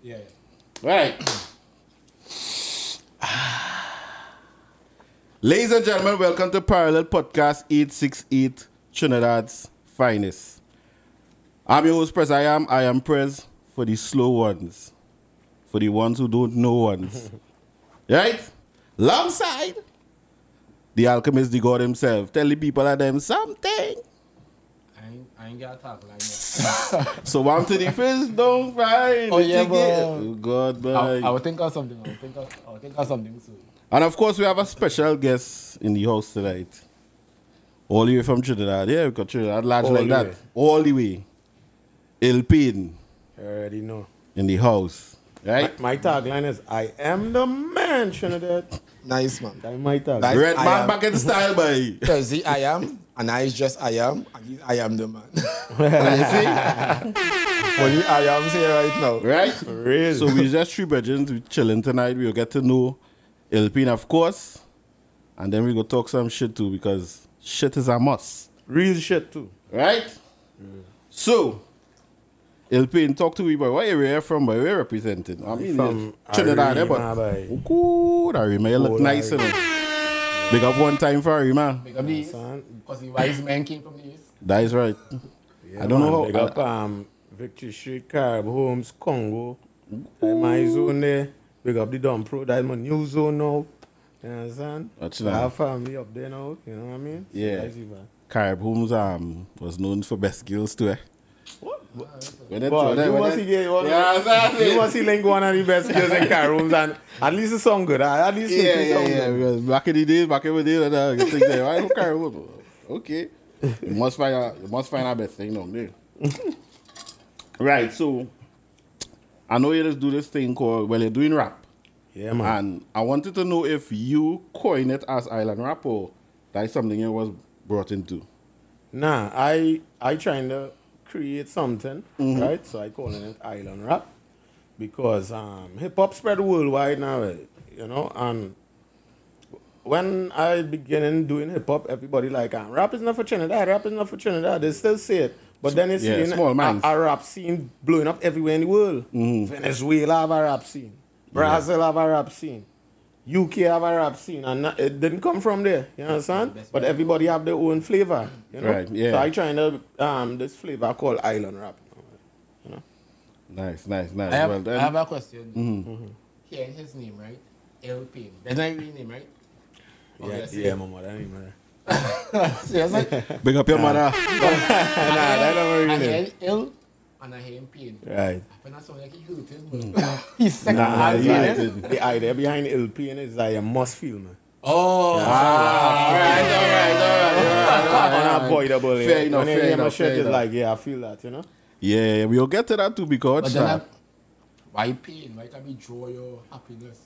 Yeah. Right. Ladies and gentlemen, welcome to Parallel Podcast 868, Trinidad's finest. I'm your host, Prez. I am Prez for the slow ones. For the ones who don't know ones. Right? Alongside the alchemist, the God himself. Tell the people of them something. I ain't got to talk like that. So I'm to the fish, don't find. Oh, yeah, oh, God, boy. I will think of something. I will think of something soon. And of course, we have a special guest in the house tonight. All the way from Trinidad. Yeah, we got Trinidad, large like that. All the way. Payne. You already know. In the house. Right? My tagline is, I am the man, Trinidad. Nice, man. That's my tagline. Like, Red man back in style, boy. Because I am, and I is just I am, and I am the man. And you see? Only I am here right now. Right? Real. So we just three virgins, we chilling tonight. We'll get to know Payne, of course. And then we go talk some shit too, because shit is a must. Real shit, too. Right? So, Payne, talk to me, boy. What area you from, boy? Where you representing? I mean, From Trinidad, Arima, but... boy. Good, Arima. You look nice, you know. Big up one time for Arima. Big up the east. Because the wise man came from the east. That is right. Yeah, I don't know how... Big up Victory Street, Carib Homes, Congo. That's my zone there. Big up the Dumb Pro. That's my new zone now. You understand? What's I that? have family up there now. You know what I mean? Yeah. So that's it, man. Carib Homes was known for best girls too, eh? When it- Boy, when it- you when must it- see get one. Yeah, exactly. You must see link one of the best girls in Carib Homes, and at least it sound good. At least it sound good. Because back in the days, you think that, why don't Carib Homes? Okay. You must find our best thing down there. Right, so I know you just do this thing called, well, you're doing rap. Yeah, man. And I wanted to know if you coined it as island rap or that's something you was brought into. Nah, I trying to create something, right? So I calling it island rap because hip hop spread worldwide now, you know. And when I beginning doing hip hop, everybody like rap is not for Trinidad, rap is not for Trinidad. They still say it, but then it's small minds. a rap scene blowing up everywhere in the world. Venezuela have a rap scene, Brazil have a rap scene. UK have a rap scene, and it didn't come from there, you understand? But everybody have their own flavor, you know? Right, yeah. So I trying to, this flavor called island rap, you know? Nice. I have a question. Hearing his name, right? Payne. That's not your real name, right? Yeah, my mother, man. Seriously? Big up your mother. Nah, that don't I really hear L and I hear Payne. Right. When I sound like he hurting, bro. He's second Nah, hand, the idea behind LP is that you must feel, man. Oh, Unavoidable. Fair Yeah. enough, When you fair hear my enough, shit, fair it's enough. like, yeah, I feel that, you know? Yeah, we'll get to that too because But then why Payne? Why can't we draw your happiness?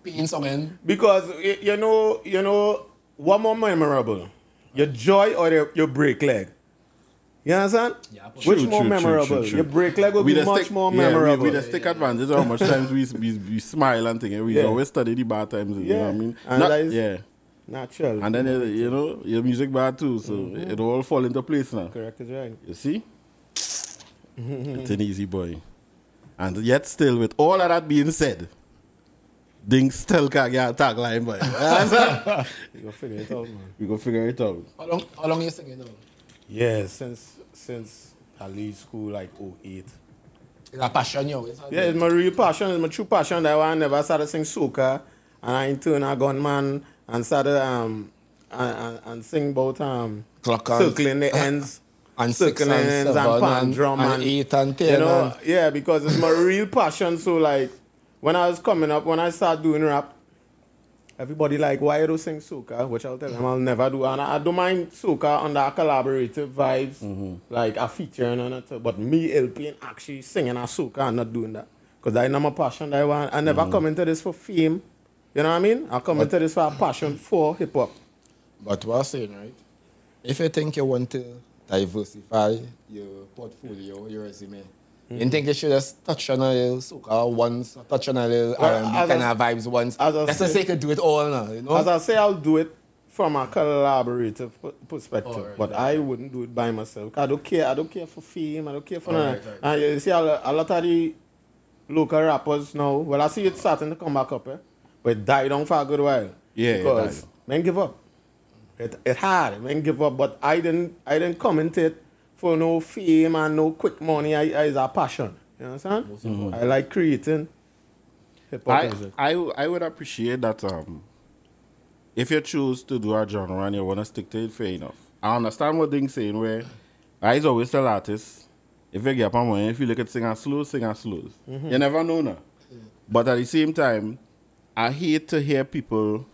Payne something. Because, you know, what more memorable? Your joy or your break leg? You understand? Yeah, Which True, more true, memorable? true, true. Your break leg will be just much more memorable. We just take advantage of how much times we smile and things. And we always study the bad times. You know what I mean? And that is yeah. natural. And then, you know, your music bad too. So it all fall into place now. Correct is right. You see? It's an easy boy. And yet still, with all of that being said, things still can't get a tagline, boy. You gonna figure it out, man. We go figure it out. How long you singing now? Yeah, since I leave school like 08. It's a passion, yo. Yeah, it's my real passion. It's my true passion. That I never started sing soca, and I turned a gunman and started and sing about Clock on. circling the ends, And circling 6 and ends 7 and pan drum and 8 and 10. you know, and- yeah, because it's my real passion. So like, when I was coming up, when I started doing rap, everybody like, why you don't sing soca? Which I'll tell them I'll never do. And I don't mind soca under a collaborative vibes, like a featuring on it. But me, LP, actually singing a soca and not doing that. Because that's not my passion that I want. I never come into this for fame. You know what I mean? I come into this for a passion for hip-hop. But what I'm saying, right? If you think you want to diversify your portfolio, your resume, you think you should just touch on a little soca once, touch on a little Well, R&B as kind I- of vibes once. as I That's to said- say you could do it all now, you know? As I say, I'll do it from a collaborative perspective, Alright, but I wouldn't do it by myself. I don't care for fame. I don't care for Alright, nothing. right. And you see, a lot of the local rappers now, well, I see it starting to come back up, but it died down for a good while. Yeah, because it died. men give up. It hard, men give up, but I didn't commentate for no fame and no quick money. I is a passion. You understand? I like creating hip hop music. I would appreciate that if you choose to do a genre and you want to stick to it, fair enough. I understand what they're saying where I always tell artists, if you get up on money, if you look at sing and slow, sing and slow. You never know now. But at the same time, I hate to hear people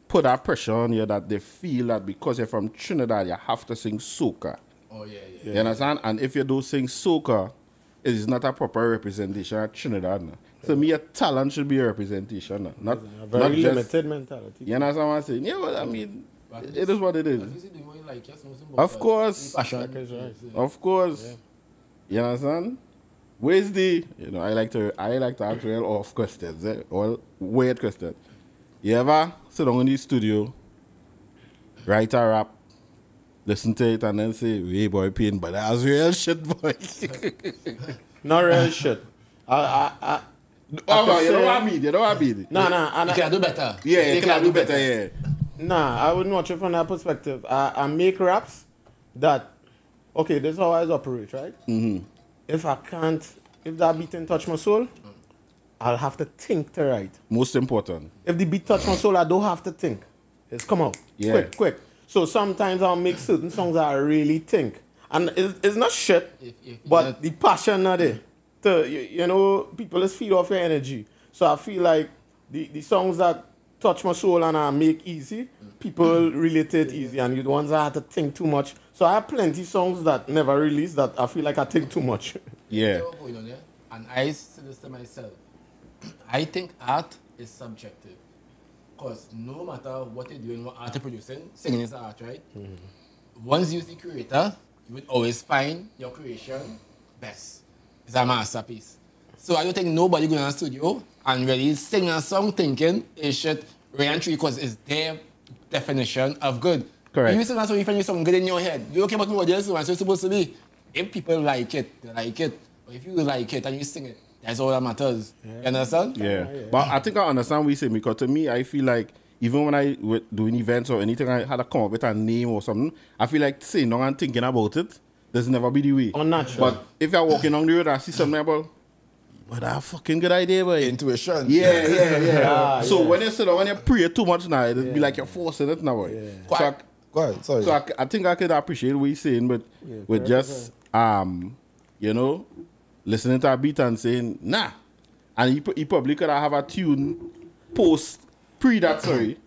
put that pressure on you that they feel that because you're from Trinidad, you have to sing soca. Oh, yeah. You understand? And if you do sing soca, it is not a proper representation of Trinidad. No. So me, a talent should be a representation. No. Not, A very not just, limited mentality. you understand what I'm saying? Yeah, well, I mean, it is what it is. Of course. Of course. You understand? Where's the, I like to ask real off questions, all weird questions. You ever sit down in the studio, write a rap, listen to it, and then say, hey boy, Payne, but that's real shit, boy. Not real shit. You know what I mean? Nah. You can do better. Yeah, you can do better, yeah. Nah, I wouldn't watch it from that perspective. I make raps that, okay, this is how I operate, right? Mm-hmm. If that beat didn't touch my soul, I'll have to think to write. Most important. If the beat touch my soul, I don't have to think. It's come out. Yeah. Quick. So sometimes I'll make certain songs that I really think. And it's not shit, but the passion not there. People just feed off your energy. So I feel like the songs that touch my soul and I make easy, people relate it easy. And the ones I had to think too much. So I have plenty songs that never released that I feel like I think too much. Yeah. And I say this to myself. I think art is subjective. Because no matter what you're doing, what art you're producing, singing is art, right? Once you're the creator, you would always find your creation best. It's a masterpiece. So I don't think nobody going to the studio and really sing a song thinking it should rain tree because it's their definition of good. Correct. If you sing a song, you find something good in your head. You don't care about what else it's supposed to be. If people like it, they like it. But if you like it and you sing it, that's all that matters. You understand? Yeah. But I think I understand what you're saying because to me, I feel like even when I was doing events or anything, I had to come up with a name or something. I feel like saying no and thinking about it, there's never be the way. Unnatural. But if you're walking on the road, I see something about, but that's a fucking good idea, boy. Intuition. Yeah. So when you sit down, when you pray too much now, it'll be like you're forcing it now, boy. Yeah. Go ahead, sorry. So I think I could appreciate what you're saying, but with just, listening to a beat and saying, nah. And he probably could have a tune pre that, sorry.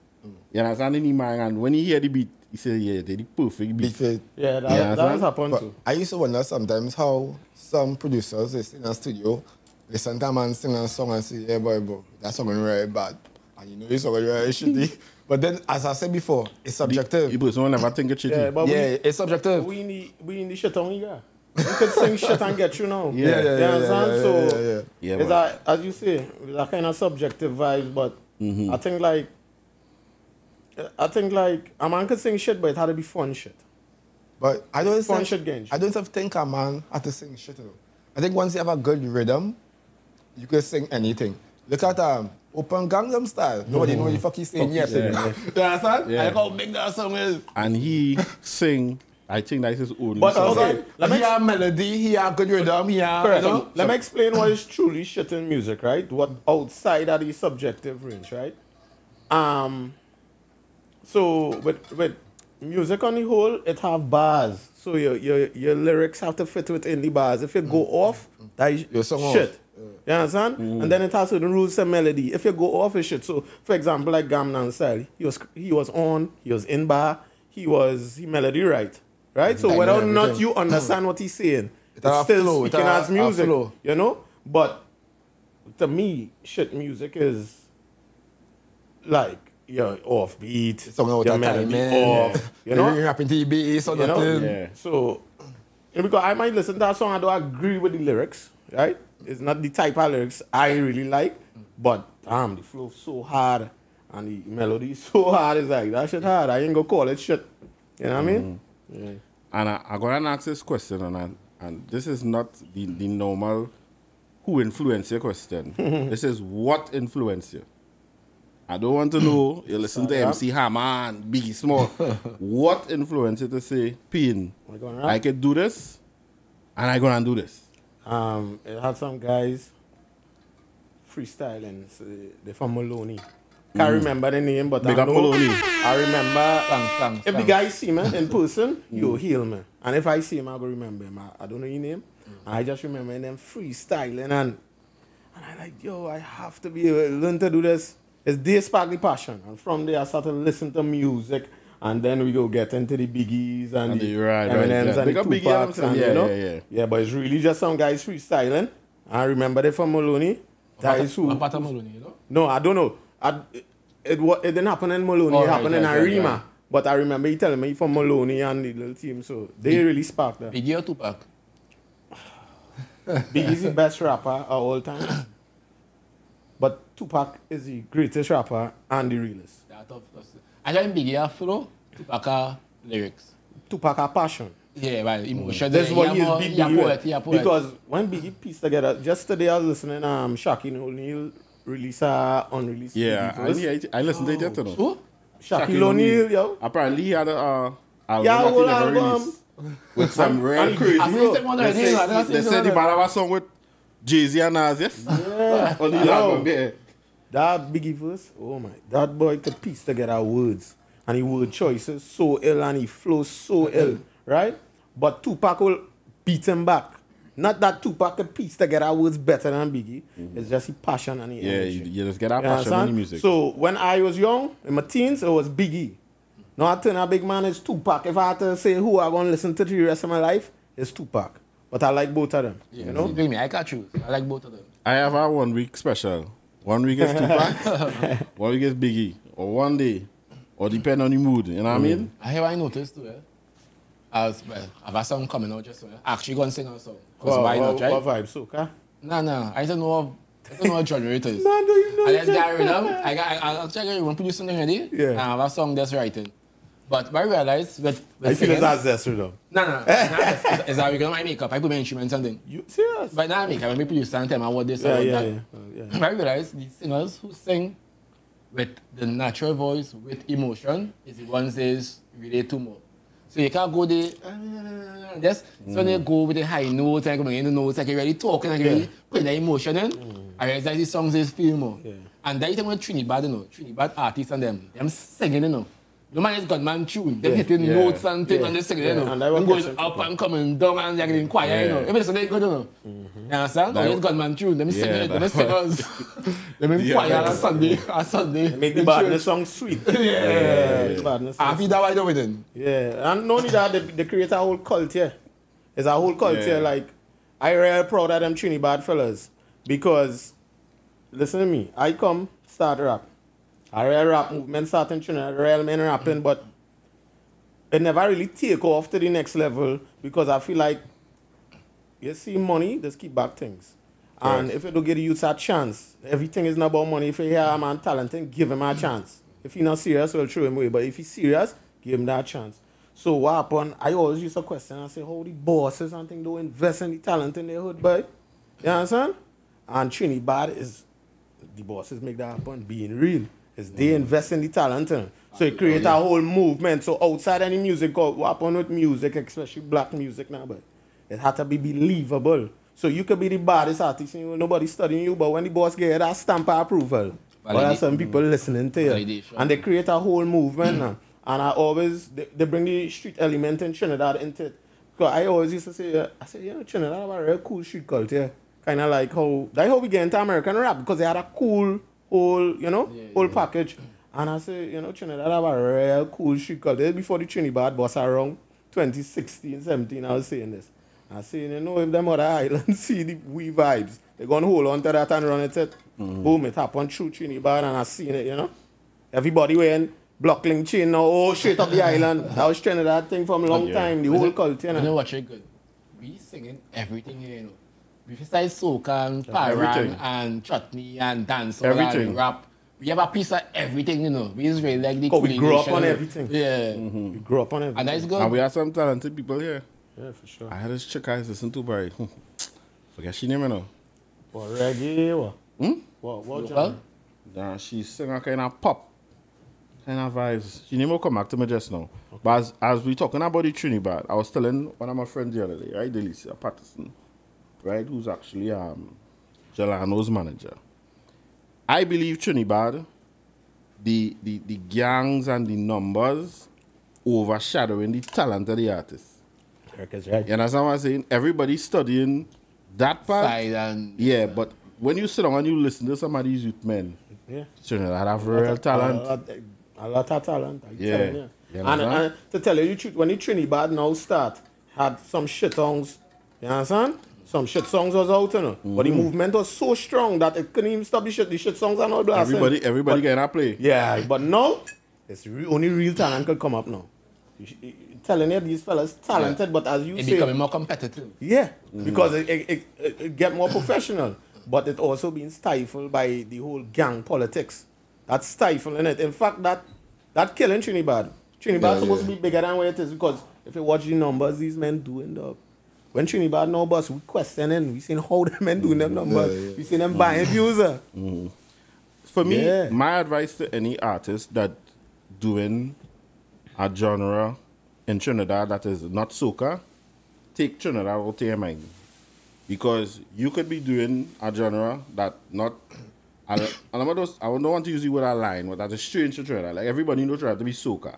You understand in his mind, and when he hear the beat, he said, yeah, they're the perfect beat. Yeah, that has happened too. I used to wonder sometimes how some producers is in a studio, listen to a man sing a song and say, yeah, boy, that song is very bad. And you know this song is very shitty. But then, as I said before, it's subjective. The person will never think it's shitty. Yeah, it's subjective. We in the shit on here. You could sing shit and get you now. Yeah. You understand? So, Yeah, it's as you say, it's a kind of subjective vibes, but I think like a man could sing shit, but it had to be fun shit. But I don't Fun shit game. I don't think a man had to sing shit. I think once you have a good rhythm, you can sing anything. Look at Open Gangnam Style. Nobody know what the fuck he's saying yet. You understand? Yeah. I like how big that song is. And he sing, I think that's his own. But song. okay, He have melody, he have good rhythm, he have, correct. Let me explain what is truly shit in music, right? What outside of the subjective range, right? So with music on the whole, it have bars. So your lyrics have to fit within the bars. If you go off, that is Your song shit. off. You understand? And then it has certain rules and melody. If you go off, it's shit. So for example, like Gangnam Style, he was in bar, he melody right. Right? So Like whether or everything. not you understand what he's saying, it's have still flow, it speaking have as music. flow. You know? But to me, shit music is like you're offbeat, Something with your a melody timing, off, you know? You're rapping to the bass or You know? nothing. Yeah. So, because I might listen to that song, I don't agree with the lyrics, right? It's not the type of lyrics I really like, but damn, the flow so hard and the melody so hard. It's like, that shit hard. I ain't gonna call it shit. You know what I mean? Yeah. And I'm going to ask this question, and this is not the normal who influenced your question. This is what influenced you. I don't want to know you listen to MC Hammer and Biggie Small. What influenced you to say, Payne, I can do this and I'm going to do this? It had some guys freestyling. So they're from Maloney. Can't remember the name, but Big I up know. Maloney. I remember. Thanks. If the guy see me in person, he'll heal me. And if I see him, I go remember him. I don't know your name. And I just remember them freestyling and I like, yo, I have to be able to learn to do this. It's they spark the passion. And from there I started listening to music. And then we go get into the Biggies and the Eminems and the Tupacs and you know. Yeah, but it's really just some guys freestyling. I remember they from Maloney. Guys who Apart from Maloney, you know? no, I don't know. It didn't happen in Maloney, it happened in Arima. Right. But I remember he telling me he from Maloney and the little team, so they really sparked that. Biggie or Tupac? Biggie's the best rapper of all time. But Tupac is the greatest rapper and the realest. I think Biggie have flow, Tupac are lyrics. Tupac are passion. Yeah, right, emotion. That's what he is Biggie. Poet. Because when Biggie pieced together, just today I was listening Shaquille O'Neal release unreleased. Yeah, I listened to it, you know. Who? Shaquille O'Neal, yo. Apparently he had a album Yeah, that he whole never album. released. With some real crazy. They said he had a song with Jay-Z and Nas, yes? Yeah. On the album, yeah. That Biggie verse, oh my, that boy could piece together words. And he word choices so ill and he flows so ill, right? But Tupac will beat him back. Not that Tupac could piece together words better than Biggie. It's just his passion and his energy. You just get that passion in the music. So when I was young, in my teens, it was Biggie. Now I turn a big man, it's Tupac. If I had to say who I'm going to listen to the rest of my life, it's Tupac. But I like both of them, you know? I can't choose. I like both of them. I have a 1 week special. 1 week is Tupac, 1 week is Biggie. Or one day. Or depend on the mood, you know what I mean? I noticed too, I have a song coming out just actually going to sing a song. Why not, right? What vibe, soca? No. I don't know what genre it is. Man, do you know And then that rhythm, I'll check it, you want to produce something ready? Yeah. And I have a song that's writing. But I realized with I feel singing, it's as rhythm. No. It's how we get my makeup. I put my instruments and then. You serious? But now I make me produce and tell me what this Yeah. I realized the singers who sing with the natural voice, with emotion, is the ones that relate to more. So you can't go there, so when you go with the high notes and coming in the notes, like you're really talking, like you're really putting the emotion in, I realize these songs is feel more. Yeah. And that is when Trinidad, Trinidad artists and them singing, No man is gunman tune, them hitting notes and things and they singing, And them going up and coming down and they're getting quiet, If it's so they good, You understand? Or it's gunman tune, them singing, them singers, them quiet on Sunday. Make the badness song sweet. Badness song I feel that why they winning. Yeah, and not only that, they create a whole culture. It's a whole culture. Like, I really proud of them Trinidad fellas. Because, listen to me, I come, start rap. A real rap movement starting Trinidad, real men rapping, but it never really take off to the next level because I feel like, you see money, just keep back things. And if you don't give the youth a chance, everything is not about money. If you hear a man talented, give him a chance. If he's not serious, we'll throw him away. But if he's serious, give him that chance. So what happened, I always used to question, I say, how the bosses and things don't invest in the talent in their hood, boy? You understand? And Trinidad is, the bosses make that happen, being real. Is they invest in the talent. So it create a whole movement. So outside any music, what happened with music, especially black music now, but it had to be believable. So you could be the baddest artist and nobody studying you, but when the boss get that stamp of approval, there are some people listening to you. And they create a whole movement now. And I always, they bring the street element in Trinidad into it. Because I always used to say, Trinidad have a real cool street culture. Kind of like how we get into American rap, because they had a cool whole package. And I say, Trinidad have a real cool street culture. Before the Trinidad bus around 2016, 17, I was saying this. I say, if them other islands see the we vibes, they're going to hold on to that and run it. Boom, it happened through Trinidad and I seen it, Everybody wearing block link chain now, straight up the island. That was Trinidad thing from a long time, the whole culture. You know what's good? We singing everything here, Besides soca and parang and chutney and dancehall and rap, we have a piece of everything, We just really like the we grew up on everything. Yeah. We grew up on everything. And that's good. And we have some talented people here. Yeah, for sure. I had this chick I listen to, but forget she name now. What, reggae? What? What Local? genre? Nah, she sing a kind of pop, kind of vibes. She never come back to me just now. But as we talking about the Trinidad, I was telling one of my friends the other day, right, Delicia Patterson, right, who's actually Jelano's manager. I believe Trinidad, the gangs and the numbers overshadowing the talent of the artists. That's right. You understand what I'm saying? Everybody's studying that part. Side and Yeah, but when you sit down and you listen to some of these youth men, Yeah. Trinidad have real talent. A lot of talent. I'm Yeah. telling you. You And understand? to tell you the truth, when the Trinidad now start, had some shit songs. You understand? Some shit songs was out, you know. But the movement was so strong that it couldn't even stop the shit. The shit songs are not blasting. Everybody getting a play. Yeah, but now, it's only real talent could come up now. Telling you, these fellas talented, but as you it say... becoming more competitive. Yeah, because it get more professional, but it also being stifled by the whole gang politics. That's stifling it. In fact, that killing Trinidad. Trinidad supposed to be bigger than what it is, because if you watch the numbers these men doing, dog. When Trinidad now bus, we questioning, we seen how the men doing them numbers. We seen them buying views. For me, my advice to any artist that doing a genre in Trinidad that is not soca, take Trinidad out of your mind. Because you could be doing a genre that not... I don't want to use the word a line, but that is strange to Trinidad. Like everybody knows Trinidad to be soca.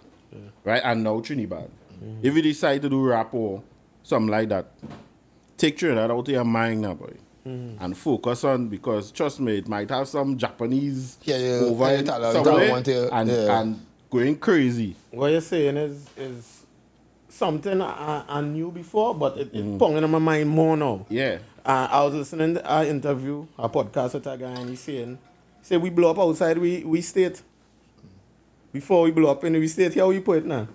Right? And now Trinidad. If you decide to do rap or something like that, take Trinidad out of your mind now, boy. And focus on, because trust me, it might have some Japanese over it somewhere and going crazy. What you're saying is something I knew before, but it's ponging in my mind more now. Yeah. I was listening to an interview, a podcast with a guy, and he said we blow up outside we state. Before we blow up in we state, how we put it now?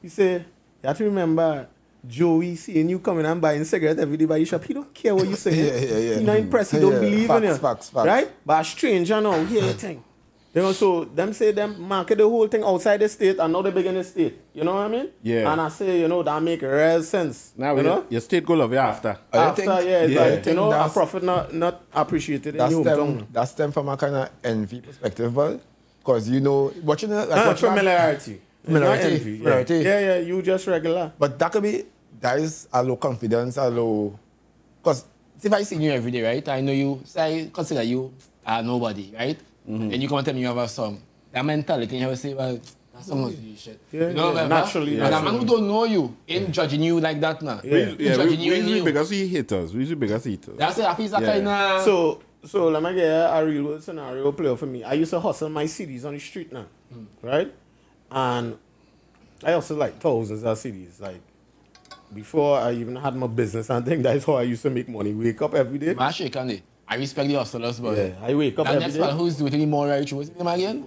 He said, you have to remember, Joey seeing you coming and buying cigarettes every day by your shop, he don't care what you say. Yeah. He's not impressed, he don't believe in you. Facts. Right? But a stranger now, hear your thing. You know, so them say them market the whole thing outside the state and now they big in the state. You know what I mean? Yeah. And I say, you know, that make real sense. Now, you know? your state go love you after. After, it's like, you know, a that's- profit not appreciated in your hometown. That's them from a kind of envy perspective, but because you know, watching it, Familiarity. Familiarity. Yeah, you just regular. But that is a low confidence, a low, because If I see you every day, right? I know you, say, I consider you nobody, right? And you come and tell me you have a song. That mentality, you have to say, well, that song must be shit. Yeah, you know, yeah, naturally. And a man who don't know you ain't judging you like that now. We Judging you in usually you. because we haters. We usually because haters. That's it. He's a Yeah. kind of... So let me get a real world scenario play for me. I used to hustle my CDs on the street now, right? And I hustle like thousands of CDs. Like before I even had my business, and I think that's how I used to make money. Wake up every day. Man, shake on it. I respect the hustlers, but... Yeah, I wake up that every next day. one who's doing it more right through. What's his name again?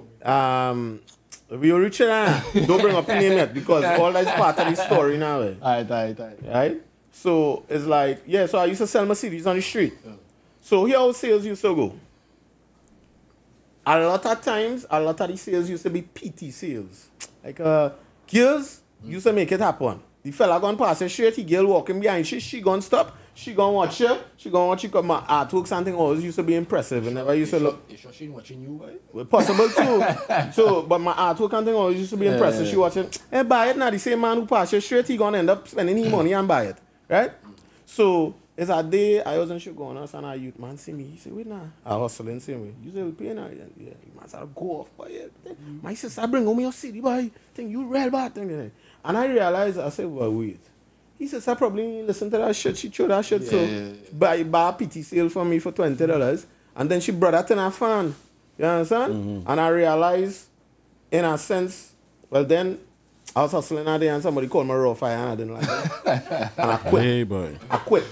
We are rich now. Don't bring up the name yet because all that's part of the story now. Alright. Right? So it's like, so I used to sell my CDs on the street. So here how sales used to go. A lot of times, a lot of the sales used to be PT sales. Like girls used to make it happen. The fella gonna pass her straight, the girl walking behind, she gonna stop, she gonna watch her, cause my artwork something always used to be impressive. Whenever I used to look. You sure she watching you, right? Well, possible too. So, but my artwork and thing always used to be impressive. She watching, hey, buy it now. The same man who pass you straight, he gonna end up spending his money and buy it, right? So it's a day I wasn't sure going on, and a youth man see me. He said, wait now, I hustling same way. You say we pay now, yeah. You must have go off, boy. My sister bring home your city, boy. Think you real bad thing. And I realized, I said, well, wait. He says, I probably listen to that shit. She threw that shit. So buy a PT sale for me for $20. And then she brought that in her fan. You understand? And I realized, in a sense, well, then I was hustling that day and somebody called me raw fire and I didn't like it. And I quit. Hey, boy. I quit.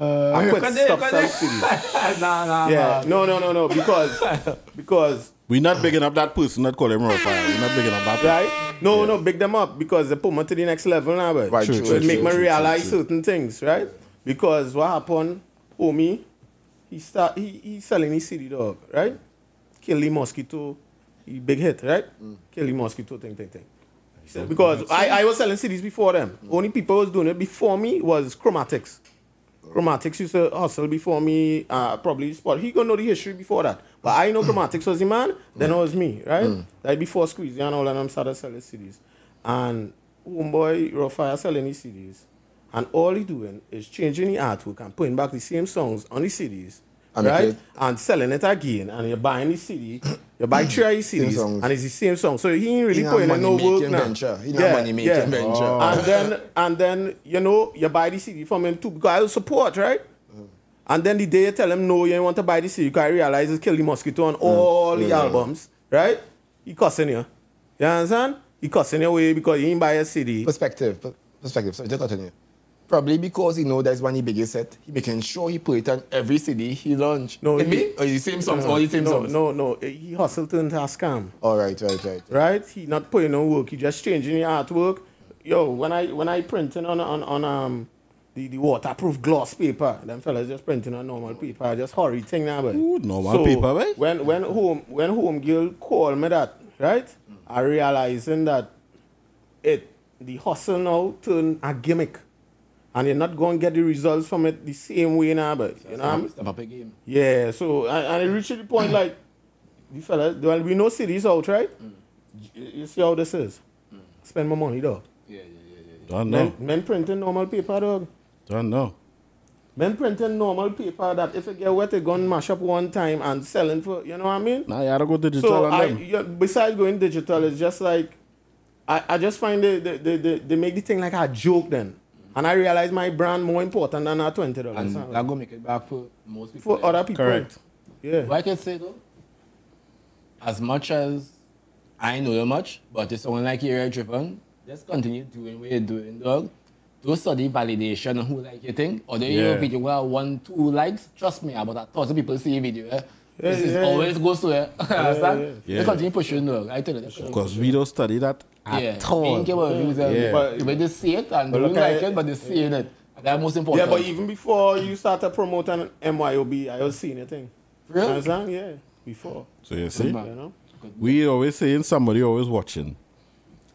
I quit Stop Selling CDs. Nah. No. Because We not bigging up that person that call him raw fire. We not bigging up that person. right? No, big them up because they put me to the next level now, but Right, it true, make me true, realize true. certain things, right? Because what happened, homie, he selling his CD dog, right? Kill the mosquito, he big hit, right? Kill the mosquito, thing. He said, because I was selling CDs before them. Only people who was doing it before me was Chromatics. Chromatics used to hustle before me, probably spot. He gonna know the history before that. But I know Chromatics was the man, then it was me, right? Like before Squeezy and all of them started selling CDs. And homeboy Rofire selling his CDs. And all he doing is changing the artwork and putting back the same songs on the CDs. Right? And selling it again. And you're buying the CD, you buy 3 of his CDs, and it's the same song. So he ain't really putting in no work now. He not money making venture. And then, you know, you buy the CD from him too, because I'll support, right? And then the day you tell him no, you ain't want to buy the CD, you can realize he's killed the mosquito on all the albums, right? He cussing you. You understand? He cussing you away because he ain't buy a CD. Perspective. So just continue. Probably because he know that's one of the biggest set. He making sure he put it on every CD he launch. No, or the same songs, all the same songs. No. He hustled into a scam. All right. Right? He not putting on work. He just changing the artwork. Yo, when I printing on the waterproof gloss paper, them fellas just printing on normal paper. Just hurry thing now, but normal paper, right? When home girl called me that, right? I realizing that the hustle now turn a gimmick. And you're not going to get the results from it the same way now, but you know what I mean? Step up a game. Yeah, so, and it reached the point like, the fella, well, we know cities out, right? You see how this is? Spend my money, dog. Yeah. Don't know. Men printing normal paper, dog. Don't know. Men printing normal paper that if you get wet, they're going to mash up one time and selling for, you know what I mean? Nah, you gotta go digital So, on them. besides going digital, it's just like, I just find they make the thing like a joke then. And I realize my brand more important than our $20. And I'm going to make it back for most people. For other people. Correct. Yeah. What I can say though, as much as I know you much, but it's someone like you're driven, just continue doing what you're doing, dog. Don't study validation and who like your thing. Or your video got 1, 2 likes. Trust me, about 1,000 people see your video. This is always goes to it. Understand? Yeah. Just continue pushing, dog. I tell you that. Because we don't study that at all. Ain't care about views. But they see it and don't like it, but they're seeing it. That's most important. Yeah, but even before you started promoting MYOB, I was seeing a thing. Really? Understand? Yeah, before. So you see, You know? we always saying somebody always watching.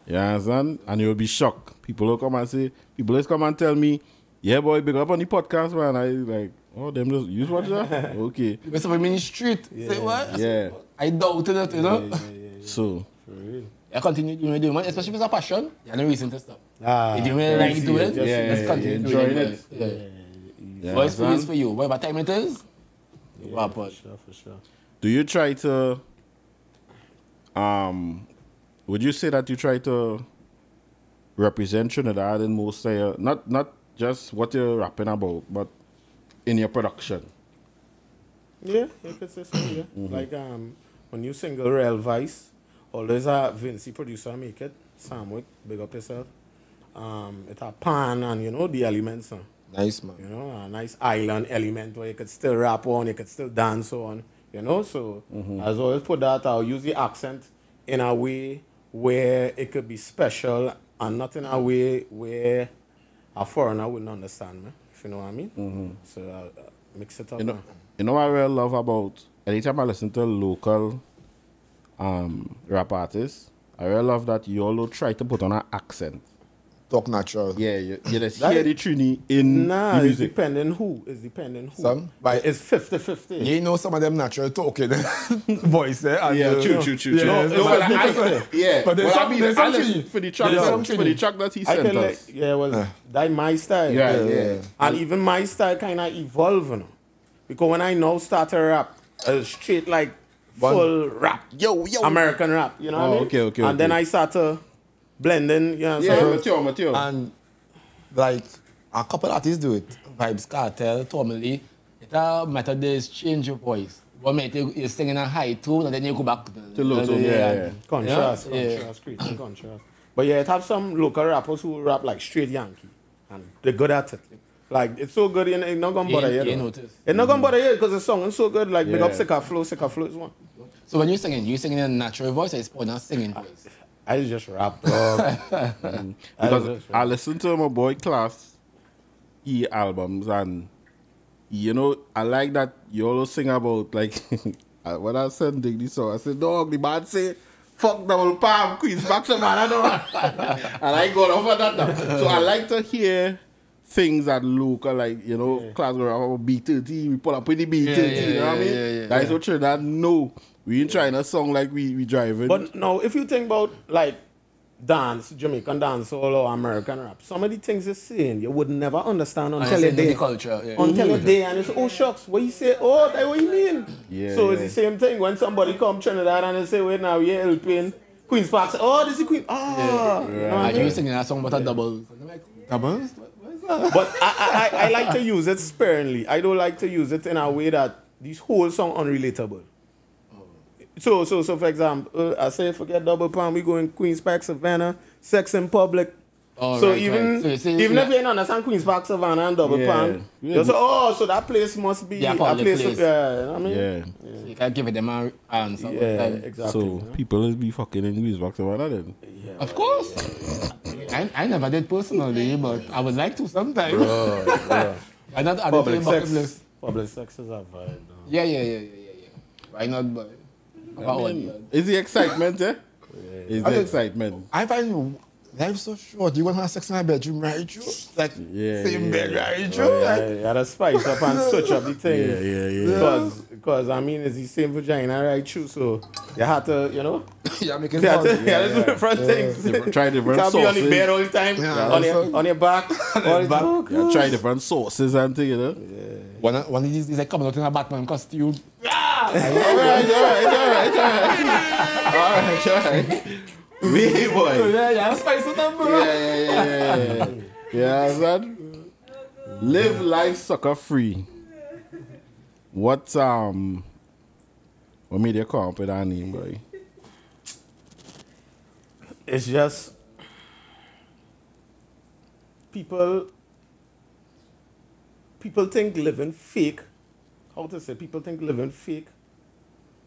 You understand? And you'll be shocked. People will come and say, people always come and tell me, yeah, boy, big up on the podcast, man. I like, oh, them just, you watch that? Okay. Because if I'm in the street, say what? Yeah. I doubted it, you know? Yeah. So, For real. I continue doing what you're doing, especially if it's a passion. You have no reason to stop. Ah, If you really like doing it, just- let's continue enjoying doing it. it. yeah, What's for you man. is for you. Whatever time it is, you go For up. sure. Do you try to, would you say that you try to represent Trinidad in most, not just what you're rapping about, but in your production? Yeah, you could say so, yeah. Like when you single Real Vice, always a Vinci producer make it, Samwick, big up yourself. It a pan and you know the elements, Nice, man. you know, a nice island element where you could still rap on, you could still dance on, you know. So I always put that, I'll use the accent in a way where it could be special and not in a way where a foreigner wouldn't understand me, if you know what I mean. So I mix it up. You know what I really love about, anytime I listen to local rap artists, I really love that you all try to put on an accent. Talk natural. Yeah, you just hear the Trini in Nah, the it's music. depending who. It's depending who. Some, but It's 50-50. you know some of them natural talking voice, eh? And, Yeah, true. Yeah, No, but yeah, But there's well, some- I mean, there's some I listen Trini. for the track, There's some for the Trini. track that he I sent can us. like, yeah, well, that's my style. Yeah. And even my style kind of evolve, you know. Because when I now start to rap, straight like full rap, Yo. American rap, you know what I mean? Okay. And then I start to blend in, you know what I'm saying? Mature. And like a couple artists do it. Vibes Cartel, Tommy, it's a method is change your voice. One minute you're singing a high tone and then you go back To low tone, yeah. Contrast, Yeah. creating contrast. But yeah, it have some local rappers who rap like straight Yankee. And they're good at it. Like, it's so good, it's not gonna bother you. You though. notice. It's not gonna bother you because the song is so good. Like, big up Yeah. Sicker Flow is one. So when you singing in a natural voice or it's put a singing voice? I just rap, dog. Because I listen to my boy Class E albums, and you know, I like that you always sing about, like, when I send this song, I said, dog, the man say, fuck double palm, Queen's back to man, I know. And I got over that now. So I like to hear things that look like, you know, class or B30, we pull up with the B30, you know what I mean? That's what Trinidad know. We ain't trying a song like we driving. But now, if you think about, like, dance, Jamaican dance or American rap, some of the things they're saying, you would never understand until you're there. The culture, Until you're there, and it's, oh, shucks, what you say? Oh, that's what you mean. Yeah, so it's the same thing when somebody come Trinidad and they say, wait, now, you're helping Queen's Park. Say, oh, this is Queen. Ah. You know what I You mean? singing a song about a double. Doubles? But I like to use it sparingly. I don't like to use it in a way that these whole song unrelatable. So for example, I say forget double palm, we go in Queen's Park, Savannah, sex in public. Oh, so right, even right. So even if you don't understand Queen's Park, Savannah and double palm, you say, oh, so that place must be a place. Yeah, you know what I mean? So you can give it them an answer. Yeah, exactly. So people will be fucking in Queen's Park Savannah then. Yeah, of course. I never did personally, but I would like to sometime. I not public sex is a vibe. Yeah. Why not, boy? Is the excitement, eh? Is the excitement. I find life so short. You want to have sex in a bedroom, right? True? Like, same bed, right? True? You gotta spice up and switch up the thing. Yeah. Because, I mean, it's the same vagina, right? True. So you have to, you know, Yeah, make it you have fun. to do different things. Try different You can't be on the sauces. bed all the time, on your back. All the time. Yeah, try different sauces and things, you know? One of these days, I come out in a Batman costume. All right. Me, boy. Yeah, spice it up, bro. Yeah, man. Live life sucker free. What made you come up with that name, boy? It's just people think living fake. How to say? People think living fake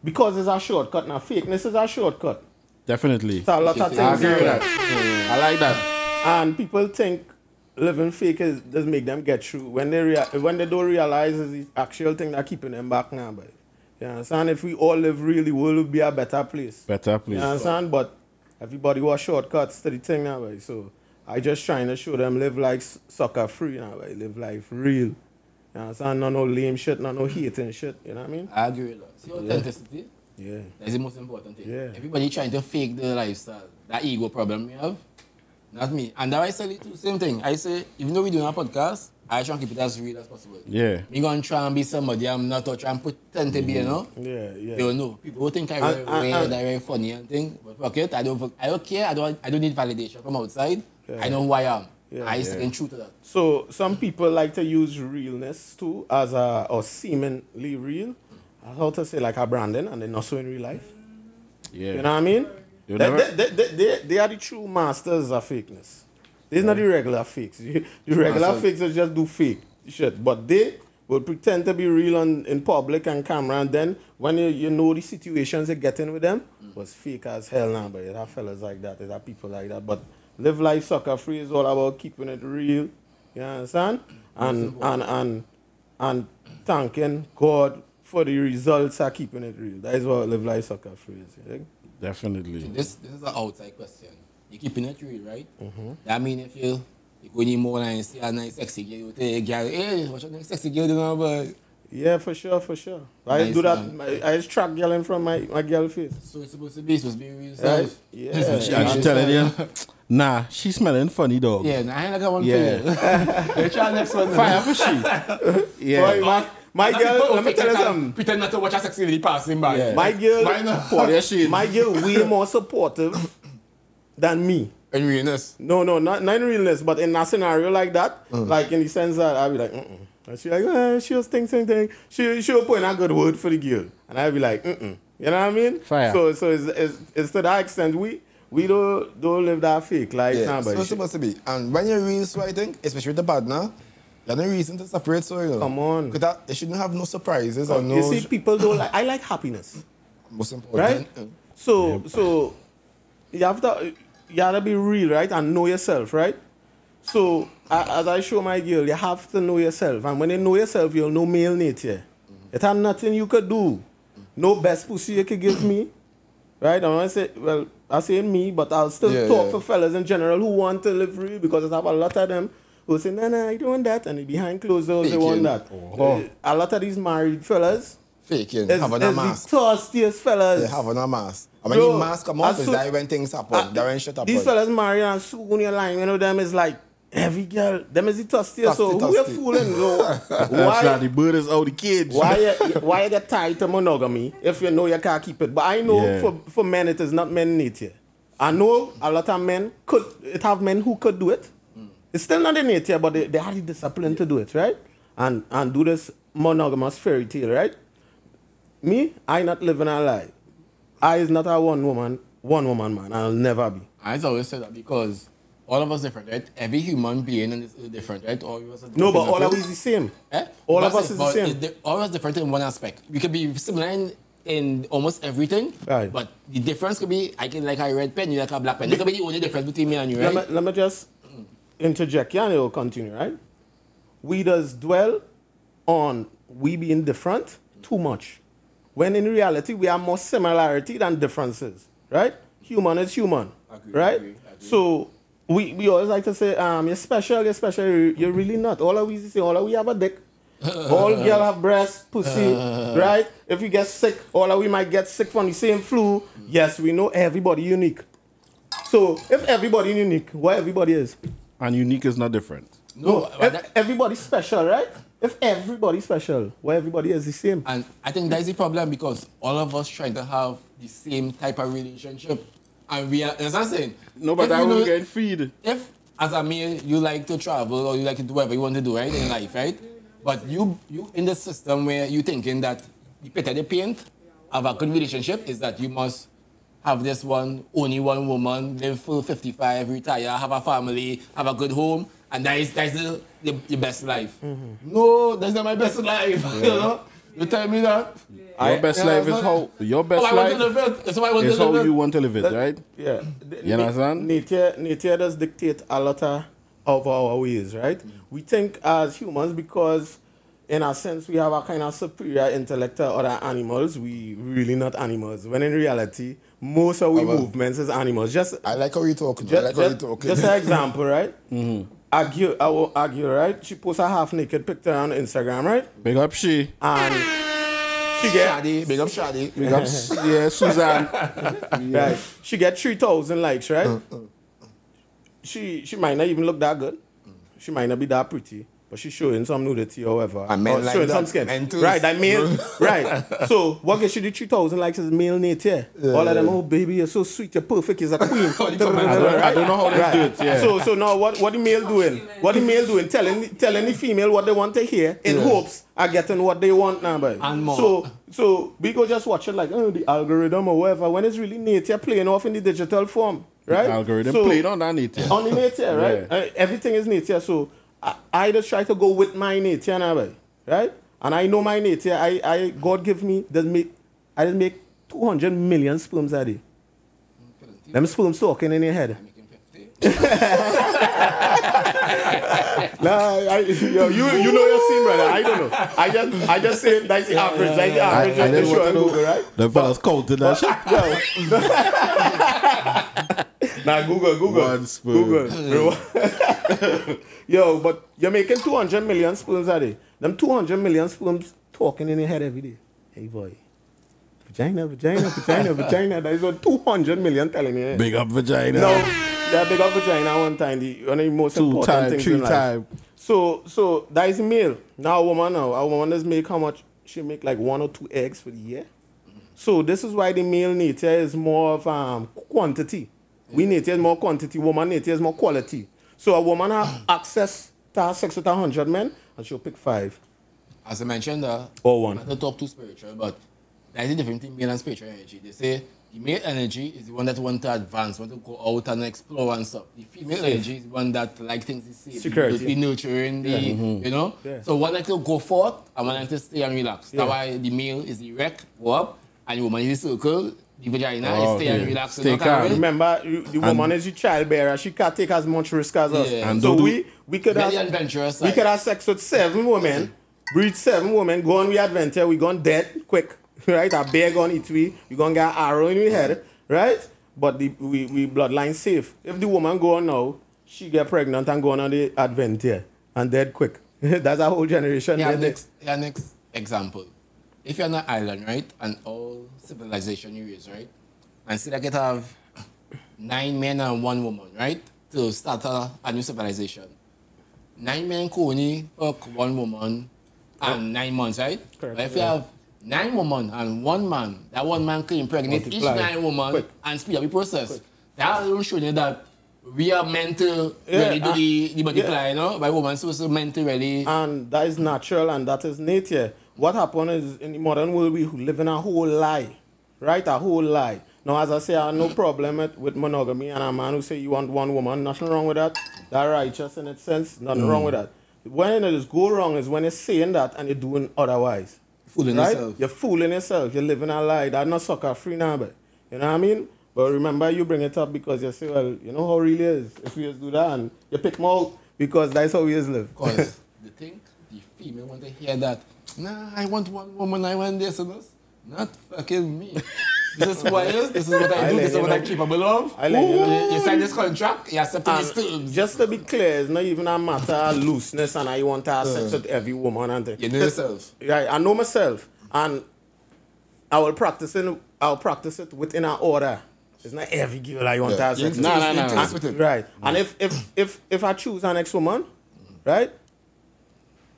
because it's a shortcut. Now, fakeness is a shortcut. Definitely. So a lot of things. I agree with that. I like that. And people think living fake does make them get through when they don't realize it's the actual thing that keeping them back now. But you understand? If we all live real, the world would be a better place. Better place. You understand? But everybody was shortcuts to the thing now. Boy. So I just trying to show them live life sucker free now. Boy. Live life real. You understand? No lame shit, no hating shit. You know what I mean? I agree with that. See authenticity? Yeah. That's the most important thing. Yeah. Everybody trying to fake the lifestyle. That ego problem you have. Not me. And that I say it too. Same thing. I say, even though we're doing a podcast, I try to keep it as real as possible. Yeah. Me gonna try and be somebody I'm not, or try and pretend to be, you know? Yeah. You don't know. People will think I'm very funny and thing. But fuck it, I don't care. I don't need validation from outside. Yeah. I know who I am. Yeah. I stay true to that. So some people like to use realness too as or seemingly real. How to say like a branding, and they're not so in real life. Yeah. You know what I mean? They are the true masters of fakeness. They're not the regular fakes. The regular fakes just do fake shit. But they will pretend to be real in public and camera. And then when you know the situations they get in with them, was fake as hell now. But you have fellas like that. There are people like that. But live life sucker free is all about keeping it real. You understand? And thanking God for the results of keeping it real. That is what live life sucker free is. You think? Definitely. This is an outside question. You're keeping it real, right? Mm-hmm. That means if you go in more and see a nice sexy girl, you tell a girl, hey, what's your nice sexy girl doing, boy? Yeah, for sure. I Nice, do that. man. I just track girl in from my girl face. So it's supposed to be real self. Yeah. And she telling you, nah, she smelling funny, dog. Yeah, nah, I ain't got one Yeah. for you. You try next one. Fire for she. Yeah. Boy, my girl, let me tell you something. Pretend not to watch a sexy lady passing by. Yeah. My girl, My way more supportive than me. In realness. No, not in realness, but in a scenario like that, like in the sense that I'll be like, And she like, she was think. She will put in a good word for the girl. And I'll be like, You know what I mean? Fire. So it's to that extent, we don't live that fake life now, so but it's supposed to be. And when you're real, so I think, especially with the partner, there's no reason to separate, so you know. Come on. Because they shouldn't have no surprises or no... you see, people don't like, I like happiness. Most important. Right? So you have to be real, right? And know yourself, right? So as I show my girl, you have to know yourself. And when you know yourself, you'll know male nature. It has nothing you could do. No best pussy you could give me. Right? I say me, but I'll still talk for fellas in general who want to live real, because I have a lot of them who say, nah, I don't want that. And behind closed doors, they Faking. want that. A lot of these married fellas, Faking, is having a mask. the thirstiest fellas. They having a mask. And when Bro, the mask come off, as is soon- that when things happen. That when shit happen. These fellas married and soon you're lying. You know, them is like, every girl, them is the thirstiest. So who you Thirsty. fooling? So, That's not why, the bird is out the cage. why you get tied to monogamy if you know you can't keep it? But I know Yeah. for men, it is not men nature. I know a lot of men have men who could do it. It's still not in nature, but they have the discipline to do it, right? And do this monogamous fairy tale, right? Me, I not living a lie. I is not a one woman man. I'll never be. I always say that because all of us different, right? Every human being is different, right? All of us are different. No, but all of phenotypes. us is the same. Eh? All of That's us it, is the but same. All of us different in one aspect. We could be similar in almost everything, Right. but the difference could be I can like a red pen, you like a black pen. That could be the only difference between me and you, right? Let me just interject here and it will continue, right? We does dwell on we being different too much. When in reality, we have more similarity than differences, right? Human is human, Agree, right? agree. So we always like to say, you're special. You're really not. All of we say, all of we have a dick. All girls have breasts, pussy, right? If we get sick, all of we might get sick from the same flu. Yes, we know everybody unique. So if everybody unique, what everybody is? And unique is not different. No, but If everybody's special, right? If everybody's special, why everybody is the same? and I think that's the problem because all of us trying to have the same type of relationship. And we are, as I'm saying, No, but if I you will know- get feed. if as a male you like to travel or you like to do whatever you want to do, right, in life, right? But you in the system where you thinking that the better the paint have a good relationship is that you must have this only one woman, live full 55, retire, have a family, have a good home, and that's the best life. No, that's not my best life. You know? You tell me that. Your best life is how your best I want to life live it. That's how I want is to how live you it. want to live it, right? Yeah. You understand? Nature does dictate a lot of our ways, right? We think as humans because in a sense we have a kind of superior intellect to other animals. We really not animals. When in reality, most of our movements is animals. I like how you talking. I like how you talking. Just an example, right? I will argue, right? She posts a half naked picture on Instagram, right? Big up she. And she get Shadi, big up Shadi. Big up yeah, Suzanne. right. She get 3,000 likes, right? She might not even look that good. She might not be that pretty, but she's showing some nudity or whatever. And men or like showing that. some skin. Men too. Right, that male. Right. So what gets you the 3,000 likes is male nature. All of them, oh baby, you're so sweet, you're perfect, you're a queen. I don't know how they do it, yeah. So now what the male doing? What the male doing? Telling the female what they want to hear in hopes of getting what they want now, boy. And more. So we go just watch it like the algorithm or whatever when it's really nature playing off in the digital form, right? Algorithm So- played on that nature. on the nature, right? Yeah. Everything is nature. So I just try to go with my nature now, right? And I know my nature. I God give me I just make 200 million sperms a day. Them sperms talking in your head. Nah, you know your scene, brother. I don't know. I just say that's the average. That's the average. I of the didn't show want to and know. Google, right? The fellas counted that shit. Nah, Google. One spoon. Google. Yo, but you're making 200 million sperms a day. Them 200 million sperms talking in your head every day. Hey, boy. Vagina. That is what 200 million telling you. Big up vagina. No, yeah, big up vagina one time. One of the most 2 important times, things 3 in life. times. So that is male. Now a woman does make how much? She make like 1 or 2 eggs for the year. So this is why the male nature is more of quantity. We nature is more quantity. Woman nature is more quality. So a woman have access to have sex with 100 men, and she'll pick 5 As I mentioned, or 1. not to talk too spiritual, but there's a difference between male and spiritual energy. They say the male energy is the one that want to advance, want to go out and explore and stuff. The female energy is the one that like things is safe, Security. be nurturing, you know. Yeah. So one like to go forth and one like to stay and relax. Yeah. That's why the male is the wreck, go up, and the woman is the circle. The vagina is stay and relax. Stay you know, calm. kind of way. Remember, the woman is the childbearer. She can't take as much risk as us. Yeah. And So don't we could Very have adventurous. we side. could have sex with 7 women, breed 7 women, go on we adventure, we gone dead quick, right? A bear gonna eat we gonna get arrow in we head, right? But we bloodline safe. If the woman go on now, she get pregnant and go on the adventure and dead quick. That's a whole generation. Yeah, dead. next example. If you're on an island, right, and all civilization you use, right, and say that you have 9 men and 1 woman, right, to start a new civilization. 9 men could only fuck 1 woman and 9 months, right? Correct, But if you have 9 women and 1 man, that 1 man can impregnate each Multiply. 9 women Quick. and speed up the process. That will show you that we are meant to really do the multiply, you know, by women, so it's meant to really. And that is natural and that is nature. What happened is in the modern world we live in a whole lie, right? A whole lie. Now, as I say, I have no problem with monogamy and a man who say you want 1 woman, nothing wrong with that. That's righteous in its sense, nothing wrong with that. When it is go wrong is when you're saying that and you're doing otherwise. Fooling right? yourself. You're fooling yourself. You're living a lie. That's not sucker free now, but you know what I mean? But remember, you bring it up because you say, well, you know how it really is. If you just do that and you pick them out because that's how we just live. Because the female want to hear that, nah, I want 1 woman, I want this and this. Not fucking me. This is who I is, this is what I do, this is what I'm capable of. You sign this contract, you accept these terms. Just to be clear, it's not even a matter of looseness and I want to have sex with every woman and things. You know yourself. Right, I know myself. And I will practice it within an order. It's not every girl I want to have sex with. No. Right. And if I choose an next woman, right?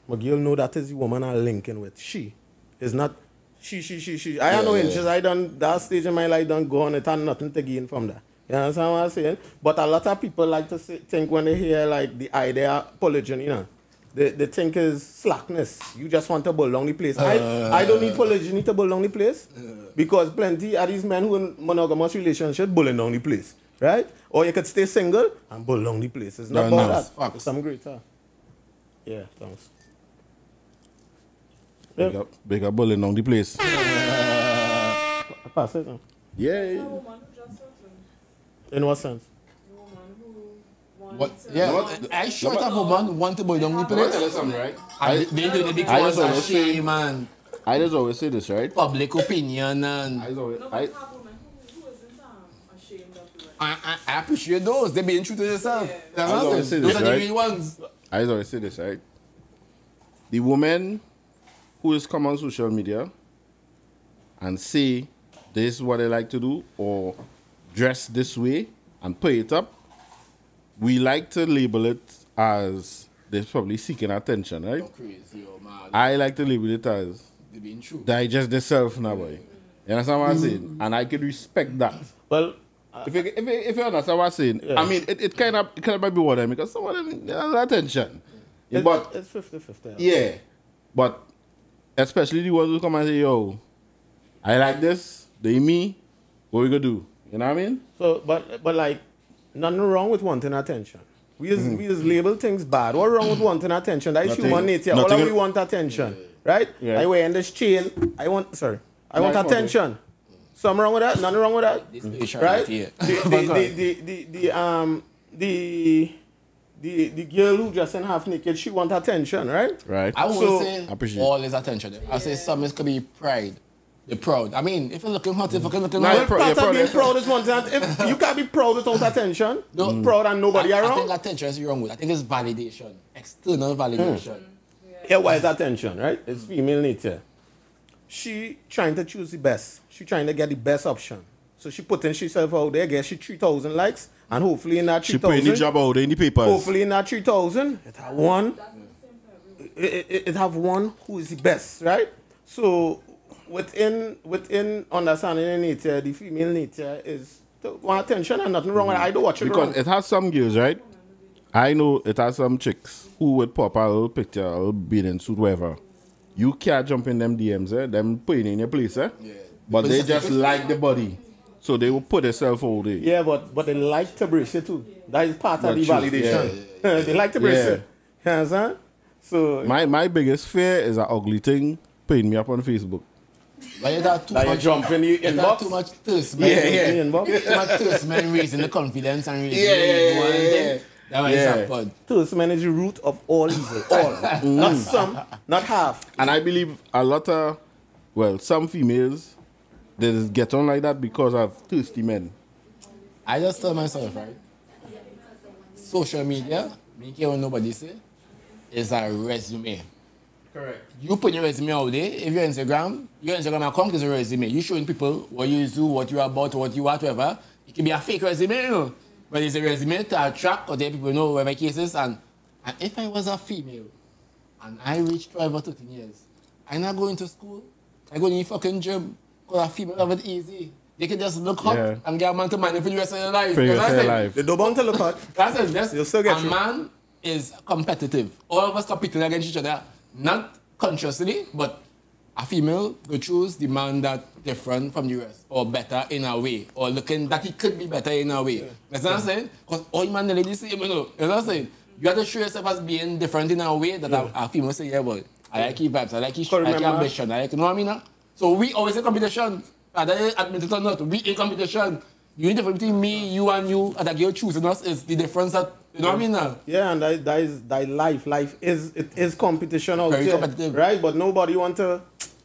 My girl know that is the woman I'm linking with. She is not she. I have no interest. I done that stage in my life done go on it and nothing to gain from that. You understand what I'm saying? But a lot of people like to think when they hear like the idea of polygyny, you know, they think is slackness. You just want to belong the place. I don't need polygyny to belong the place because plenty of these men who in monogamous relationship bullying down the place, right? Or you could stay single and belong the place. It's not about that. Fuck. It's some greater. Yeah, thanks. Big up bullying on the place. Pass it. Yeah. In what sense? What? Yeah, I shot a woman want to boy down the place. Tell you something, right? And they do it because of shame and I just always say this, right? public opinion and I appreciate those. They being true to themselves. always say Those this, are the right? real ones. I always say this, right? The woman who is come on social media and say this is what they like to do or dress this way and put it up, we like to label it as they're probably seeking attention, right? Oh, crazy, oh man. I like to label it as They being true. digest themselves now, boy. You understand what I'm saying? And I can respect that. Well, If you understand what I'm saying, I mean, it kind of might be what I mean, because some of them they have attention. But it's 50-50. yeah, but especially the ones who come and say, yo, I like this, they me, what we gonna do? You know what I mean? So, but like, nothing wrong with wanting attention. We just label things bad. What wrong with wanting attention? That is Nothing. human nature. All Nothing. of we want attention, right? Yeah. I wear in this chain. I want Nice attention. Something wrong with that? Nothing wrong with that, This patient right? here. The girl who just in half naked, she want attention, right? Right. I won't So- say Appreciate. all is attention. I say some is could be pride. They're proud. I mean, if you're looking hot, if you're looking Nah, hot, you're proud. Part of being is- proud is one thing. If you can't be proud without attention, No. proud and nobody I around. think attention is wrong with. I think it's validation, external validation. Yeah, why is attention, right? It's female nature. She trying to choose the best. She trying to get the best option. So she putting herself out there, get she 3,000 likes, and hopefully in that She putting the 3,000, job out in the papers. hopefully in that 3,000, it have one. It have one who is the best, right? So within understanding the nature, the female nature is to want attention and nothing wrong with it. I don't watch it Because wrong. it has some girls, right? I know it has some chicks who would pop a little picture, a little bathing suit, whatever. You can't jump in them DMs, them putting in your place, eh? Yeah. But they just like the body. So they will put themselves all day. Yeah, but they like to brace it too. That is part of That's the true. validation. They like to brace Yeah. it. You understand? So My biggest fear is an ugly thing putting me up on Facebook. But you got too that you much. jump in the You got inbox. too much thirst, man. The inbox. Too much thirst, man. Raising the confidence and raising Yeah, the That was Yeah. happened. Thirst man is the root of all evil. All. Not some, not half. And I believe a lot of, some females, they just get on like that because of thirsty men. I just tell myself, right? social media, make care what nobody say, is a resume. Correct. You put your resume out there. If your Instagram account is a resume. You showing people what you do, what you're about, what you are, whatever. It can be a fake resume, you know. But it's a resume to attract or let people know whatever cases. And if I was a female and I reached 12 or 13 years, I'm not going to school. I go to a fucking gym. Because a female have it easy. They can just look up and get a man to money for the rest of their life. For the rest of their life. They don't want to look up. That's it. You'll still get a man is competitive. All of us competing against each other. Not consciously, but a female will choose the man that different from the rest, or better in a way, or looking that he could be better in a way. Yeah. That's what I'm saying? Because all man and ladies same, you know. You know what I'm saying? You have to show yourself as being different in a way that a female say, yeah, boy, I like your vibes, I like your ambition, I like, you know what I mean? So we always in competition. Whether you admit it or not, we in competition. The only difference between me, you, and that girl choosing us is the difference that, you know what I mean now? Yeah, and that is life. Life is competition out Very there. competitive. Right? But nobody want to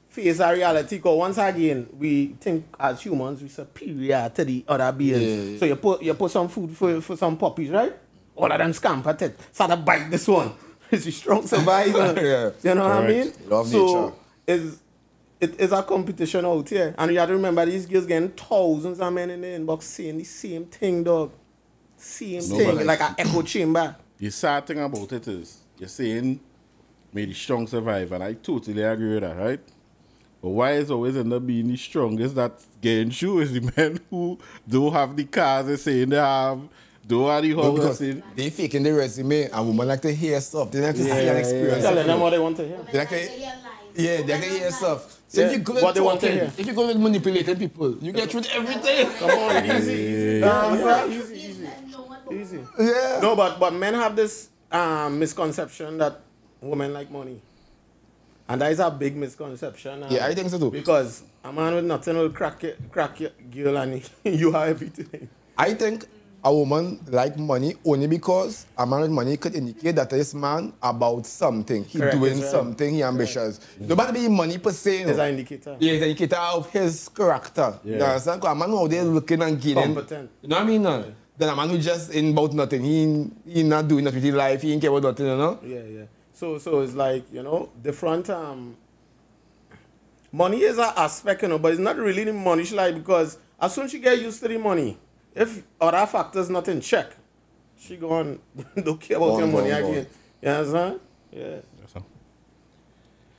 face a reality, because once again, we think as humans, we're superior to the other beings. Yeah. So you put some food for some puppies, right? All of them scamper it. Start to bite this one. It's a strong survivor. Yeah. You know what I mean? Love so it is a competition out here. And you have to remember, these girls getting thousands of men in the inbox saying the same thing, dog. Same thing, like an echo chamber. The sad thing about it is, you're saying, may the strong survive, and I totally agree with that, right? But why it's always end up being the strongest that's getting through is the men who don't have the cars they're saying they have, don't have the houses. They faking the resume, and women like to hear stuff. They like to see and experience. Telling them what they want to hear. They like to, they like to hear stuff. So if you go what they want to hear. If you go with manipulating people, you get through everything. Come on, easy. Yeah. No, but men have this misconception that women like money. And that is a big misconception. Yeah, I think so too. Because a man with nothing will crack your girl and you have everything. I think a woman like money only because a man with money could indicate that this man about something. He doing something, he ambitious. Nobody be money per se. It's an indicator. Yeah, it's an indicator of his character. Yeah. You understand? Because a man out there looking and getting. Competent. You know what I mean? No? Yeah. Then a man who just in about nothing. He not doing nothing with his life. He ain't care about nothing, you know? Yeah. So it's like, you know, different money is an aspect, you know, but it's not really the money she like, because as soon as she get used to the money, if other factors not in check, she don't care about your money again. You understand? Yeah.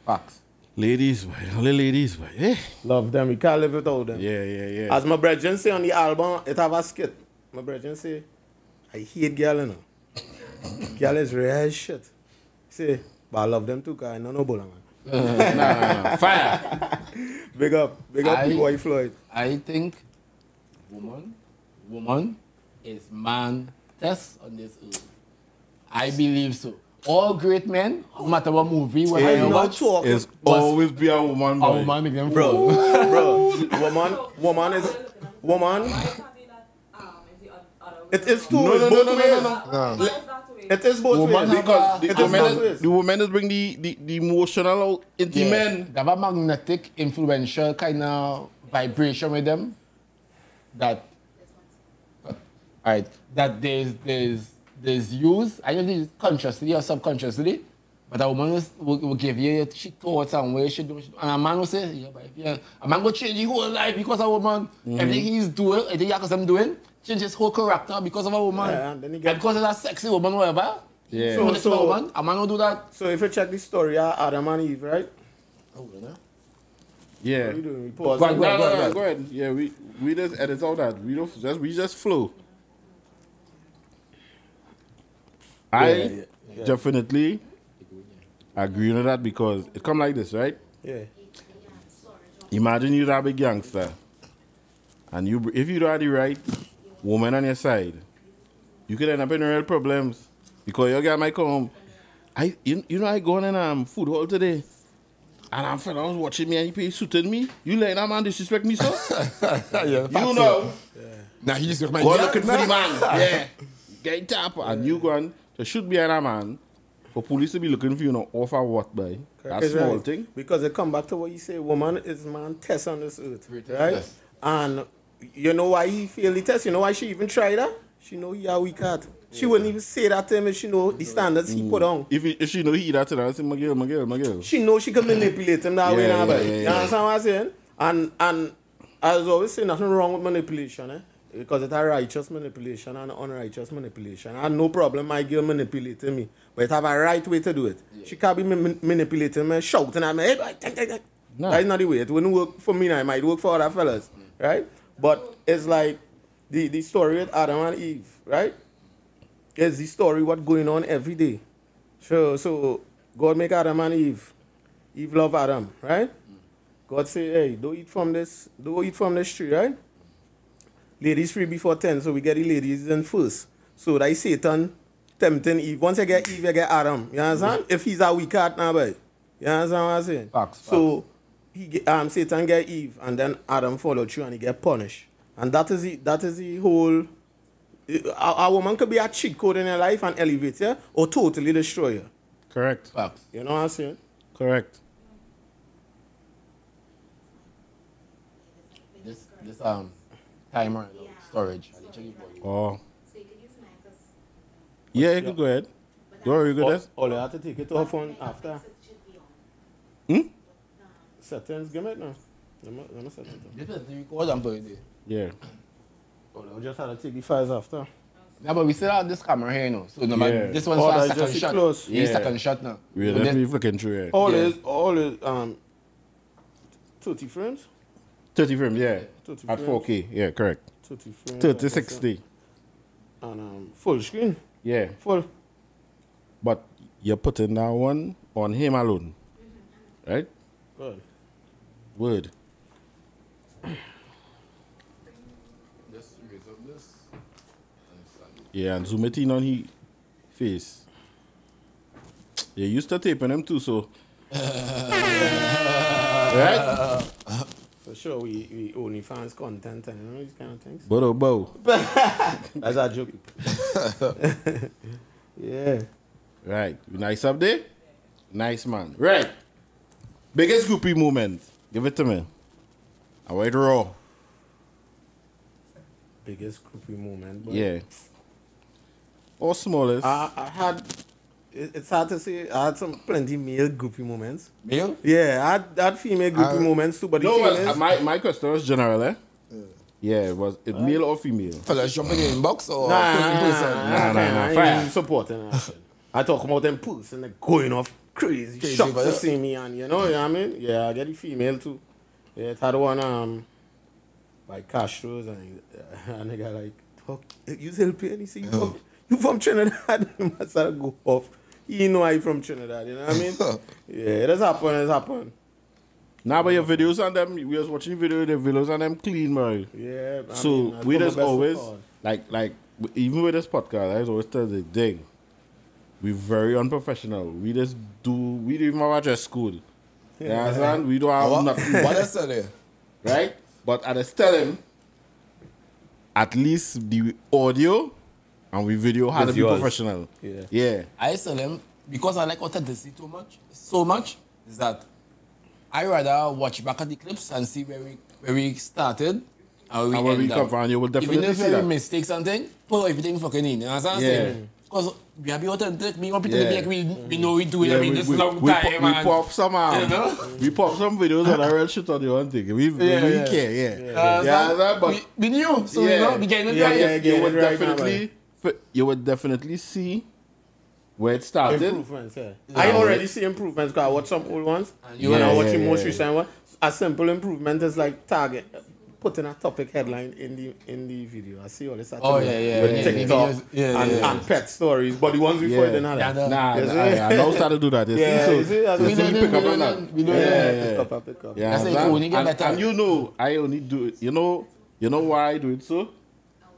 Facts. Ladies, boy. Only ladies, boy. Eh? Love them. You can't live without them. Yeah. As my brethren say on the album, it have a skit. My brethren say, I hate girl, you know. Girl is real shit. Say, but I love them too, because I know no bull, man. No. Fire. Big up Boy Floyd. I think woman is man test on this earth. I believe so. All great men, no matter what movie, what I watch, is always be a woman. A woman make them bro. Woman is woman. It is two. No. It is both ways. Because the women is bring the emotional out into men. They have a magnetic, influential kind of vibration with them. That there's use. I don't think it's consciously or subconsciously, but a woman will give you she thoughts and ways she do. And a man will say, yeah, but if a man will change his whole life because of a woman. Everything he's doing, everything I'm doing, change his whole character because of a woman. Yeah, and because of that sexy woman, whatever. Yeah. So a man will do that. So if you check the story of Adam and Eve, right? Oh, yeah. What are you doing? Go ahead. Yeah, we just edit all that. We just flow. I definitely agree with that, because it come like this, right? Yeah. Imagine you're a big youngster, and if you don't have the right woman on your side, you could end up in real problems, because your guy might come home. I go in food hall today, and I'm friend was watching me and he suited me. You let that man disrespect me, so? Yeah, you know. Yeah. Now he just go looking for the man. Yeah. Get tap, and you go on. There should be a man for police to be looking for you, know, offer what by. That's small right. thing. Because it come back to what you say, woman is man test on this earth, right? Yes. And you know why he failed the test? You know why she even tried that? She know he a weak heart. She wouldn't even say that to him if she know the standards he put on. If she know he that to her, I say, my girl. She know she can manipulate him that way now, but yeah. you understand what I'm saying? And I was always saying nothing wrong with manipulation, eh? Because it's a righteous manipulation and unrighteous manipulation. I have no problem my girl manipulating me, but it have a right way to do it. She can't be manipulating me, shouting at me, hey, boy, take. No. That's not the way. It wouldn't work for me now. It might work for other fellas, right? But it's like the story with Adam and Eve, right? It's the story what's going on every day. So God make Adam and Eve. Eve love Adam, right? God say, hey, don't eat from this tree, right? Ladies free before 10, so we get the ladies in first. So that is Satan tempting Eve. Once you get Eve, you get Adam. You understand? If he's a weak heart now, boy. You understand what I'm saying? Facts. So Satan get Eve, and then Adam follow through and he get punished. And that is the whole. A woman could be a cheat code in your life and elevate you, or totally destroy you. Correct. Facts. You know what I'm saying? Correct. This timer storage. Oh. Yeah, you can go ahead. Don't worry, go ahead. All you have to take it off on after. Settings, give me it now. Let me set it up. This is the record I'm doing there. Yeah. I just had to take the files after. Yeah, but we still have this camera here, you know. So no, Yeah. this one's Oh, for a that's second just shot. close. Yeah, Yeah. second shot now. We're So definitely flicking through it. All Yeah. is 30 frames. 30 frames, yeah. 30 At frames. 4K, yeah, correct. 30 frames. 30, 60. And full screen. Yeah. Full. But you're putting that one on him alone. Right? Good. Word. Just raise up this. Yeah, and zoom it in on his face. You used to taping him too, so. Right? For sure, we OnlyFans content and you know these kind of things. Bow, bow. That's a joke. Yeah. Right. You nice up there? Nice, man. Right. Biggest groupie moment. Give it to me. I wait raw. Biggest groupie moment. But Yeah. Or smallest. I had. It's hard to say. I had some plenty male groupie moments. Male? Yeah, I had female groupie moments too. But the No, thing well, is, my question was general, eh? Yeah, it was it male or female? Fellas jumping in inbox or Nah, Nah, I fire. ain't supporting that shit. I talk about them person like going off crazy shocked but to yeah. see me, and you know what I mean? Yeah, I get the female too. Yeah, it had one by Castro's and a nigga like talk. You help me, and he say you from Trinidad. He must have go off. He know I from Trinidad. You know what I mean? Yeah, it has happened. Nah, but your videos on them, we was watching the videos on them clean, man. Yeah. I So mean, I we do my just best to always call. like even with this podcast, I just always tell the thing. We very unprofessional. We don't even have a dress code. You understand? We don't have what? nothing. What is that there? Right? But I just tell him at least the audio and we video had to be yours. professional. Yeah. Yeah. I tell them, because I like authenticity so much, is that I rather watch back at the clips and see where we started and And when we end come up. from, you will Even definitely if see we that. mistake something, put everything fucking in. You know what I'm Yeah. saying? Because we are be authentic. We want people to be Yeah. like, we know we do it. Yeah, I mean, this long we time, man. pop some You know? we pop some videos on the real shit on the one thing. We care, yeah. Yeah, but we knew, so you know, we getting it Yeah, right. yeah, you would right now, definitely see where it started. Improvements, yeah. I already see improvements because I watch some old ones. you When I watch the yeah, most yeah. recent one, a simple improvement is like putting a topic headline in the video. I see all this. Oh, yeah. With Yeah, TikTok videos. Yeah, and pet stories, but the ones before Yeah. didn't have that. Yeah, I now start to do that. You Yeah, see, you see, that's you what see we me do, pick up on that. we do Yeah, Pick up. yeah. That's like understand? when you get better. And you know, I only do it. You know why I do it so?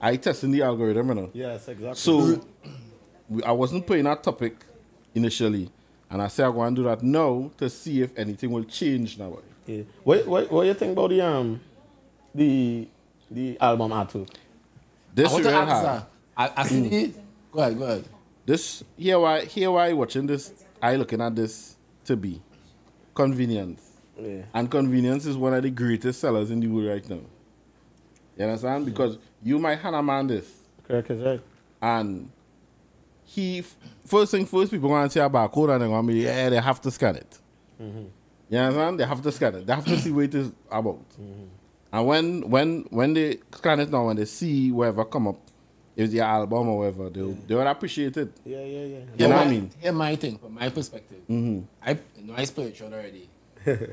I test in the algorithm, you know. Yes, exactly. So I wasn't putting that topic initially, and I said I'm going to do that now to see if anything will change now. yeah. What you think about the album artwork? This I want to real answer. hard. I see the... Go ahead. This here why watching this, I looking at this to be convenience. Yeah. And convenience is one of the greatest sellers in the world right now. You understand? Because you might hand a man this, Correct, is right. and first thing first, people want to see a barcode and they're going to be, yeah, they have to scan it. You understand? They have to scan it. They have to see what it is about. And when they scan it now, when they see whatever come up, if it's your album or whatever, they will appreciate it. Yeah. You know what I mean? Here's my thing, from my perspective. I spiritual already.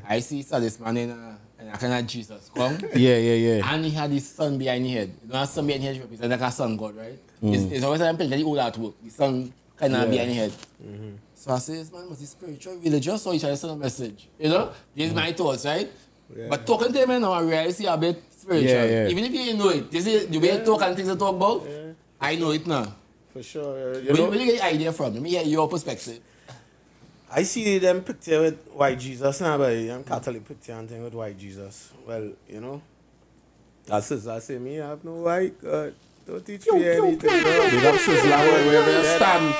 I see this man in a kind of Jesus come. Yeah. And he had his son behind his head. You know, son behind his head represents like a sun god, right? It's always a picture of the old artwork. The sun kind of behind his head. So I say, this man was he spiritual, religious, or he trying to send a message? You know? These are my thoughts, right? Yeah. But talking to him now, I realize he's a bit spiritual. Yeah. Even if you didn't know it. You see, the way you talk and things you talk about, I know it now. For sure. Where you get the idea from? Let me hear your perspective. I see them picture with white Jesus now, but I'm Catholic picture and thing with white Jesus. Well, you know, as I say, me, I have no white God. Don't teach me anything. Big up Sizzla, wherever you stand.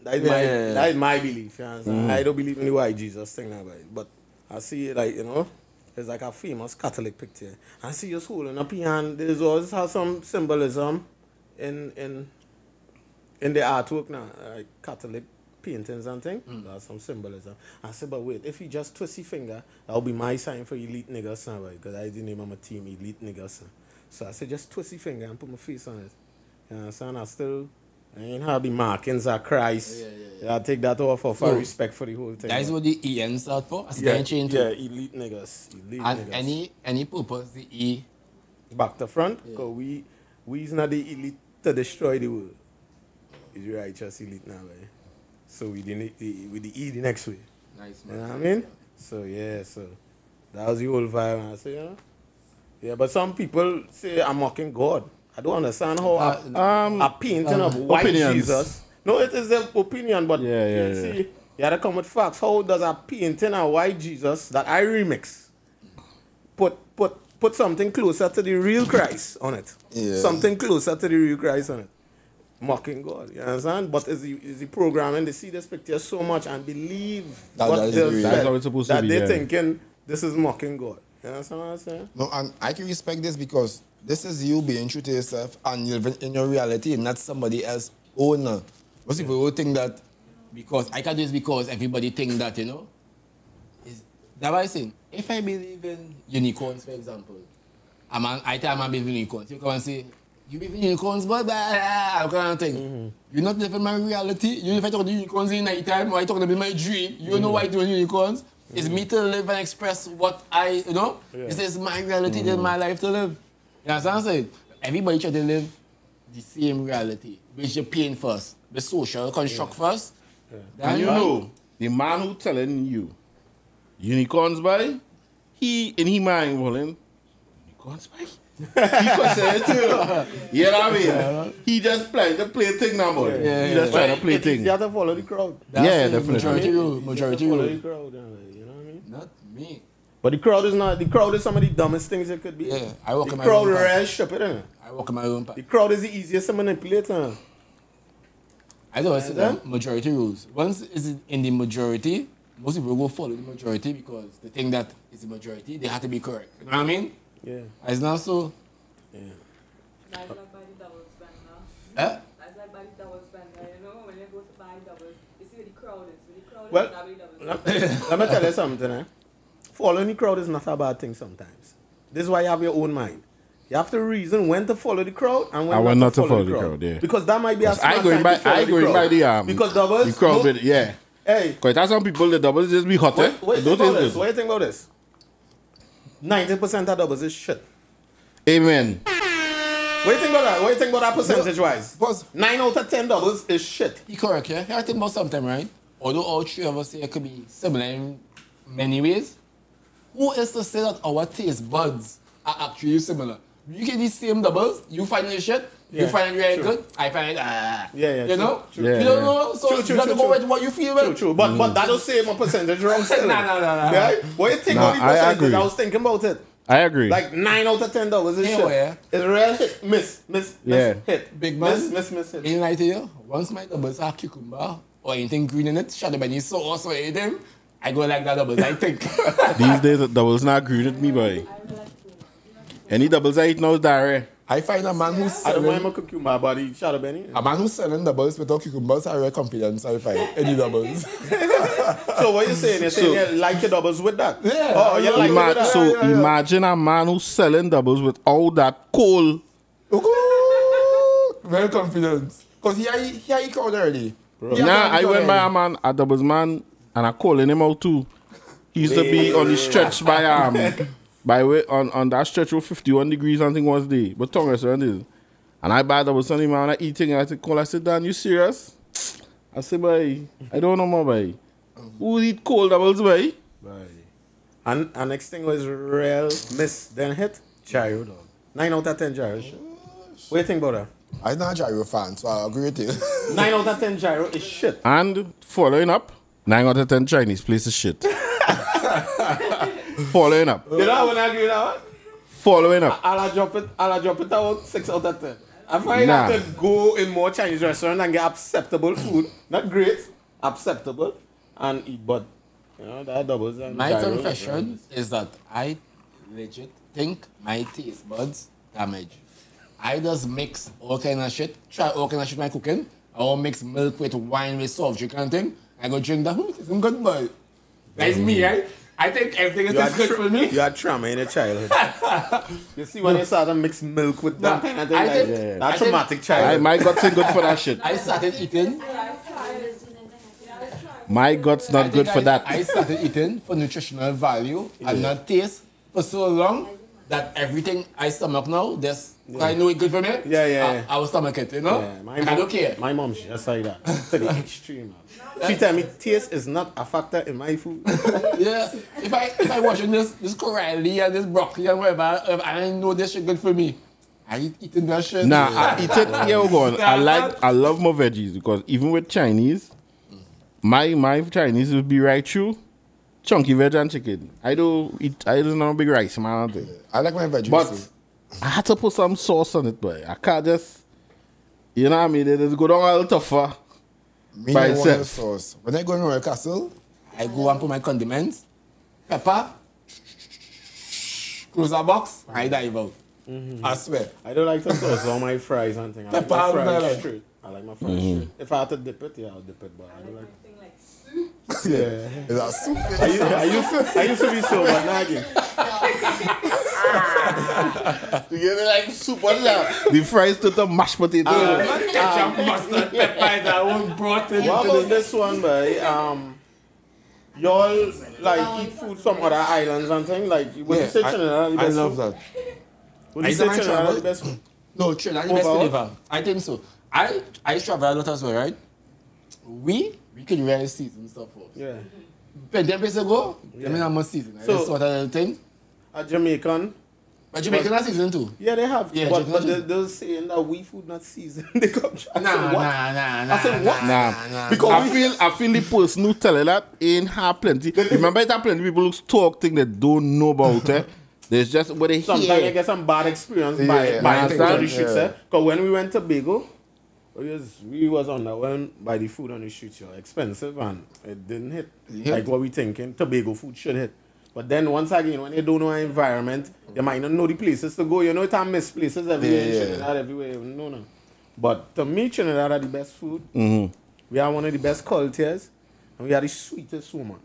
That is my belief. You understand? I don't believe in the white Jesus thing now, but I see it like, you know, it's like a famous Catholic picture. I see you holding up your hand. There's always has some symbolism in the artwork now, like Catholic paintings and things. There's some symbolism. I said, but wait, if you just twist your finger, that'll be my sign for elite niggas now, because I didn't name my team elite niggas. So I said, just twist your finger and put my face on it. You understand? I ain't have the markings of Christ. Yeah. I take that off for respect for the whole thing. That's what the EN start for. Elite niggas. And any purpose, the E. Back to front, because we's not the elite to destroy the world. It's righteous elite now, right? So with the E the next way. Nice, man. man. You know what I mean? So that was the whole vibe. And I say, yeah, but some people say I'm mocking God. I don't understand how a painting of white opinions. Jesus. No, it is their opinion, but you see, you gotta come with facts. How does a painting of white Jesus that I remix put something closer to the real Christ on it? Yeah. Something closer to the real Christ on it. Mocking God, you understand? But is the programming, they see this picture so much and believe That's how it's supposed to be. they're thinking this is mocking God. You understand what I'm saying? No, and I can respect this because this is you being true to yourself and you're living in your reality and not somebody else's owner. Most people will think that. Because I can do this because everybody think that, you know. That's why I say, if I believe in unicorns, for example, I tell I'm believe in unicorns. You come and say, you believe in unicorns, but that kind of thing. You're not living my reality. You know, if I talk to unicorns in night time or I talk about my dream, you know why I do unicorns. It's me to live and express what I, you know. This is my reality, this is my life to live. You understand what I'm saying? Everybody try to live the same reality, which you paint first, the social construct first. And you know, the man who telling you unicorns by, he in his mind willing, unicorns by? He could say it too. You know what I mean? He just playing the play thing now, boy. He just trying to play thing. You have to follow the crowd. Yeah, definitely. Majority rule. Majority Follow the rule. crowd, you know what I mean? Not me. But the crowd is some of the dumbest things it could be. Yeah, I walk the in my crowd own path. real stupid, isn't it? I walk in my own path. The crowd is the easiest to manipulate, huh? I don't see that majority rules. Once it's in the majority, most people will follow the majority because they think that it's the majority, they have to be correct. You know what I mean? Yeah. It's not so. Yeah. That's like by the double spender. Eh? That's like by the double spender. You know, when you go to buy doubles, you see where the crowd is. Where the crowd Well, is, that's where the doubles is. let me tell you something, Following the crowd is not a bad thing sometimes. This is why you have your own mind. You have to reason when to follow the crowd and when not to follow the crowd. Yeah. Because that might be a smart time to follow the crowd. Because doubles, the crowd with, yeah. Hey. Because that's some people, the doubles just be hot. What do you think about this? 90% of doubles is shit. Amen. What do you think about that? What do you think about that percentage-wise? 9 out of 10 doubles is shit. You're correct, yeah? I think about something, right? Although all three of us here could be similar in many ways, who is to say that our taste buds are actually similar? You get these same doubles, you find it shit, you find it really good, I find it you know? True. You don't know, so you have to go with what you feel with. True. But that don't say my percentage wrong still. No. Yeah? What do you think about the I percentage? agree. I was thinking about it. I agree. Like 9 out of 10 doubles is shit. Yeah. It's real hit, miss, hit. Big man. Miss, hit. Ain't lie to you, once my doubles are cucumber or anything green in it, shut up and you sauce or anything, I go like that doubles, I think. These days, the doubles not green with me, boy. Any doubles I eat now is diarrhea. I find a man who's I don't mind selling my cucumber body, Shadow Benny. a man who's selling doubles without cucumbers are very confident. I find any doubles. So what you saying? You're saying you like your doubles with that? Yeah. Oh, you like it with that? So imagine a man who's selling doubles with all that coal. Very confident. Because he called early. Nah, I went by a man, a doubles man, and I calling him out too. He used to be on the stretch by way on that stretch of 51 degrees, I think was the but tongue restaurant is. And I buy double Sunday man, I eating, and I said, call, I said, Dan, you serious? I said, boy, I don't know more, boy. Who eat cold doubles, boy? And next thing was real miss, then hit gyro dog. 9 out of 10 gyro. What do you think about that? I'm not a gyro fan, so I agree with you. 9 out of 10 gyro is shit. And following up, 9 out of 10 Chinese place is shit. Following up. You know I wouldn't agree with that one? Following up. I'll drop it out 6 out of 10. I find Nah. that to go in more Chinese restaurant and get acceptable food. Not great, acceptable, and eat, but you know, that doubles and My gyros, confession is that I legit think my taste buds damaged. I just mix all kind of shit, try all kind of shit in my cooking. I will mix milk with wine with soft drink and thing. I go drink that. It's some good boy. That's me, right? I think everything is good for me. You had trauma in your childhood. You see when you start to mix milk with that kind of thing, I like, think- that I traumatic think- childhood. My guts ain't good for that shit. I started eating. My guts not good for that. I started eating for nutritional value and not taste for so long that everything I stomach now, I know it's good for me. Yeah. I will stomach it, you know? Yeah, I don't care. My mom, she just like that. To the extreme. She tell me taste is not a factor in my food. Yeah. If I watching this corally and this broccoli and whatever, if I know this shit good for me, I eat eating that shit. Nah, I eat it. Yeah, we're going. I love my veggies because even with Chinese, my Chinese would be right through chunky veg and chicken. I don't know big rice, man. I think. I like my veggies But too. I had to put some sauce on it, boy. I can't just, you know what I mean? It just go down a little tougher. Me by don't want the itself. sauce. When I go in Royal Castle, I go and put my condiments, pepper, close the box, I dive out. I swear. I don't like to sauce on my fries and things. I like Pepper my and fries melon. straight. I like my fries straight. If I had to dip it, yeah, I'll dip it, but I don't like it. Thing like soup. Yeah. Is that soup? I used to be so, but not again. You get it like soup, what's that? The fries to the mashed potato. Ketchup, mustard, pepper, that one brought in. What about this one, boy? Y'all like eat food from other islands and things? Like, would you say Trinidad the I best love food? that. Would you I say don't Trinidad travel. the best food? No, Trinidad the best Overall? flavor. I think so. I travel a lot as well, right? We could really season stuff up. Yeah. But 10 days ago, I mean, I'm a season. I So- just sort of thing. A Jamaican. But Jamaican has season too. Yeah, they have. Yeah, but Jamaican. they're saying that we food not seasoned. They come. I Nah, said, what? nah. I said, what? Nah, Because I feel the person who tell you that ain't have plenty. Remember, it have plenty people who talk things that don't know about it. There's just what they sometimes you hear. get some bad experience Yeah, by I things on the understand. streets. Yeah. Because when we went to Tobago, we was underwhelmed by the food on the streets. Expensive and it didn't hit like what we thinking Tobago food should hit. But then once again, when you don't know our environment, you might not know the places to go. You know, it have missed places everywhere in Trinidad, everywhere. No. But to me, Trinidad are the best food. We are one of the best cultures, and we are the sweetest woman.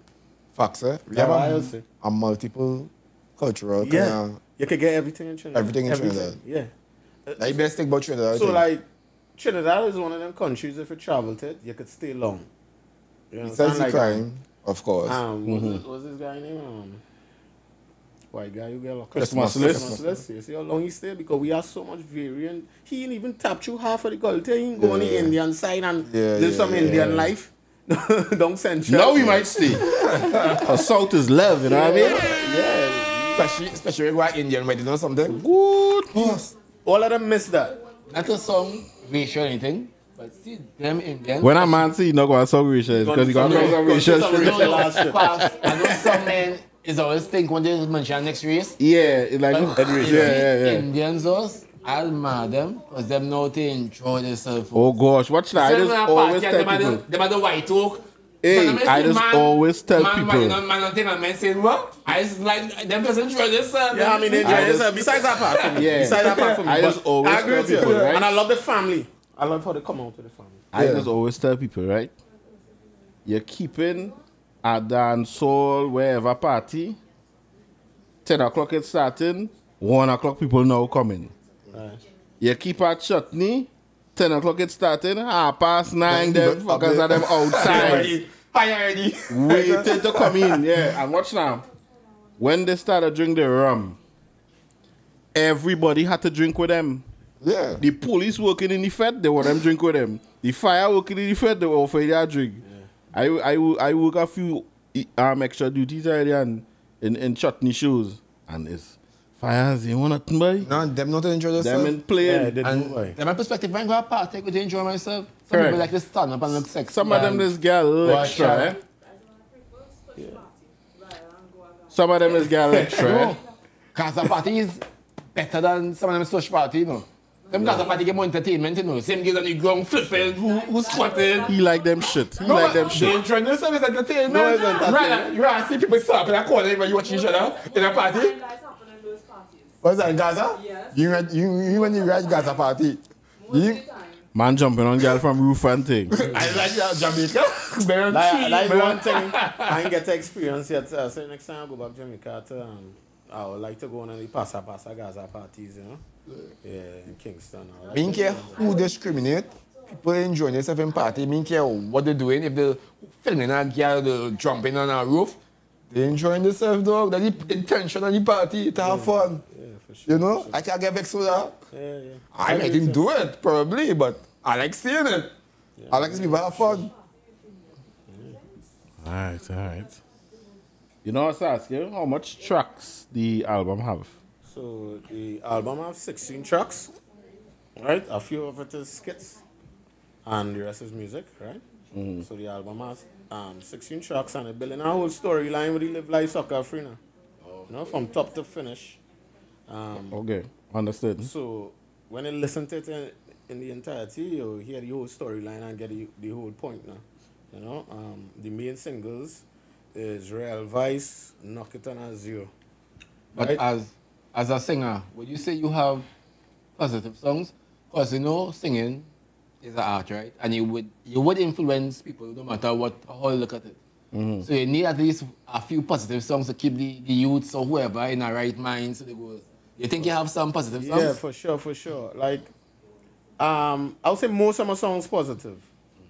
Facts, eh? We Yeah, have I'll say. a multiple cultural Yeah, kind you can get everything in Trinidad. Everything in Trinidad. Yeah. of... The best thing about Trinidad, I So think. like, Trinidad is one of them countries. If you travel to it, you could stay long. You Besides the Like, crime, of course. what's this guy name? White guy you get a Christmas Christmas list. You see how long he stayed? Because we have so much variant. He ain't even tap through half of the culture. He ain't go on the Yeah. Indian side and Yeah, live yeah, some yeah. Indian life. Don't send shit. Now we might stay. Cause salt is love, you know what I mean? Yeah. Especially when we are Indian wedding or something. Good. All of them miss that. Not a song, racial or anything, but see them Indians. When a man say he not going to song racial, because he got Gonna some say racial some shit. racial last shit. I know some men is always think when they mention next race. Yeah, it's like, yeah. Indians us, I'll mad them, because them know to enjoy themselves. Oh gosh, watch that. I Them just are always party and tell them are people. the white oak, Hey, I just always tell man, people. Man saying what? I just like them just enjoy this. Yeah, I mean, besides that part for me. Yeah. Besides that part for me. I just but always I agree tell with you. people, right? And I love the family. I love how they come out to the family. I just always tell people, right? You're keeping a dance hall wherever party. 10 o'clock it's starting. 1 o'clock people now coming. Right. You keep a chutney. 10 o'clock it's starting. 9:30 them fuckers are them outside. Already. Waiting to come in. Yeah, and watch now. When they started drinking the rum, everybody had to drink with them. Yeah. The police working in the Fed, they want them drink with them. The fire working in the Fed, they offer their drink. Yeah. I work a few extra duties already in chutney shows. And it's fires, you want nothing, boy? No, them not enjoy Them themselves. in playing. Yeah, they do, boy. In my perspective, when I go to a party, I go to enjoy myself. Some Correct. people like to stand up and look sexy. Some of them this girl extra, eh? Some of them is girl extra, eh? Casa party is better than some of them social party, you know. Them casa party get more entertainment, you know. Same girls on the ground flipping, who's squatting. He like them shit. He like them They shit. enjoying themselves as entertainment. No, it's entertainment. Right, you rather see people stop in a corner when you watch each other in a party. Highlights happen in those parties. What's that, Gaza? Yes. You when you read Gaza party. Most of You, the time. Man jumping on girl from roof and thing. I like Jamaica. Bare Like cheap, one thing I ain't get to experience yet. So next time I go back to Jamaica, I would like to go on any Pasa Gaza parties, you know? Yeah, in Kingston. I I mean, care who discriminate. People enjoying themselves in party. I mean, care what they're doing. If they're filming a girl they're jumping on a roof, they enjoying themselves, dog. That's the intention of the party, to have fun. Yeah, for sure. You know? I can't get vexed with that. Yeah. I might didn't do it, probably, but I like seeing it. I like to see people have fun. Alright. You know what's asking? How much tracks the album have? So the album has 16 tracks, right? A few of it is skits, and the rest is music, right? So the album has 16 tracks, and it building a whole storyline with the Live Life Soccer Free now. You know, from top to finish. Okay, understood. So when you listen to it in the entirety, you hear the whole storyline and get the whole point now. You know, the main singles is Real Vice, Knock It on a Zero. But Right? as a singer, would you say you have positive songs? Because you know singing is an art, right? And you would influence people no matter how you look at it. So you need at least a few positive songs to keep the youths or whoever in a right mind. So they go. You think you have some positive songs? Yeah, for sure. Like, I would say most of my songs positive,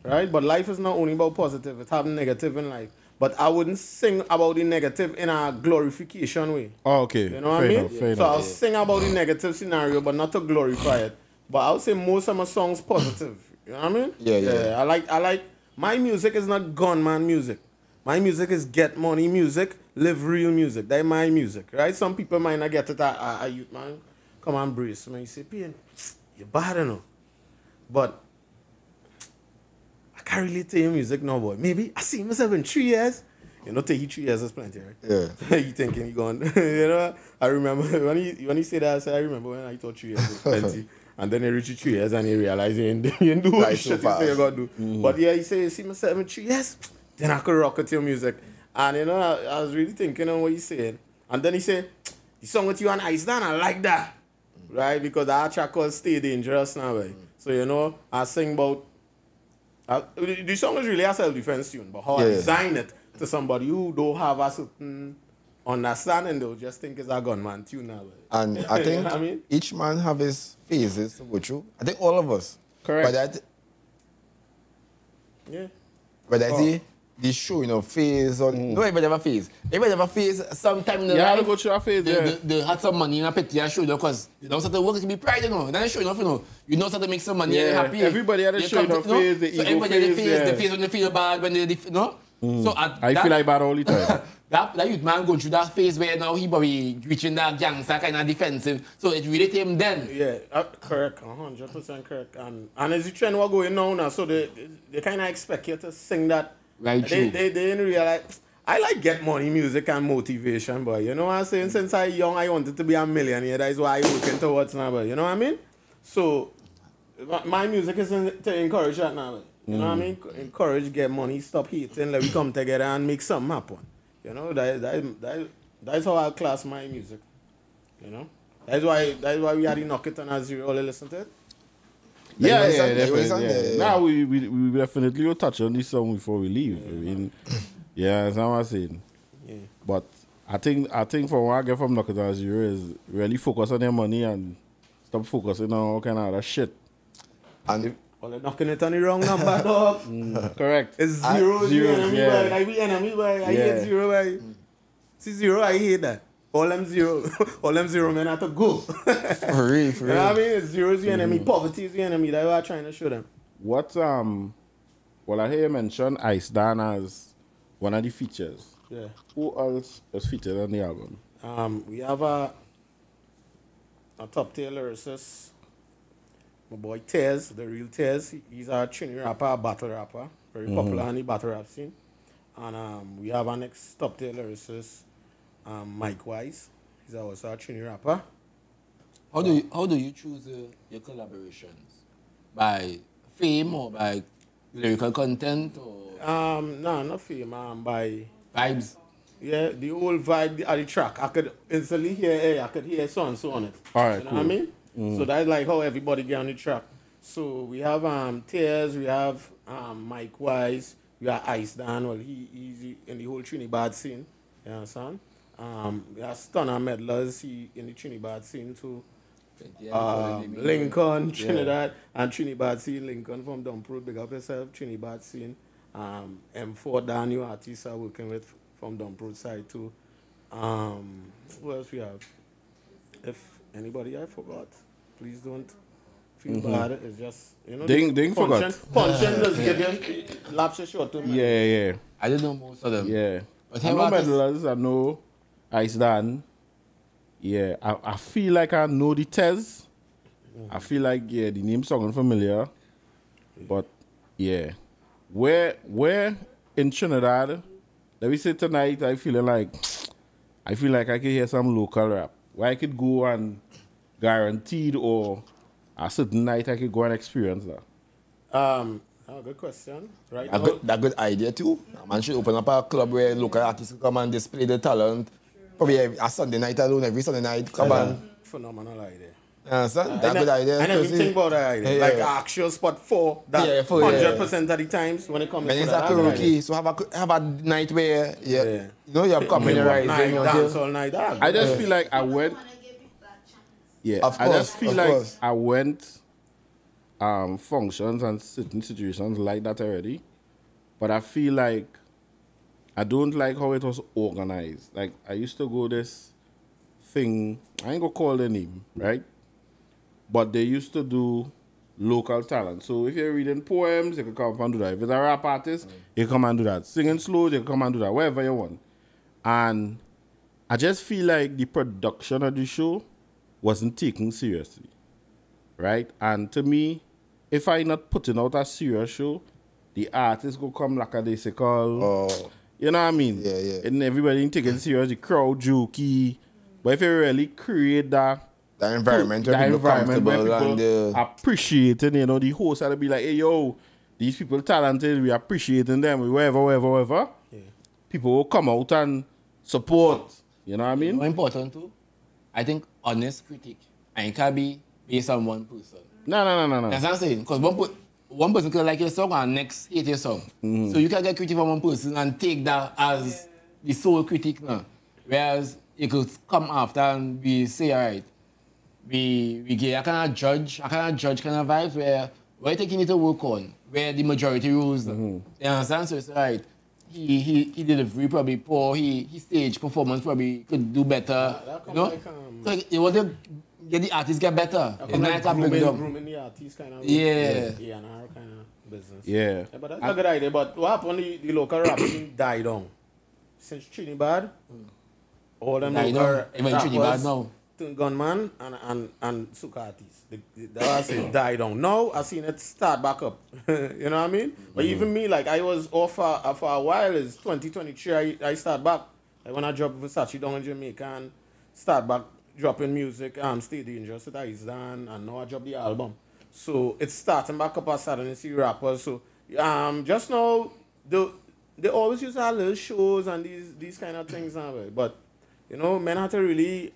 right? But life is not only about positive; it have negative in life. But I wouldn't sing about the negative in a glorification way. Oh, okay. You know what I mean? Fair So enough. I'll sing about the negative scenario, but not to glorify it. But I would say most of my songs positive. You know what I mean? Yeah. I like my music is not gunman music. My music is get money music, live real music. That's my music, right? Some people might not get it. I youth man, come on, brace. Man, you say, Payne, you're bad enough. But I can't relate to your music now, boy. Maybe I see myself in 3 years. You know, take you 3 years is plenty, right? Yeah. You thinking you going, you know? I remember when he said that, I said, I remember when I thought 3 years was plenty. And then he reached 3 years and he realized he didn't do what Right, shit so he said you fast. got to do. But yeah, he said, you see myself in 3 years, then I could rock with your music. And you know, I was really thinking on what he said. And then he said, the song with you and Iceland, I like that. Right? Because that track called Stay Dangerous now, right? So, you know, I sing about, the song is really a self-defense tune, but how I Yeah. design it to somebody who don't have a certain understanding, they'll just think it's a gunman tune now. Right? And I You think know what I mean? each man have his phases to go through. I think all of us. Correct. Yeah. But I see this show, you know, phase on. No, everybody have a phase. Everybody have a phase sometime in the You have to life. go through a phase, yeah. They had some money in a petty and show, because you know, start to work, it can be pride, you know. Then you show enough, you know. You know, start to make some money, Yeah, you're happy. everybody had a You show come enough to- you know, phase, the so ego everybody had phase, the yeah. phase when they feel bad, when they, you know. So I feel like bad all the time. that youth man going through that phase where now he probably reaching that gangster kind of defensive. So it really to him then. Yeah, correct, 100% correct. And as the trend was going now, so they kind of expect you to sing that. Right, They true. didn't realize. I like get money music and motivation, boy. You know what I'm saying? Since I young, I wanted to be a millionaire. That is why I working towards now, boy. You know what I mean? So my music is to encourage that now, boy. You know what I mean? Encourage, get money, stop hating, let we come together and make something happen. You know, that's how I class my music. You know? That's why we had to knock it on a zero, all listen to it. Yeah, Yeah, definitely. yeah. Now we definitely will touch on this song before we leave. I mean, yeah, that's what I'm saying. Yeah. But I think from what I get from Knock It On Zero is really focus on their money and stop focusing on all kind of other shit. And Well, they're knocking it on the wrong number, dog. Correct. It's zeros, the zeros, enemy, yeah. boy. Like, we enemy, boy. I Yeah. hate zero, boy. See, zero, I hate that. All them zero men have to go. for real, for You know what I real. mean? It's zero is the enemy, poverty is the enemy. That's what I'm trying to show them. What well, I hear you mention Ice Dan as one of the features. Yeah. Who else was featured on the album? We have a top tier lyricist, my boy Tez, the real Tez. He's a Trini rapper, a battle rapper, very popular on the battle rap scene. And we have our next top tier lyricist, Mike Wise. He's also a Trini rapper. How do you choose your collaborations? By fame or by lyrical content or No, not fame, by vibes? yeah, the whole vibe of the track. I could instantly hear, hey, I could hear so and so on it. All right, You know cool. what I mean? So that's like how everybody get on the track. So we have Tears, we have Mike Wise, we have Ice Dan. Well, he's in the whole Trinidad scene. You understand? We have Stunner Medlars, he in the Trinidad scene too. Lincoln, Trinidad, and Trinidad scene. Lincoln from Dumproot, big up yourself. Trinidad scene. M4 Daniel artists are working with from Dumproot side too. What else we have? If anybody I forgot, please don't feel bad. It's just Ding forgot. Punching just give him lapse short to me. Yeah. I don't know most of them. Yeah. But I him know artists- Medlars, I know Ice Dan. Yeah, I feel like I know the Tez. I feel like, yeah, the name sounding familiar. But, yeah. Where in Trinidad, let me say tonight, I feel like I could hear some local rap. Where I could go and guaranteed or a certain night I could go and experience that. Good question. Right A now, good, good idea too. A man should open up a club where local artists can come and display their talent. Probably a Sunday night alone, every Sunday night. Come on. phenomenal idea. You understand? That's a good idea. I never even because think about that idea. Yeah, Like yeah. actual spot for that Yeah, for 100% of the times when it comes Man, to it's that. a karaoke, so have a night where Yeah. you know you're coming Night, rising. dance all night. That. I just feel like I went. Yeah, Of I just course, feel of like course. I went functions and certain situations like that already. But I feel like I don't like how it was organized. Like I used to go this thing, I ain't gonna call the name, right? But they used to do local talent. So if you're reading poems, you can come and do that. If it's a rap artist, you can come and do that. Singing slow, you can come and do that, whatever you want. And I just feel like the production of the show wasn't taken seriously, right? And to me, if I not putting out a serious show, the artist go come like a lackadaisical. Oh, You know what I mean? Yeah, yeah. And everybody ain't taking it serious, the crowd jokey. But if you really create that the environment where people comfortable and appreciate it, the host had to be like, hey, yo, these people talented, we appreciating them, whatever. Yeah. People will come out and support. You know what I mean? More important too, I think honest critique. And it can be based on one person. No. That's what I'm saying. Because one person could like your song and next hate your song. So you can get critique from one person and take that as the sole critique now. Whereas you could come after and we say, all right, we get a kind of judge kind of vibes where what you think you need to work on, where the majority rules. You understand? So it's all right. He delivery probably poor. He stage performance probably could do better. That You come know? like, So you want to get the artist get better. that It's come not like like a bring it up. grooming the artist kind of Yeah. Yeah, and our kind of business. Yeah. But that's a good idea. But what happened, the local rap scene died down. Since Trinidad, all them Died local down. Even Trinidad rappers now. turned gunman and soca artists. That was it, died down. Now I seen it start back up. You know what I mean? But even me, like I was off for a while. It's 2023. I start back. Like when I dropped Versace down in Jamaica and start back dropping music. Stay Dangerous with Ice Dan, and now I drop the album. So it's starting back up. I started to see rappers. So Just now, they always used to have little shows and these kind of things now, but you know, men have to really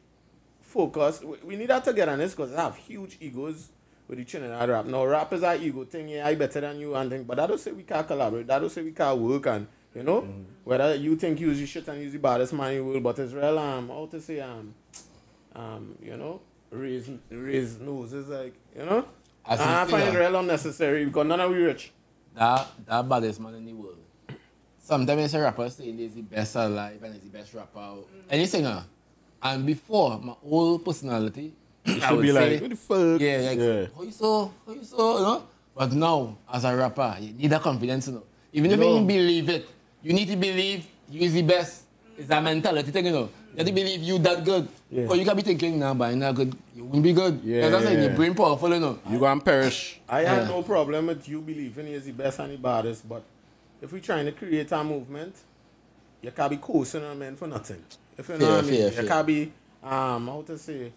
focus. We need that togetherness because they have huge egos with the Trinidad rap. Now, rap is an ego thing. Yeah, I better than you and thing, but that don't say we can't collaborate. That don't say we can't work and you know, whether you think you use the shit and use the baddest man in the world, but it's real how to say you know, raise noses like you know. I find it real unnecessary because none of we rich. That baddest man in the world. Sometimes it's a rapper saying he's the best alive and he's the best rapper. Any singer. And before, my whole personality, I would be like, what the fuck? Yeah, like, how you so, you know? But now, as a rapper, you need that confidence, you know? Even if you don't believe it, you need to believe you is the best. It's a mentality thing, you know? You have to believe you that good. Yeah. Or you can be thinking, nah, but I'm not good. You won't be good. Yeah, that's like your brain powerful, you know? You gonna perish. I have no problem with you believing he is the best and the baddest, but if we're trying to create a movement, you can't be coasting on men for nothing. If you know what I mean, you can't be, how to say,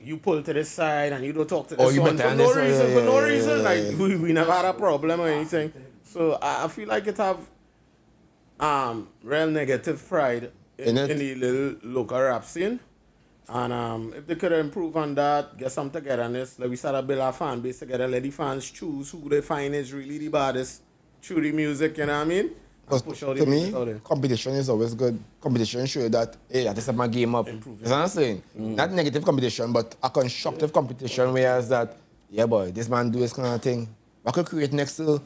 you pull to this side and you don't talk to this one for no reason. Like, we never had a problem or anything. So I feel like it have real negative pride in the little local rap scene. And if they could improve on that, get some togetherness, like we start to build our fan base together, let the fans choose who they find is really the baddest through the music, you know what I mean? Because to me, competition is always good. Competition shows that, hey, I just have my game up. You know what I'm saying? Not negative competition, but a constructive competition, whereas that, yeah, boy, this man do this kind of thing. I could create next to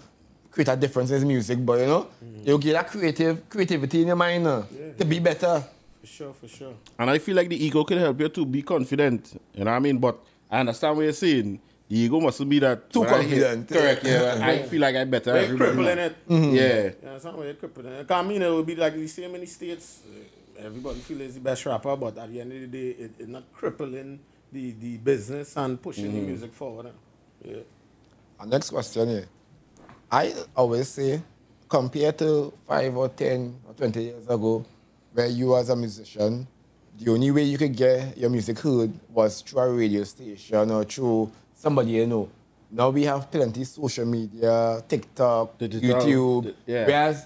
create a difference in his music, but you know, you get that creativity in your mind to be better. For sure. And I feel like the ego can help you to be confident. You know what I mean? But I understand what you're saying. The ego mustn't be that too confident. Correct, yeah. I feel like I better. They're crippling it. Yeah. Yeah, it's not really crippling it. Because I mean, it would be like the same in the States. Everybody feels he's the best rapper, but at the end of the day, it's not crippling the business and pushing the music forward. Yeah. And next question here. I always say, compared to 5 or 10 or 20 years ago, where you as a musician, the only way you could get your music heard was through a radio station or through somebody you know. Now we have plenty social media, TikTok, YouTube. Whereas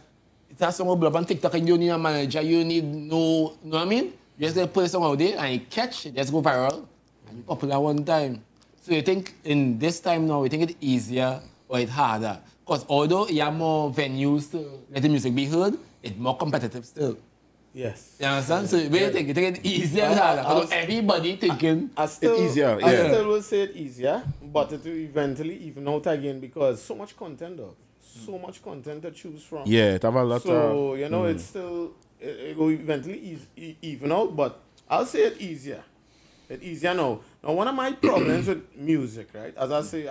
it's a song blow up on TikTok and you need a manager, you need know what I mean? You just put a song out there and you catch it, just go viral and you popular one time. So you think in this time now, you think it's easier or it's harder? Because although you have more venues to let the music be heard, it's more competitive still. Yes. You understand? So where you think it's easier or harder? Because everybody thinking it's easier. I still will say it easier, but it will eventually even out again because so much content though. So much content to choose from. Yeah, it have a lot so, you know, it's still, it will eventually even out, but I'll say it easier. It's easier now. Now, one of my problems with music, right, as I say,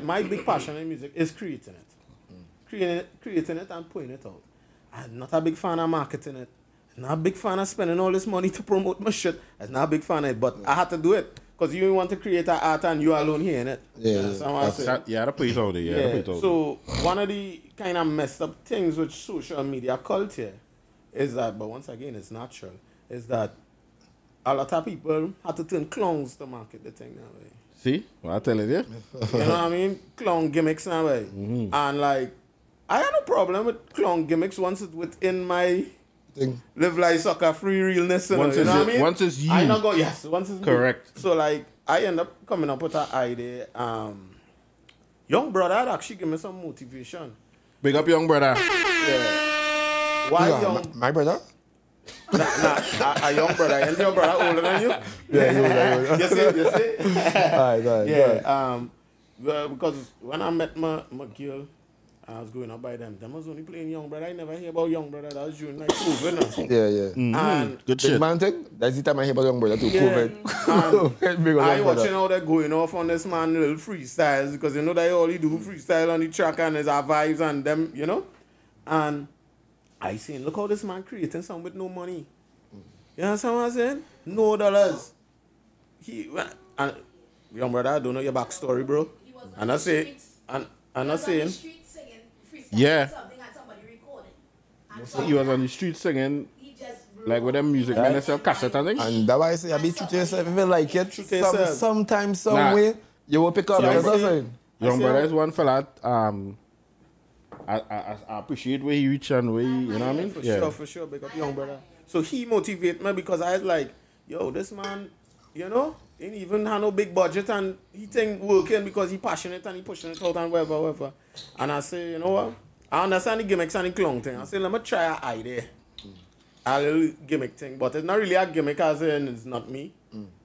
my big passion in music is creating it. Creating it and putting it out. I'm not a big fan of marketing it. I'm not a big fan of spending all this money to promote my shit. I'm not a big fan of it, but I had to do it. Because you want to create an art and you alone hearing it. Yeah, put it out there. So one of the kind of messed up things with social media culture is that, but once again, it's natural, is that a lot of people have to turn clowns to market the thing that way. See? What I'm telling you? You know what I mean? Clown gimmicks that way. And like, I have no problem with clown gimmicks once it's within my thing. Live like soccer free realness. You know what I mean? Once it's you. I not go, yes, once it's correct. Me. So like, I end up coming up with an idea. Young brother had actually give me some motivation. Big up young brother. Yeah. Why young? My brother? Nah, a young brother. Ain't your brother older than you? Yeah. You see? Alright. Yeah. Because when I met my girl, I was growing up by them. Them was only playing Young Brother. I never hear about Young Brother. That was during like COVID. Yeah. And good shit. Man thing, that's the time I hear about Young Brother too. Yeah. COVID. I watching how they're going off on this man little freestyles because you know they only do freestyle on the track and there's our vibes and them, you know. And I seen, look how this man creating something with no money. You understand what I'm saying? No dollars. And Young Brother, I don't know your backstory, bro. And I say, and I'm saying. Yeah. He was on the street singing, like with them music men sell cassette and things. And that's why I say, I be true to yourself. If you like it, sometimes, some way, you will pick up. Young Brother is one fella, I appreciate where he reach and where he, you know what I mean? For sure, big up young brother. So he motivate me because I was like, yo, this man, you know, he ain't even had no big budget and he think working because he passionate and he pushing it out and whatever. And I say, you know what? I understand the gimmicks and the clown thing. I say, let me try an idea. A little gimmick thing, but it's not really a gimmick as in it's not me.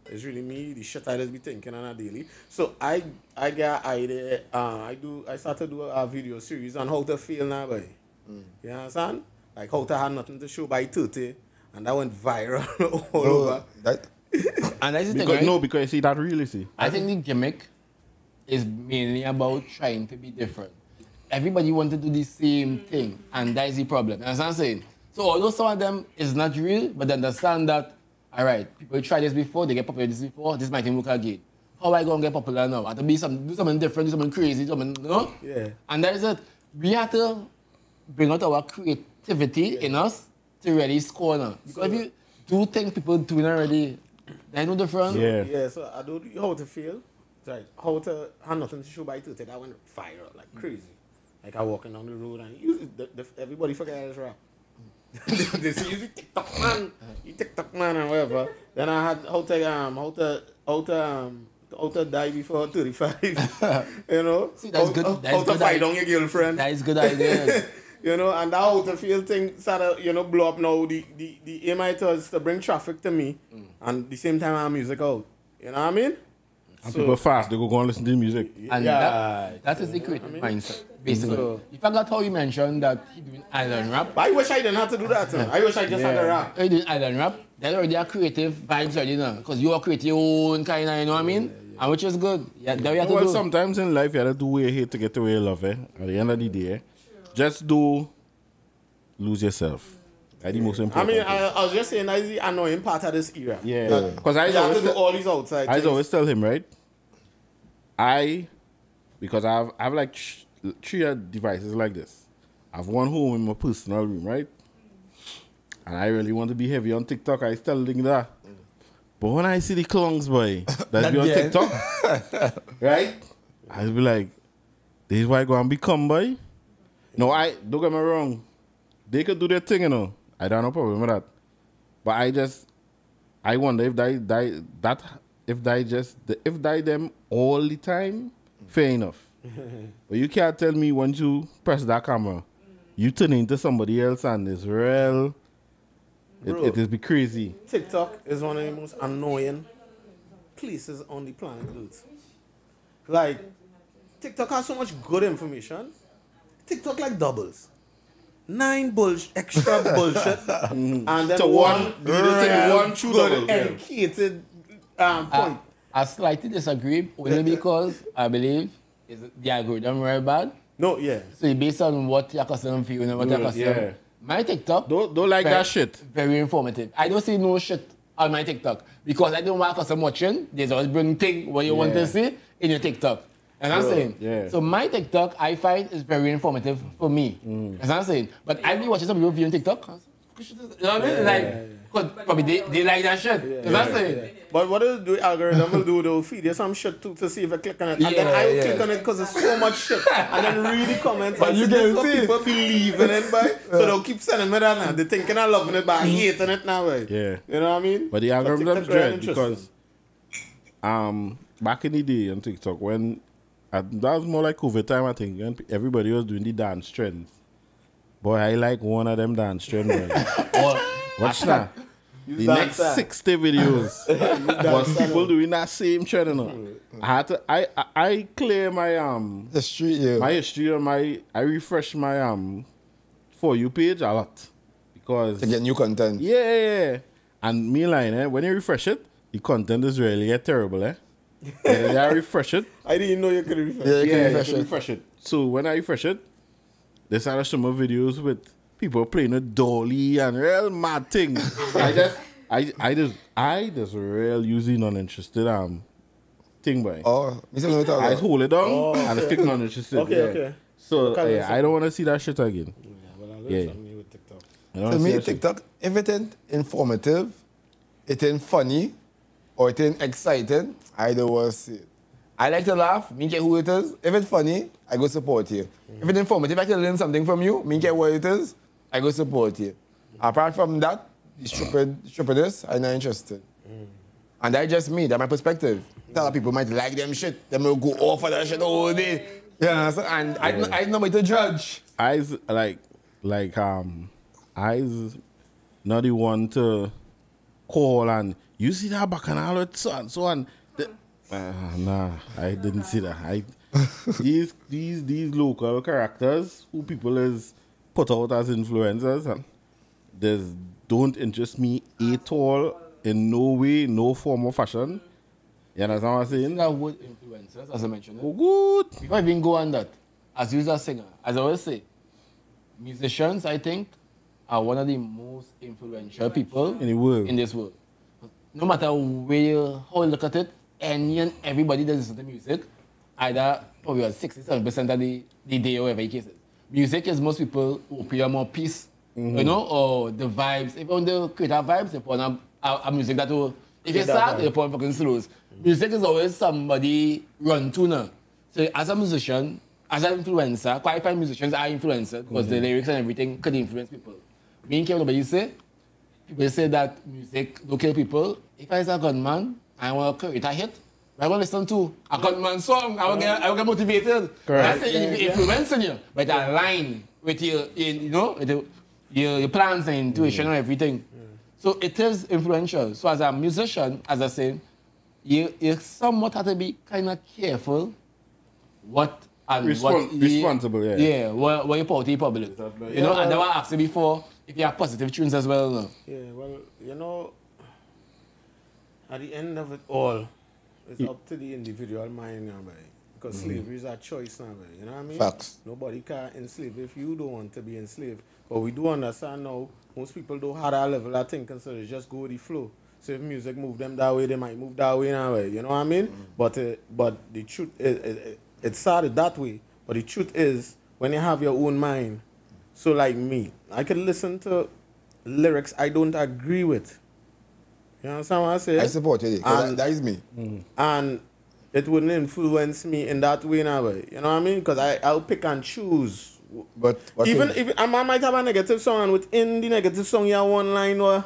It's really me, the shit I just be thinking on a daily. So I get an idea. I started to do a video series on how to feel now, boy. You understand? Like how to have nothing to show by 30, and that went viral all over. And that's the thing, Because, right? no, because you see that really see. I think the gimmick is mainly about trying to be different. Everybody want to do the same thing, and that is the problem. You understand what I'm saying? So although some of them is not real, but they understand that, all right, people try this before, they get popular this before, this might work again. How I gonna get popular now? I have to do something different, do something crazy, something, you know? Yeah. And that is it. We have to bring out our creativity in us to really score now. Because if you do things people doing already, there's no difference. Yeah. So I don't know how to feel. Right. How to have nothing to show by 30. That went viral like crazy. Like I walking down the road and everybody forget his rap. They say you TikTok man and whatever. Then I had how to die before 35. You know? See, that's good. That's How to good fight on your girlfriend. That is good idea. You know, and that how to feel thing started, you know, blow up now. The aim is to bring traffic to me and at the same time our music out. You know what I mean? And people fast, they go and listen to the music. And that is the creative mindset, basically. So, you forgot how you mentioned that he doing island rap. I wish I didn't have to do that. I wish I just had a rap. How you doing island rap? That already are creative vibes already now. Because you are creating your own kind of, you know what I mean? And which is good. Yeah, that we have to Well, do. sometimes in life you have to do what you hate to get the way you love, eh? At the end of the day, just do lose yourself. That's the most I important mean, thing. I was just saying that's the annoying part of this era. Yeah. Because I You have to do always, all these outside I things. always tell him, right? Because I have like three devices like this. I have one home in my personal room, right? And I really want to be heavy on TikTok. I still think that. But when I see the clowns, boy, that be on TikTok, right? I'll be like, this is why I go and become, boy. No, don't get me wrong. They could do their thing, you know. I don't have no problem with that. But I wonder if they them all the time, fair enough. But you can't tell me once you press that camera, you turn into somebody else and it's real. It is be crazy. TikTok is one of the most annoying places on the planet Earth. Like, TikTok has so much good information. TikTok like doubles. 9 extra bullshit. And then To one true good, double, yeah. educated point. I slightly disagree, only because I believe the algorithm very bad. No, yeah. So based on what your customer feel and what your customer. Yeah. My TikTok. Don't like that shit. Very informative. I don't see no shit on my TikTok because I don't want customer watching. There's always bring thing what you want to see in your TikTok. And I'm saying. Yeah. So my TikTok I find is very informative for me. As I'm saying. But I be watching some people viewing TikTok. You know what I mean? Like, probably they like that shit. As I'm saying. But what does the algorithm will do? They'll feed you some shit too to see if I click on it. And then I will click on it because there's so much shit. And then read the comments. But and you see can what see. people believe in it, boy. So they'll keep sending me that now. They're thinking I'm loving it, but I hating it now, boy. Yeah. You know what I mean? But the So algorithm's TikTok very dread interesting. because back in the day on TikTok when that was more like COVID time, I think, when everybody was doing the dance trends. Boy, I like one of them dance trends. Watch now. The next 60 videos was people doing that same trend. You know. I clear my The street, yeah. my history on I refresh my For You page a lot because To get new content. yeah. And me line, when you refresh it, the content is really terrible, eh? And I refresh it. I didn't know you could refresh. Yeah, you can You refresh can it. refresh it. So when I refresh it, there's other some more videos with people playing with dolly and real mad things. I just real usually non-interested thing by. Oh, me say no talk I about. just hold it down and just click non-interested. Okay, yeah. okay. So Okay, I don't want to see that shit again. Well, I learned Yeah. something new with TikTok. I don't To wanna see me, that shit. TikTok, if it ain't informative, it ain't funny, or it ain't exciting, I don't want to see it. I like to laugh, me care who it is. If it's funny, I go support you. If it's informative, I can learn something from you, me care what it is, I go support you. Apart from that, the stupidness, I'm not interested. And that's just me, that's my perspective. A lot of people might like them shit, they will go off for that shit all day. Yeah, so, and I know way to judge. I's I's not the one to call and you see that bacchanal so and so and nah, I didn't see that. These local characters who people is put out as influencers and don't interest me at all in no way, no form or fashion. You understand what I'm saying? That word influencers, as I mentioned. Oh, good. Before I even go on that, as you a singer, as I always say, musicians, I think, are one of the most influential people In the world. in this world. No matter how you look at it, any and everybody that listens to music, either probably 67% of the day or whatever the case is. Music is most people who appear more peace, you know, or the vibes. If you want to create a vibes, you put on a music that will, if you're sad, you put on fucking slows. Music is always somebody run to now. So as a musician, as an influencer, quite a few musicians are influencers because the lyrics and everything could influence people. Me and care what nobody say. People say that music don't kill people. If I was a gunman, I want to create a hit. I want to listen to a gunman song. I will get motivated. Correct. That's influencing you, but align with your, you know, with your plans and intuition and everything. So it is influential. So as a musician, as I say, you somewhat have to be kind of careful what and responsible, yeah. Yeah, what you put out to the public. You know, and I want to ask you before if you have positive tunes as well. No? Yeah, well, you know, at the end of it all, it's up to the individual mind now, man. Because slavery is a choice now, man. You know what I mean? Facts. Nobody can enslave if you don't want to be enslaved. But we do understand now, most people don't have that level of thinking, so they just go with the flow. So if music move them that way, they might move that way now, you know what I mean? But the truth, it started that way. But the truth is, when you have your own mind, so like me, I can listen to lyrics I don't agree with. You understand what I say? I support you. That is me. And it wouldn't influence me in that way now. You know what I mean? Because I'll pick and choose. But Even if I might have a negative song and within the negative song you have one line where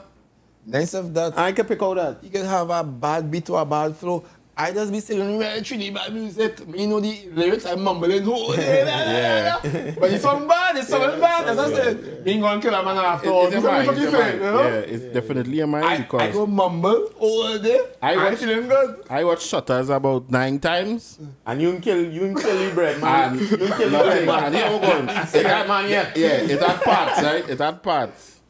nice of that. I can pick out that. You can have a bad beat or a bad flow. I just be singing real Trini bad music. Me know the lyrics, I'm mumbling. Oh, yeah. But it's song bad, it's song bad. As I said, me going to kill a man after all. It's a mind, yeah, it's definitely a mind I because go mumble all day. I'm feeling good. I watched Shutters about 9 times. And you can kill the bread, man. And You can kill the bread, man. It had, man, yeah. it had parts, right? It had parts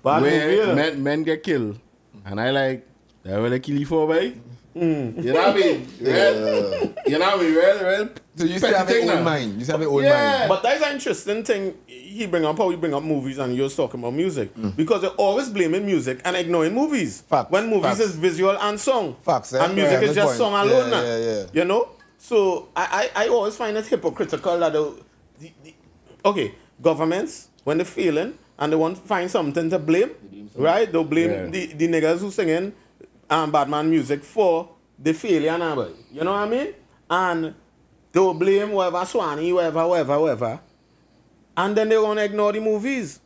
Bad movie, where yeah. men get killed. And I like, that will they kill you for, boy? You know what I mean? Well, you know what I mean? Well, So you still have your own mind. You still have your own mind. But that's an interesting thing he bring up, how he bring up movies and you're talking about music. Because they're always blaming music and ignoring movies. Facts. When movies Facts. is visual and song. Facts, And music is just song alone now. Yeah. You know? So I always find it hypocritical that okay, governments, when they're failing and they want to find something to blame, right? They'll blame the niggas who singing Batman music for the failure now. You know what I mean? And they'll blame whoever Swanee, whoever. And then they're going to ignore the movies.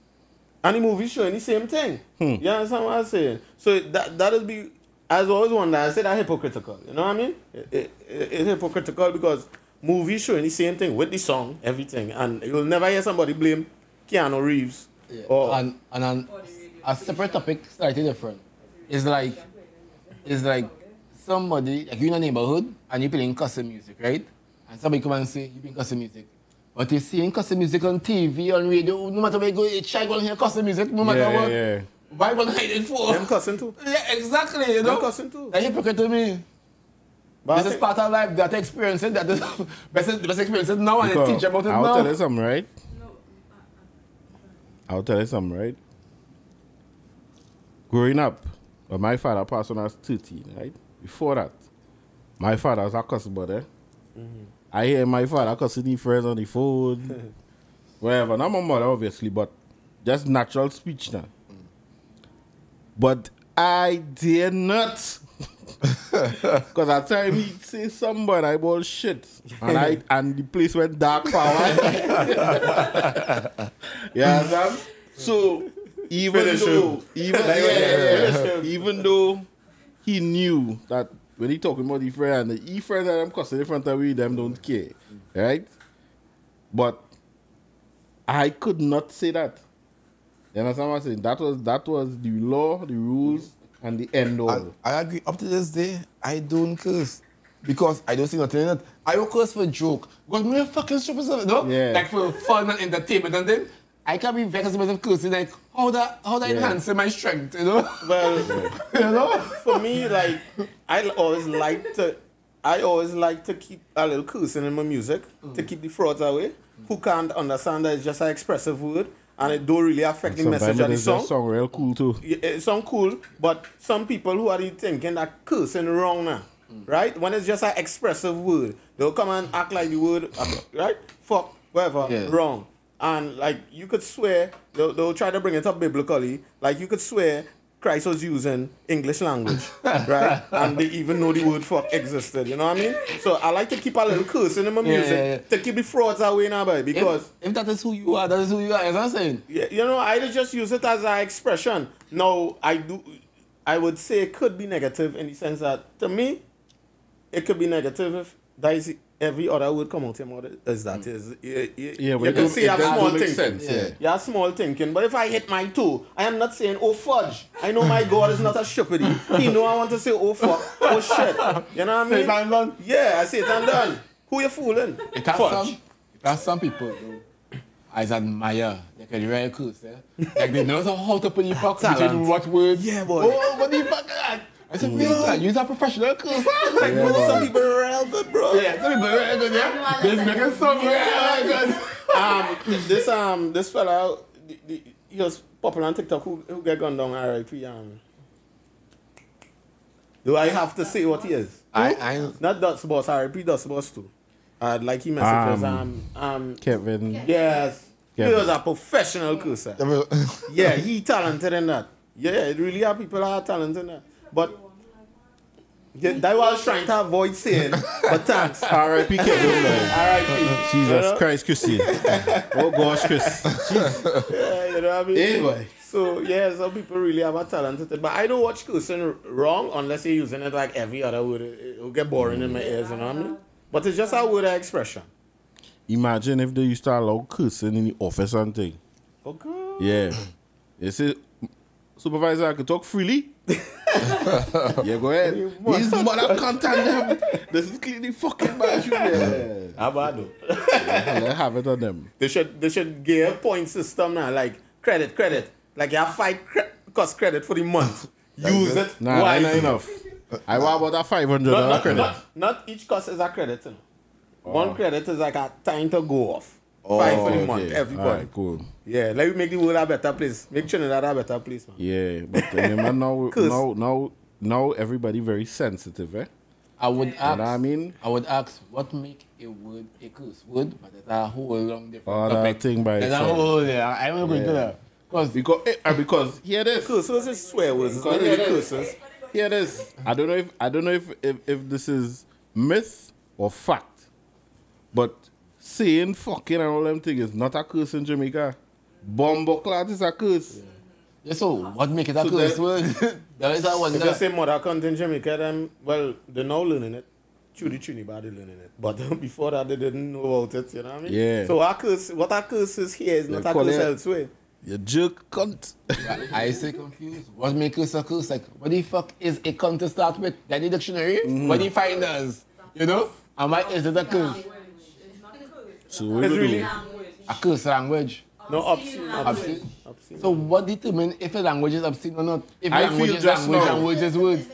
And the movies showing the same thing. You understand what I'm saying? So that is be, as always wonder, I say that hypocritical. You know what I mean? It's hypocritical because movies showing the same thing with the song, everything. And you'll never hear somebody blame Keanu Reeves. Yeah. Or, And a separate topic, slightly different. It's like somebody, like you in a neighborhood and you're playing custom music, right? And somebody come and say, you're playing custom music. But you're seeing custom music on TV, on radio, no matter where you go, you try to hear custom music, no matter what. Yeah. Why would I hide it for? them cussing too. Yeah, exactly, you know? Them cussing too. That's hypocrite to me. But I This is think- part of life, that experience it, that is the best experience it now and you Because teach about it I'll now. tell you something, right? No, I'll tell you something, right? Growing up, when my father passed when I was 13, right? Before that, my father was a cuss brother. I hear my father cussing his friends on the phone, wherever. Not my mother, obviously, but just natural speech now. But I dare not Because at time he say somebody I ball shit. And the place went dark for a while. Yeah, Sam? So even though he knew that when he talking about the friend, the friend that I'm cussing in front of me, them don't care. Right? But I could not say that. You understand what I'm saying? That was the law, the rules, and the end all. I agree. Up to this day, I don't curse. Because I don't see nothing in it. I don't curse for a joke. Because me fucking stupid stuff, no? Yeah. Like for fun and entertainment, and then I can be vexed with cursing, like how that enhance my strength, you know? Well, You know? for me, like I always like to keep a little cursing in my music to keep the frauds away. Who can't understand that it's just an expressive word and it don't really affect the message of the song. That song real cool too. It sound cool, but some people who are thinking that cursing wrong now, right? When it's just an expressive word, they'll come and act like the word, right? Fuck, whatever, wrong. And like you could swear, they'll try to bring it up biblically, like you could swear Christ was using English language, right? And they even know the word fuck existed, you know what I mean? So I like to keep a little cursing in my music to keep the frauds away now, boy, because... If that is who you are, that is who you are, as I'm saying. Yeah, you know, I just use it as an expression. No, I would say it could be negative in the sense that, to me, it could be negative if that is every other word come out of your mouth is that is. You can see you have small thinking. You have small thinking. But if I hit my toe, I am not saying, oh fudge. I know my God is not a stupidity. He know I want to say, oh fuck, oh shit. You know what I mean? Say it and done. Yeah, I say it and done. Who you fooling? It has some people, though, I admire. They can really curse, Like they know how to put the fuck between what words. Yeah, boy. Oh, what the fuck? I said, man, you're a professional curse. Like, Some people are real good, bro. Yeah, some people are real good, yeah. They're making some real good. This fella, he was popular on TikTok. Who get gunned down? R.I.P. Do I have to say what he is? I Not Dutch Boss. R.I.P. Dutch Boss too. Like he messages. Kevin. Yes. Yeah. He was a professional curser. Yeah, he talented in that. Yeah, it really are people that are talented in that. But that what I was trying to avoid saying. But thanks. R.I.P. Kevin, man. R.I.P. Jesus Christ, Chrissy. Oh gosh, Chris. Jeez. Yeah, you know what I mean? Anyway. So, yeah, some people really have a talent at it. But I don't watch cursing wrong unless you're using it like every other word. It'll get boring in my ears, you know what I mean? But it's just a word of expression. Imagine if they used to allow cursing in the office and thing. Okay. Yeah. You see, supervisor, I could talk freely. Yeah, go ahead. These mother content them. This is clearly fucking bad. Yeah. How bad though? Let's have it on them. They should give a point system now, like credit. Like you have 5 cost credit for the month. Use it. Nah, wisely. not enough. I want about a $500 credit. Not each cost is a credit. You know. One credit is like a time to go off. 5 for the month, everybody. All right, cool. Yeah, let me make the world a better place. Make Trinidad a better place, man. Yeah, but now everybody very sensitive, eh? I would ask. You know what I mean? I would ask what make a word a curse word, but there's a whole long different Oh, topic. that thing by There's a itself. whole I don't go into that. Because here this. Curses is swear words. It's not really curses. Here this. I don't know if this is myth or fact, but saying fucking and all them things is not a curse in Jamaica. Bomboclat is a curse. Yeah, so what make it a curse word? There is a one If you that. say mother cunt in Jamaica, then, well, they're now learning it. Trini, but they're learning it. But before that, they didn't know about it, you know what I mean? Yeah. So what our curse is here is not They a call curse it- elsewhere. You jerk cunt. I say confused. What make us a curse? Like, what the fuck is a cunt to start with? That the dictionary? What do you find us? You know? And why is it a curse? It's not curse. So what It's do really- do? A curse language. No, obscene. Obscene. Obscene. So what determines if a language is obscene or not? If I language feel is just language now- and words is words.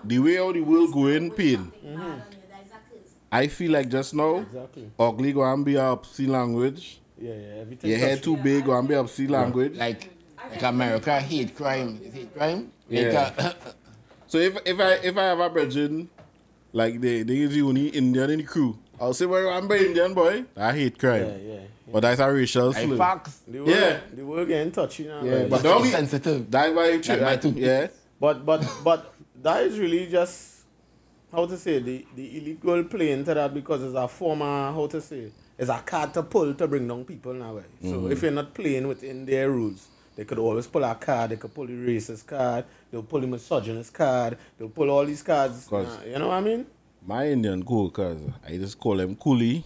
The way how the world going, Payne. I feel like just now, Exactly. ugly go and be a obscene language. Yeah, everything. Your head too big go and be obscene language. Like America hate crime. Is hate crime? Yeah. So if I have a brethren, like they is the only Indian in the crew, I'll say, well, I'm an Indian boy. I hate crime. Yeah. But that's a racial Like slur. facts. The world getting touchy now. Yeah, like, but But don't be sensitive. that's why Like my tooth. yeah. But that is really just how to say, the illegal play into that because it's a former, how to say, it's a card to pull to bring down people now. So if you're not playing within their rules, they could always pull a card, they could pull the racist card, they'll pull the misogynist card, they'll pull all these cards. You know what I mean? My Indian cool, cause I just call him Coolie.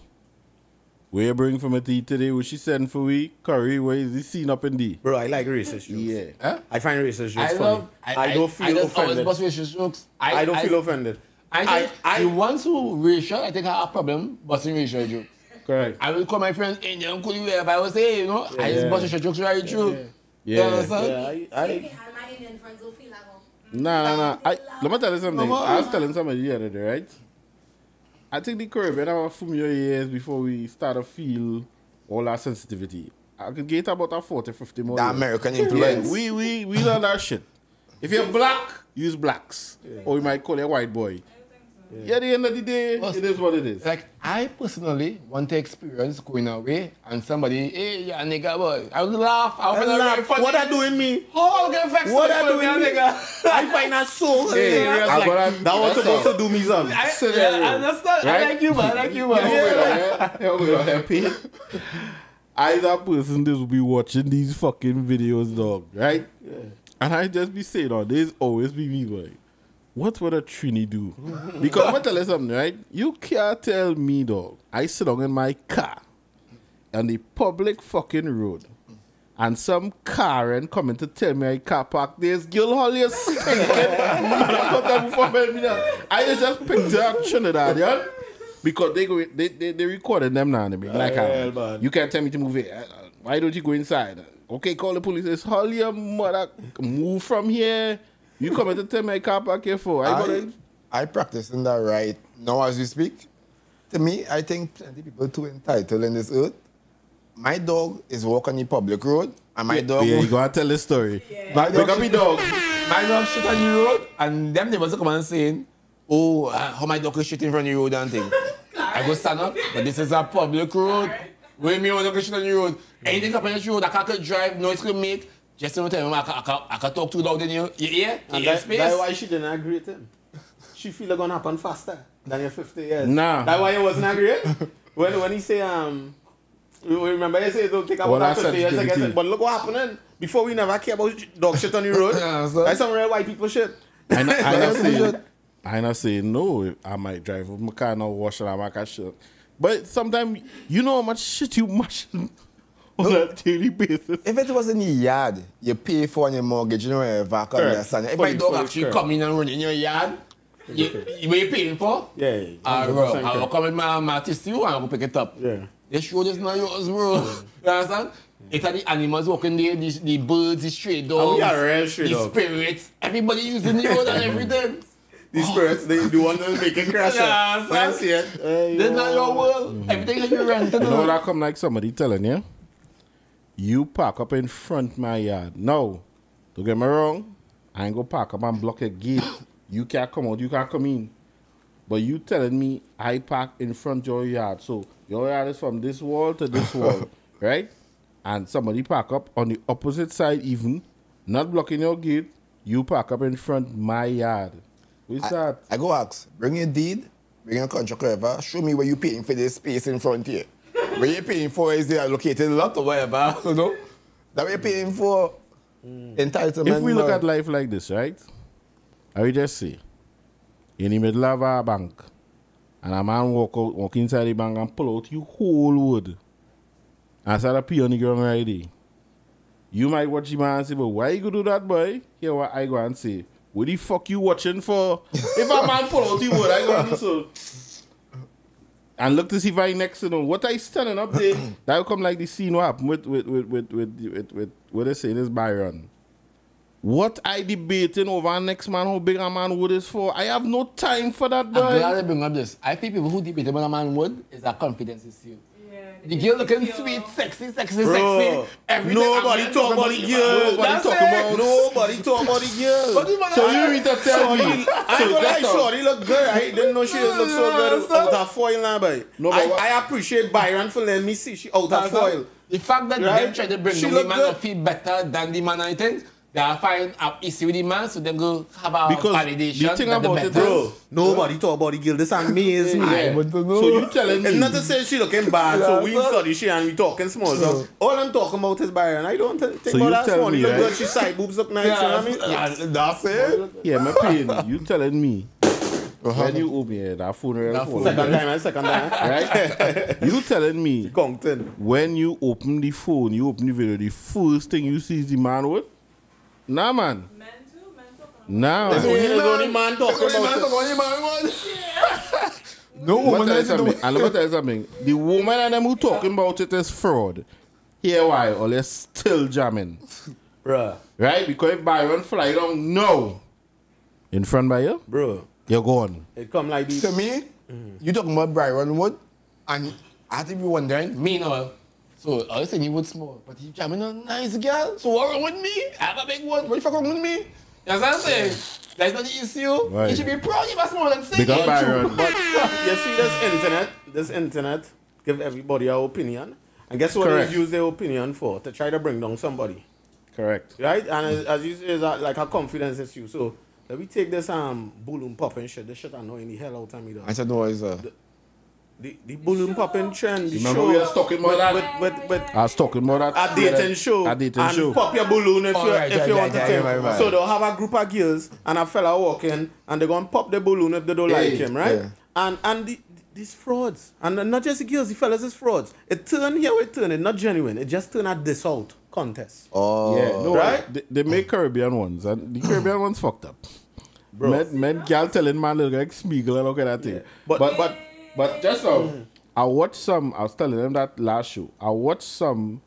Where you bring from a tea today? What she send for we? Curry, where is he seen up in D? Bro, I like racist jokes. Yeah. Huh? I find racist jokes funny. love. I don't feel just always offended. bust racist jokes. I don't feel offended. I think the ones who racial, I think have a problem busting racial jokes. Correct. I will call my friends Indian Kuli wherever I will say, you know, I just bust racial jokes very true. Yeah. You understand? Yeah, I my Indian friends will feel like, Nah. Let me tell you something. I was telling somebody the other day, right? I think the Caribbean have a few years before we start to feel all our sensitivity. I could get about a 40, 50 more. The years. American influence. Yeah, we learn that shit. If you're black, use blacks. Or we might call you a white boy. Yeah, at the end of the day, it is what it is. Like, I personally want to experience going away and somebody, hey, yeah, nigga, boy. I would laugh. I would laugh. What are doing me? Oh, get vexed. What are doing me? I find that so hilarious. I'm Like, gonna- that was that's supposed all. to do me something. I understand. I like you, man. I like you, man. Happy. I, that person, just be watching these fucking videos, dog, right? Yeah. And I just be saying, oh, there's always be me, boy. What would a Trini do? Because I'm gonna tell you something, right? You can't tell me, dog. I sit down in my car on the public fucking road, and some Karen coming to tell me I car park. There's girl Holly stinking. I just picture up Trinidad, yeah? Because they recorded them now. Like, you can't tell me to move it. Why don't you go inside? Okay, call the police. It's Holly, your mother. Move from here. You coming to tell me I car park here for? I practice in that right now as we speak. To me, I think plenty people too entitled in this earth. My dog is walking the public road, and my dog. Yeah, you gotta tell the story. My Pick up your dog. My dog shit on the road, and them neighbors come and saying, oh, how my dog is shit in front of the road and thing. I go stand up, but this is a public road. Where me want to shit on the road? Anything happen on the road, I can't drive, noise could make. Just to tell him I can talk too loud in your ear. And that's why she didn't agree with him. She feel like gonna happen faster than your 50 years. Nah. That's why he wasn't agree. when he say remember he say don't take about 50 years I guess, but look what happening. Before we never care about dog shit on the road. That's some real white people shit. I not saying no. I might drive with my car now, wash it, I might catch shit. But sometimes you know how much shit you mash on a daily basis. If it was in the yard, you pay for on your mortgage, you know, if I can understand. If My dog actually come in and run in your yard. You paying for? Yeah. Bro, I will come in my test you and I will pick it up. Yeah. This road is not yours, bro. You understand? It's the animals walking there, the birds, the stray dogs, we are real stray the dogs. spirits, everybody using the road and everything. These spirits, they the one that make it crash. Yeah, When I see it, This is not your world. Everything that you rent. You know that come like somebody telling you? You park up in front my yard. No, don't get me wrong. I ain't go park up and block a gate. You can't come out, you can't come in. But you telling me I park in front your yard. So your yard is from this wall to this wall, right? And somebody park up on the opposite side even, not blocking your gate. You park up in front my yard. What's that? I go ask, bring your deed, bring your contract, whatever. Show me where you paying for this space in front here. Where you paying for is there allocated lot or whatever, you know? That you're paying for entitlement. If we look at life like this, right? I will just say, in the middle of a bank, and a man walk inside the bank and pull out your whole wood, and start to pee on the ground right there. You might watch the man and say, but why you go do that, boy? Here what I go and say, what the fuck you watching for? If a man pull out the wood, I go and do so. And look to see if I next to them. What I standing up there, that will come like the scene what happened with what they saying is Byron. What I debating over next man, how big a man wood is for. I have no time for that, boy. I'm glad they bring up this. I think people who debate about a man wood is a confidence issue. The girl looking sweet, sexy. Everything. Nobody talk about the girl. Nobody talk about the girl. So you need to tell me. I go like shorty look good. I didn't know she look so good out of foil now, boy. I appreciate Byron for letting me see she out of foil. The fact that them try to bring the man to feel better than the man, I think, They find an issue with the man, so they go have a Because validation. the thing that the about it, better. Bro, nobody talk about the girl. This amazes me. Yeah. So you telling It's me? not to say she looking bad, so we study she and we talking small. So all I'm talking about is Byron. I don't think So you about that tell small. me, You look right? good, she side boobs look nice, you know what I mean? That's it. Yeah, my Payne, you telling me when you open here, that funeral phone, Second time. right? You telling me Compton. when you open the phone, you open the video, the first thing you see is the man with? Nah, man. Men too, men talk about Nah. There's only man talking about it. No Let me woman tell you has to do something. it. And let me tell you something. The woman and them who talking about it is fraud. Here why? Or they're still jamming. Bruh. Right? Because if Byron fly down no in front by you, Bro. you're gone. It come like this. To me, you talking about Byron Wood, and I have to be wondering, Me no. So I was saying you would small, but you jamming a nice girl. So what wrong with me? I have a big one. what the fuck wrong with me? You know what I'm saying? That's not the issue. Right. You should be proud you are small and sing. Because Byron, You see this internet give everybody an opinion. And guess what Correct. they use their opinion for? To try to bring down somebody. correct. Right? And as you say, it's like a confidence issue. So let me take this balloon popping shit. This shit annoying the hell out of me though. I said no, it's The balloon popping trend, the Remember show we was talking about that? with I was talking about that. a dating show. A dating and show. pop your balloon if Alright, you want to yeah, take. right. So they'll have a group of girls and a fella walking and they're gonna pop the balloon if they don't like him, right? Yeah. And these frauds. And not just the girls, the fellas is frauds. It turn here, it turn, it's not genuine. It just turn at this out contest. Oh. Yeah, no, Right? They make Caribbean ones, and the Caribbean ones fucked up. Bro. Men girl telling man look like Smeagol and look at that thing. Yeah. But just now, I watched some. I was telling them that last show. I watched some.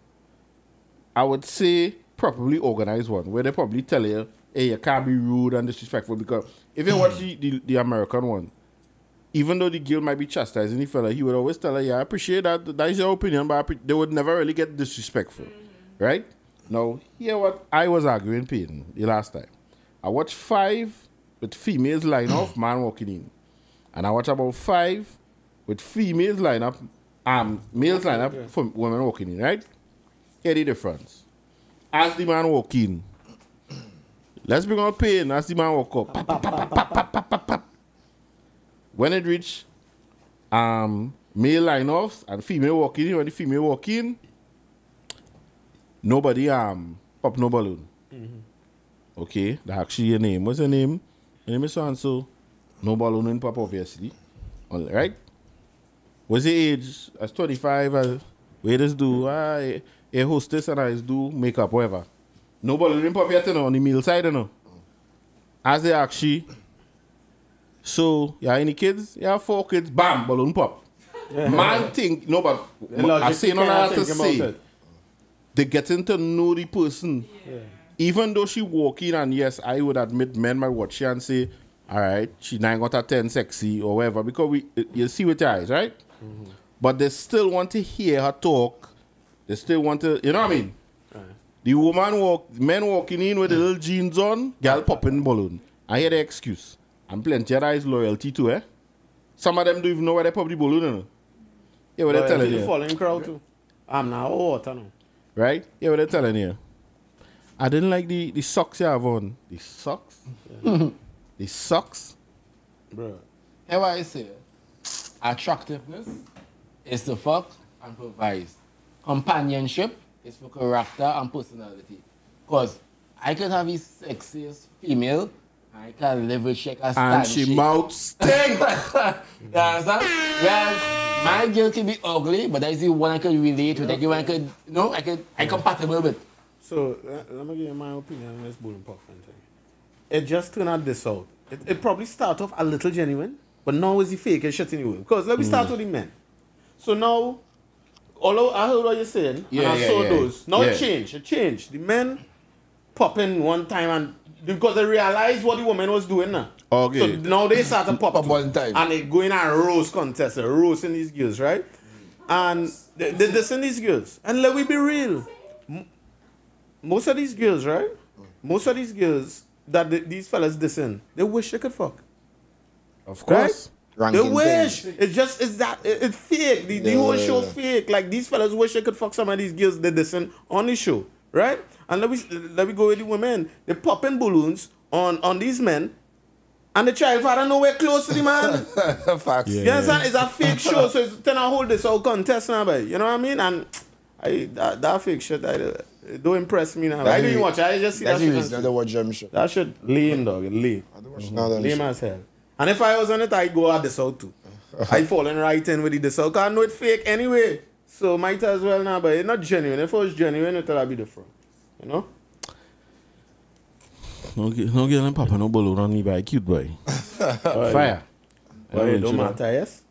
I would say properly organized one where they probably tell you, "Hey, you can't be rude and disrespectful." Because if you watch the American one, even though the girl might be chastising the fella, he would always tell her, "Yeah, I appreciate that. That is your opinion, but they would never really get disrespectful." Right? Now, here what I was arguing Payne the last time. I watched 5 with females line up, man walking in. And I watched about 5 with females line up, males line up for women walking in, right? Here the difference. As the man walk in, let's bring on Payne as the man walk up. Pap, pap, pap, pap, pap, pap, pap, pap. When it reach male line offs and female walk in, when the female walk in, nobody pop no balloon. Okay, that's actually your name. What's your name? Your name is so-and-so. No balloon in pop, obviously. All right? What's your age? As 25, waiters do, a hostess and I do makeup, whatever. No balloon in pop yet, on the male side, As they actually, so, you have any kids? You have 4 kids, bam, balloon pop. Man think, no, but I say no that to say. They getting to know the person. Yeah. Even though she walk in, and yes, I would admit men might watch her and say, all right, she not got a 10 sexy or whatever, because you see with your eyes, right? But they still want to hear her talk. They still want to, you know what I mean? The men walking in with the little jeans on, girl popping balloon. I hear the excuse. And plenty of that is loyalty too, eh? Some of them don't even know where they pop the balloon in. Yeah, what they telling The you. following crowd too. I'm now water now. Right? Yeah, what they telling you. I didn't like the socks you have on. The socks? The socks? Bro. How I say, attractiveness is to fuck and provide. Companionship is for character and personality. Because I could have the sexiest female, I can live with shake a stand. And she mouth stink. You understand? Whereas my girl can be ugly, but that is the one I could relate with. That the one I could, I compatible with. So let me give you my opinion on this balloon pop thing. It just turned out this out. It probably start off a little genuine, but now is the fake and shit anyway. Because let me start with the men. So now, although I heard what you're saying, and I saw those. Now it changed. The men pop in one time and because they realized what the woman was doing now. Okay. So now they start to pop Pop too. one time. And they go in a roast contest, they're roasting these girls, right? And they dissing these girls. And let me be real. Most of these girls, right? Most of these girls that these fellas dissing, they wish they could fuck. Of course. Right? They wish. It's fake. The whole show fake. Like these fellas wish they could fuck some of these girls they dissing on the show, right? And let me go with the women. They popping balloons on these men, and the child father nowhere close to the man. Facts. You understand? It's a fake show, so it's then I hold this whole contest now, boy. You know what I mean? And that fake shit, it don't impress me now. I don't even watch it. I just see that shit. That's the watch Gem show. That shit lame, dog. Lame. I don't watch none of Lame them. as hell. And if I was on it, I'd go at this out too. I falling right in with the this out. Cause I know it's fake anyway. So might as well now, but it's not genuine. If it was genuine, it'll be different. You know? No get them papa no balloon on me by cute boy. Fire. But it don't matter, yes?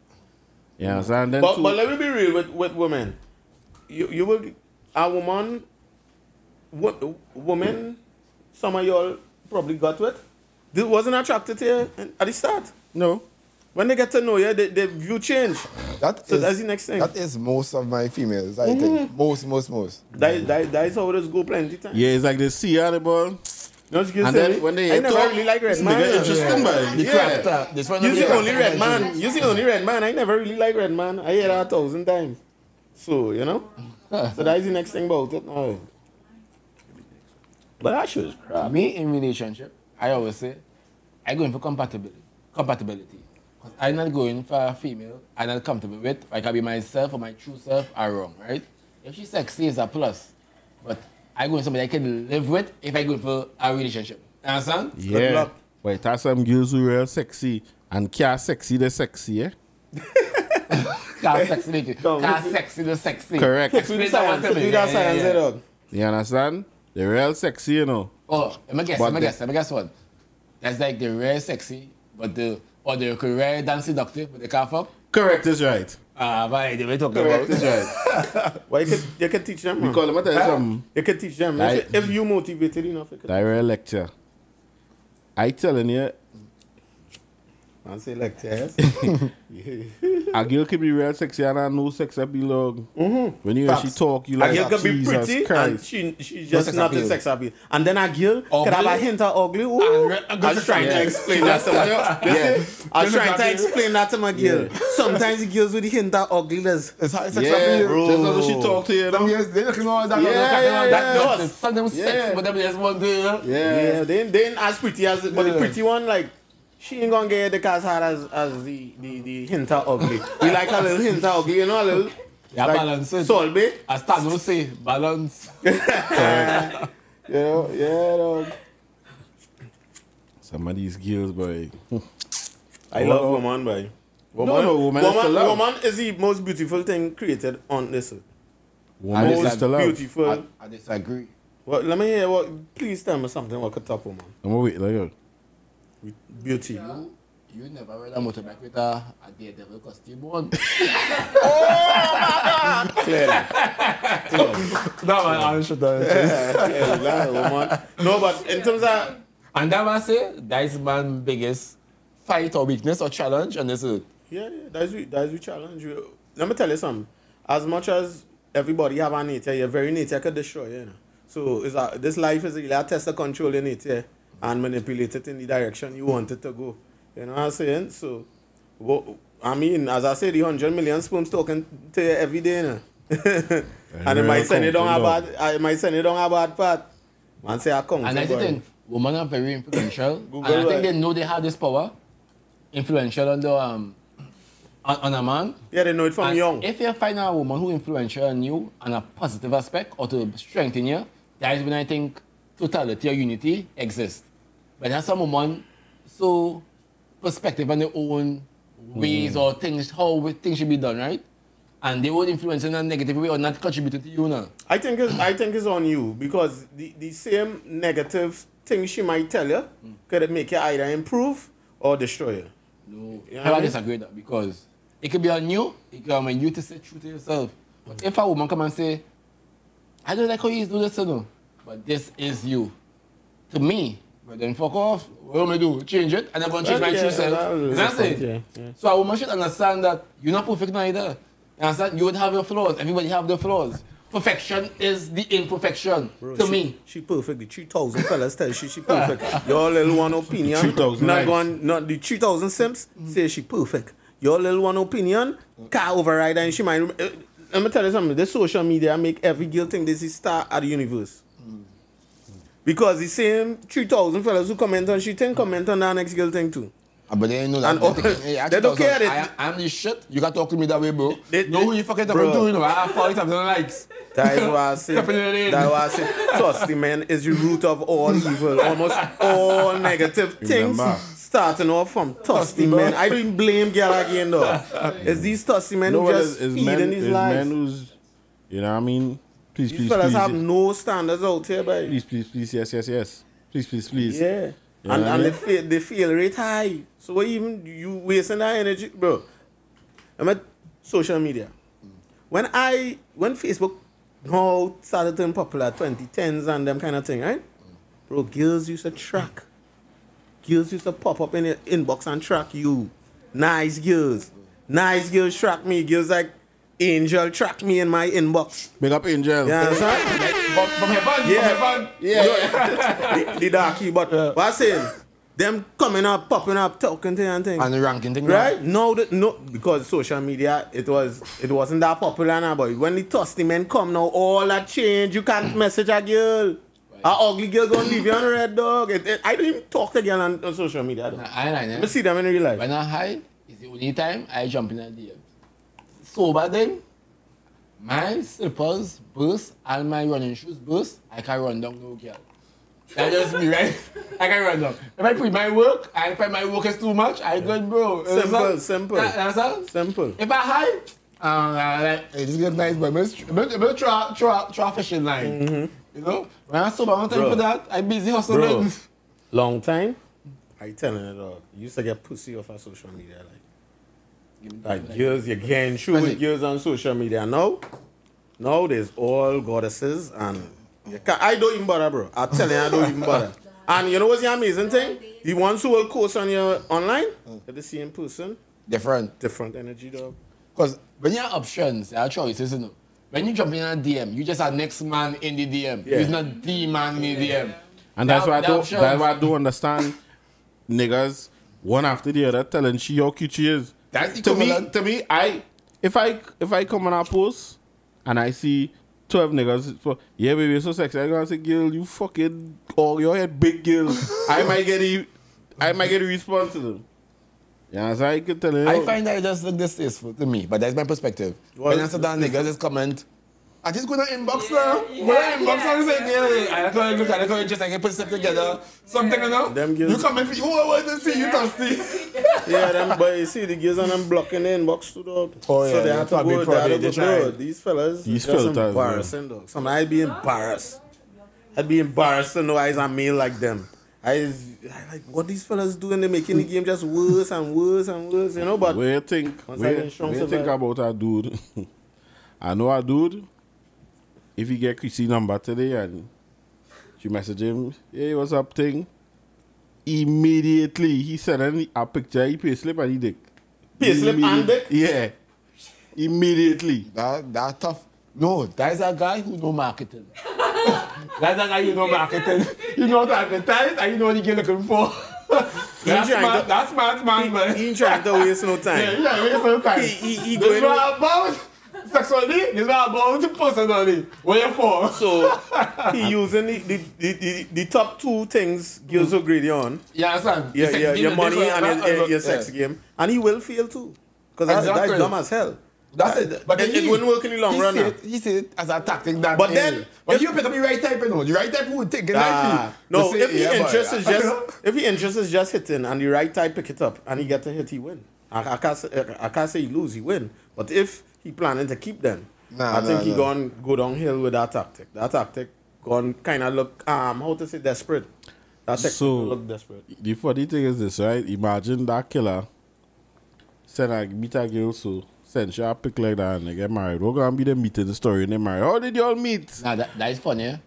Yeah, so and then But let me be real with women. You will a woman, some of y'all probably got with. This wasn't attracted to you at the start. no. When they get to know you, they view change. That's the next thing. That is most of my females. I think most. That is how it is go plenty times. Yeah, it's like they see her the ball. No, you And then when they I never talk, really like red this man. nigga interesting, man. The Yeah. character. This one You see the only character red man. You see only red man. I never really like red man. I hear that 1,000 times. So, you know? So that is the next thing about it now. But that shit is crap. Me in relationship, I always say, I go in for compatibility. Because I'm not going for a female I'm not comfortable with. I can be myself or my true self are wrong, right? If she's sexy, it's a plus. But I go in somebody I can live with if I go for a relationship. Understand? Yeah. But that's some girls who real sexy and can't sexy the sexy, eh? Can't sexy the sexy. Correct. Do the science. Do that science, dog. You understand? They're real sexy, you know. Oh, let me guess one. That's like the rare sexy, but the rare dance seductive, but they can't fuck. Correct is right. But they were talking Correct about. is right. Well, you can teach them, man. Because let me tell you something. You can teach them. Like- If you motivated enough, you can. That real lecture. I telling you, I say like yes. a girl can be real sexy and I know sex appeal. When you hear she Facts. talk, you A like, girl can be Jesus pretty and Christ. she's just sex not in appeal. sex appeal. And then a girl can have a Ugly. hint of ugly. Ooh. I was trying to explain that to my girl. I was trying to explain that to my girl. Sometimes the girls with the hint of ugliness. It's high sex Yeah, appeal. bro. Just as she talk to you, Some know? years they looking all that. Yeah. That some of them sex, Yeah. but them just want to, you know? Yeah, they ain't as pretty as but the pretty one, like, she ain't gonna get the cast hard as the hint of ugly. We like a little hint of ugly, you know, a little. Yeah, like balance it. Solbe. As Thanos say, balance. You know, yeah, dog. Some of these girls, boy. I love woman, boy. No, woman is to love. Woman is the most beautiful thing created on this earth. Woman is Most to love. beautiful. I disagree. Well, let me hear what. Please tell me something what could top woman. I'm gonna wait, like, yo. Beauty. You never ride a motorbike with a daredevil costume on. Clearly. No, man, I should Yeah, that woman. No, but in terms of And that was say, that's man's biggest fight or weakness or challenge on this earth. yeah, that's the challenge. Let me tell you something. As much as everybody have a nature, your very nature could destroy you. You know? So this life is really a test of control your nature and manipulate it in the direction you want it to go. You know what I'm saying? So, I mean, as I say, the 100 million sperms talking to you every day. You know? And it might send you down a bad path. Man say I come. And that's the thing, women are very influential. And Google I think it. they know they have this power, influential on the on a man. Yeah, they know it from And young. if you find a woman who influential on you on a positive aspect or to strengthen you, that is when I think totality or unity exists. But there's some woman so perspective on their own ways or things, how things should be done, right? And they would influence in a negative way or not contribute to you now. I think it's on you because the same negative thing she might tell you could make you either improve or destroy you. No, You know I what I mean? disagree with that because it could be on you, it could be on you to say true to yourself. But if a woman come and say, I don't like how you do this, you know, but this is you. To me, but then fuck off. What am I do? Change it and I'm going to change my true self. That's it. Yeah. So a woman should understand that you're not perfect neither. You understand? You would have your flaws. Everybody have their flaws. Perfection is the imperfection to me. She perfect. The 3,000 fellas tell she perfect. Your little one opinion. 3,000 Not likes. going. Not the 3,000 simps say she perfect. Your little one opinion can't override her and she might. Let me tell you something. This social media make every girl think this is star at the universe. Because the same 3,000 fellas who comment on she thing comment on that next girl thing too. But they ain't know that. And all- they don't care that- I'm the shit. You can talk to me that way, bro. Know who you fucking Bro. talking to, you know. I have 40,000 likes. That is what I say. Definitely. That's what I say. Trust the man is the root of all evil. Almost all negative things Remember. starting off from Tusty men. I don't blame girl again though. It's these Tusty men who just feeding these lies. men who's, you know what I mean? Please, These please, fellas please. have no standards out here, baby. Please, please, please, yes. Please, please, please. Yeah. Yeah, And yeah. they feel rate high. So even you wasting that energy, bro. I'm at social media. When Facebook now started turning popular, 2010s and them kind of thing, right? Bro, girls used to track. Girls used to pop up in your inbox and track you. Nice girls. Nice girls track me. Girls like Angel track me in my inbox. Big up Angel. You understand? From heaven, The darky, but what I'm saying, them coming up, popping up, talking to you and things. And the ranking thing. Right? No, because social media, it wasn't that popular now, but when the Tusty men come now, all that change. You can't message a girl. An ugly girl gonna leave you on red dog. I don't even talk to girl on social media. Though. Let me see them in real life. When I high, it's the only time I jump in a DM. Sober then, my slippers burst and my running shoes burst, I can run down no girl. That's just me, right? I can run down. If I put my work, I find my work is too much, I go, bro. Simple. That's all? Simple. If I high, like, hey, this is nice, but I'm try fishing line. You know? When I'm sober, I'm time for that. I'm busy hustling. Bro, long time, I telling you, dog. You used to get pussy off of social media, like girls, you're getting through with girls on social media. Now there's all goddesses and I don't even bother, bro. I tell you, I don't even bother. And you know what's the amazing thing? The ones who will post on your online, they're the same person. Different energy, dog. Because when you have options, you have choices, you know. When you jump in a DM, you just a next man in the DM. Yeah. He's not the man in the DM. And that's why That's I don't understand niggas one after the other telling she how cute she is. That's To me, if I come on a post and I see 12 niggas, so, yeah, baby, you're so sexy. I'm gonna say, girl, you fucking, oh, your head big girl. I might get a response to them. Yeah, so I could tell you. I find that it just look distasteful to me, but that's my perspective. When I said that niggas just comment, I just go to inbox now. Go to inbox and say, yeah, I can't look at it, just like put stuff together. Something, you know? Them girls- You come and feel, oh, I want to see you, Dusty. Yeah, them, but you see the girls on them blocking the inbox too, dog. Oh, yeah, So they yeah, have to probably, go, they have they to try. go. These fellas, These it's just filters, embarrassing, dog. Some I'd be embarrassed. I'd be embarrassed to know I'm a male like them. I like what these fellas doing. They're making the game just worse and worse and worse, you know. But Where you think about a dude? I know a dude. If you get Chrissy number today and she message him, hey, what's up, thing? Immediately he sent a picture, he payslip and he dick. Payslip and dick? Yeah. Immediately. That tough. No, that's a guy who know marketing. That's a guy who know marketing. You know how to advertise and you know what you're looking for. That's smart, man, man. he ain't trying to waste no time. Yeah, waste no time. He This going is not about sexually, this is not about personally. What you for? so he using the top two things girls will grade you on. You understand? Your money and your sex game. And he will fail too. Because that's Exactly. dumb as hell. That's it. But It wouldn't work in the long run now. He see it as a tactic that. But then- when you pick up the right type, you know, the right type would take it like No, you. if the interest is just hitting and the right type pick it up and he get a hit, he win. I can't say he lose, he win. But if he planning to keep them, I think he gonna go downhill with that tactic. That tactic gonna kind of look how to say desperate. That tactic So- will look desperate. The funny thing is this, right? Imagine that killer send a meet a girl, so send she a pic like that and they get married. We're gonna be the meeting story and they married. How did you all meet? Nah, that is funny, eh?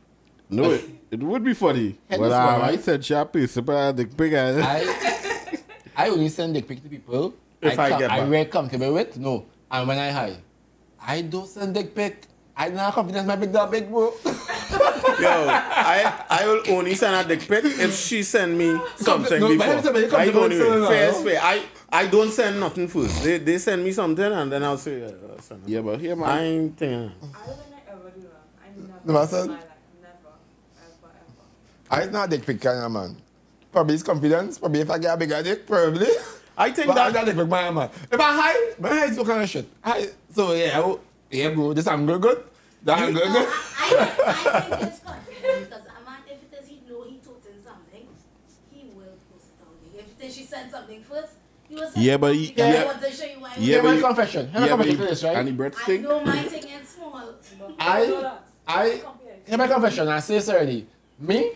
No, it would be funny. Head But this one, I right? said she a piece, but the pic and I only send dick pic to people If I get I'm back. very comfortable with. No. And when I high, I don't send dick pic. I don't have confidence my pic that big, bro. Yo, I will only send a dick pic if she send me something No, but before. I'm saying, I don't send even it fair now. is fair. I don't send nothing first. They send me something and then I'll say I'll send it. yeah, but here I man. ain't thinking. I don't think I ever do that. I never. Never in said? my life. Never. Ever, ever. I not dick pic kind of man. Probably his confidence. Probably if I get a bigger dick, probably. I think But that I'm not dick pic man, man. If I high, my high is so kind of shit. So yeah, bro, this angle good. That angle good. I think it's confident because if it is he know he told him something, he will post it on me. If she said something first, he will say Yeah, but something yeah. because I want to show you why. Yeah, but my you- confession. Have a Yeah, but confession for this, right? and the breath I stink. know my thing is small. Here's my confession. I say this already. Me,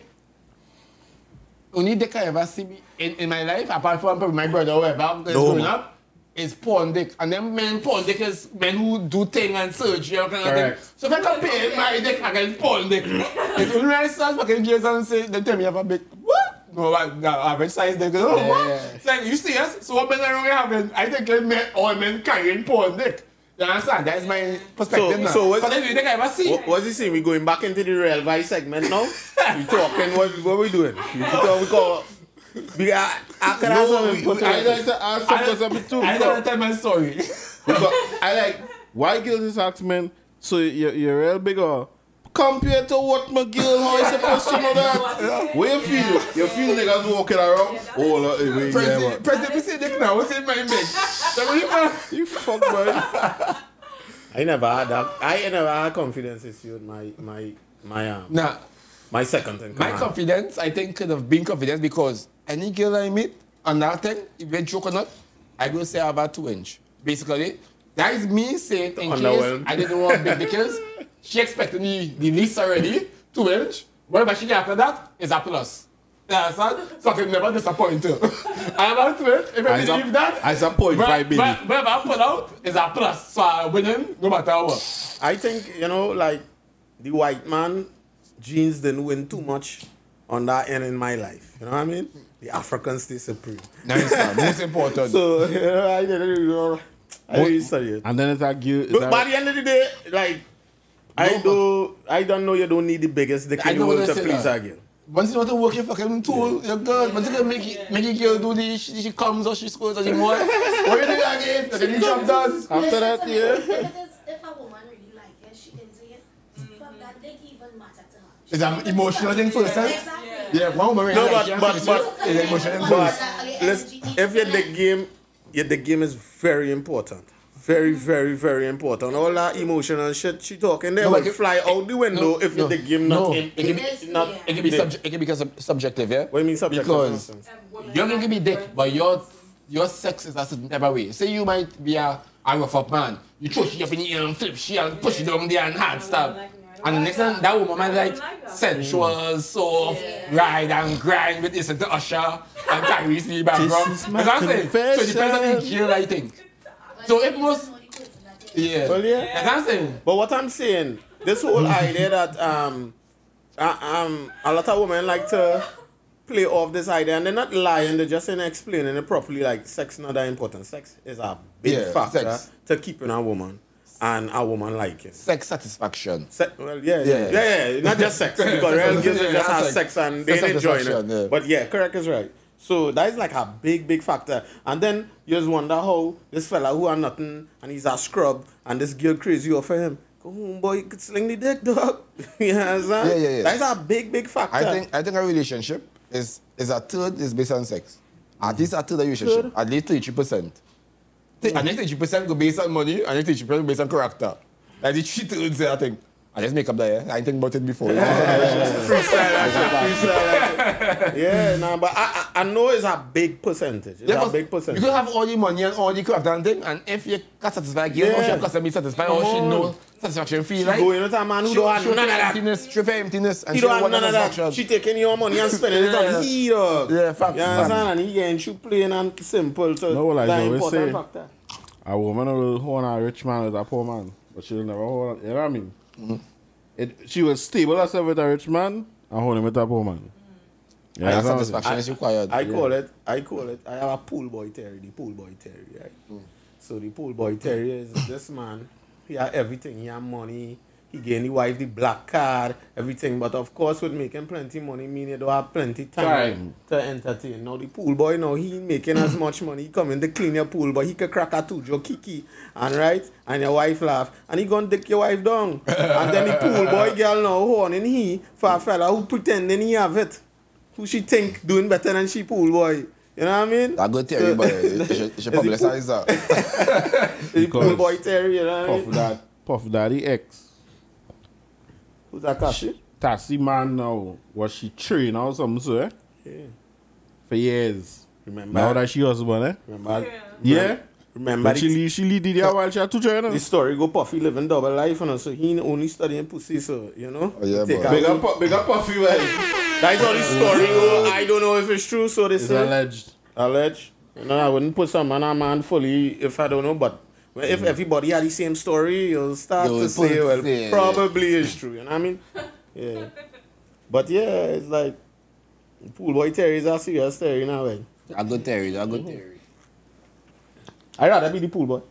only dick I ever see me in my life, apart from probably my brother or whoever, is growing up, is porn dick. And then porn dick is men who do thing and surgery and kind of Correct. thing. So if I compare my dick against porn dick, it's only when I start fucking gays and say, they tell me I have a big, what? No, average size dick. Oh, what? It's like, you see us? So what men are really having, I think all men carrying porn dick. You understand? That's my perspective now. So what- but then you think I ever see? What's he saying? We going back into the real vice segment now? We talking, what we doing? We call... I could have No, something I like to ask some something too. I don't tell my story. Because I like why girls just ask men, so you're real big or compared to what my girl how is supposed to know that? Where you feel? You feel niggas walking around? Oh, wait, yeah, what? President, we see dick now. What's in my bed? You fuck boy. I never had that. I never had confidence issue with Nah, my second in my command. confidence, I think, could have been confidence because any girl I meet on that thing, if they joke or not, I will say about 2 inch. Basically, that is me saying in case Underwhelmed. I didn't want big because she expected me the least already, 2 inch. Whatever she get after that is a plus. Yeah, so I can never disappoint her. I am out to it. If I believe that, I support 0.5 baby. whatever I put out is a plus. So I'm winning no matter what. I think, like, the white man genes didn't win too much on that end in my life. You know what I mean? The Africans stay supreme. Nice, man. Most important. So, I didn't really know. I didn't study it. And then it's like you. But by the end of the day, like, I don't know you don't need the biggest dick I in the know world what to I say please that. a girl. Once you want to work your fucking tool, you're good. Once you can make a girl do this, she comes or she scores or she more. What you do again? Get the job done. After that, yeah. If a woman really like it, she into it. Fuck that, they even matter to her. It's an emotional thing first, huh? Exactly. Yeah, one woman really No, like you, but it's an emotional thing But first. listen, if the game is very important. Very, very, very important. All that emotional shit she talking there No, will but if- fly out the window if the game not no. in. It can be subjective, yeah? What do you mean subjective? Because you're going to be dick, but your sex is a certain type of way. Say you might be a rough up man. You throw she up in the ear and flip she and push it down there and hard stab. And the next time that woman might like sensual, soft, ride and grind with this to Usher and Tyrese in the background. This is my You know what I'm saying? So it depends on the confession. girl, I think. So if most... Yeah. Well, yeah. That's what I'm saying. But what I'm saying, this whole idea that a lot of women like to play off this idea and they're not lying, they're just explaining it properly, like sex not that important. Sex is a big Yeah, factor sex. to keeping a woman and a woman liking. Sex satisfaction. Well, yeah, not just sex. Because real girls just have sex and they Sex enjoying it. satisfaction, yeah. But yeah, correct is right. So that is like a big, big factor. And then you just wonder how this fella who are nothing and he's a scrub and this girl crazy over him. Go home, boy, you could sling the dick, dog. You understand? Yeah. That's a big, big factor. I think a relationship is a third is based on sex. At least a third of relationship. At least 30%. And then 30% go based on money, and then 30% based on character. Like the 3 thirds, I think. I just make up that, yeah? I think about it before. Yeah, nah, but I know it's a big percentage. It's a big You percentage. could have all the money and all the character and thing, and if you can satisfy a girl, or she can be satisfied, or she Come on. know satisfaction feel like, Go in with a man who don't have none of that. She feel emptiness, and He she don't have want none of that. satisfaction. She taking your money and spending it on he, dog. Yeah, facts, You understand? And he getting you plain and simple. So No, like that I always important say. factor. A woman will hold a rich man with a poor man, but she'll never hold. You know what I mean? She will stable herself with a rich man and hold him with a poor man. Yeah, And that's what I'm saying. satisfaction is required. I call it, I have a pool boy theory, the pool boy theory, right? So the pool boy theory is this man, he have everything, he have money, he gave the wife the black card, everything. But of course, with making plenty money, mean you don't have plenty time to entertain. Now the pool boy, now he making as much money. He coming to clean your pool, but he can crack a two-jo kiki, and right, and your wife laugh, and he gonna take your wife down. And then the pool boy girl now horning he for a fella who pretending he have it, who she think doing better than she pool boy. You know what I mean? That good theory, but it should publicize that. The pool boy theory, you know what I mean? Puff Daddy X. Who's that Kashi? Taxi man now. Was she trained or something, so, Yeah. for years. Remember? Now that she husband, eh? Remember? Yeah. Remember? But she lead it while she had to train, The story go Puffy living double life, you know, so he only studying pussy, so, you know? Oh, yeah, Take boy. out- Big up Puffy, well. That's how the story go. I don't know if it's true, so they It's say. alleged. Alleged. You know, I wouldn't put some man fully if I don't know, but if everybody had the same story, you'll start You'll to say, put- well, yeah, probably is true, you know what I mean? Yeah. But yeah, it's like, pool boy theory is a serious theory now, well. A good theory, a good theory. I'd rather be the pool boy.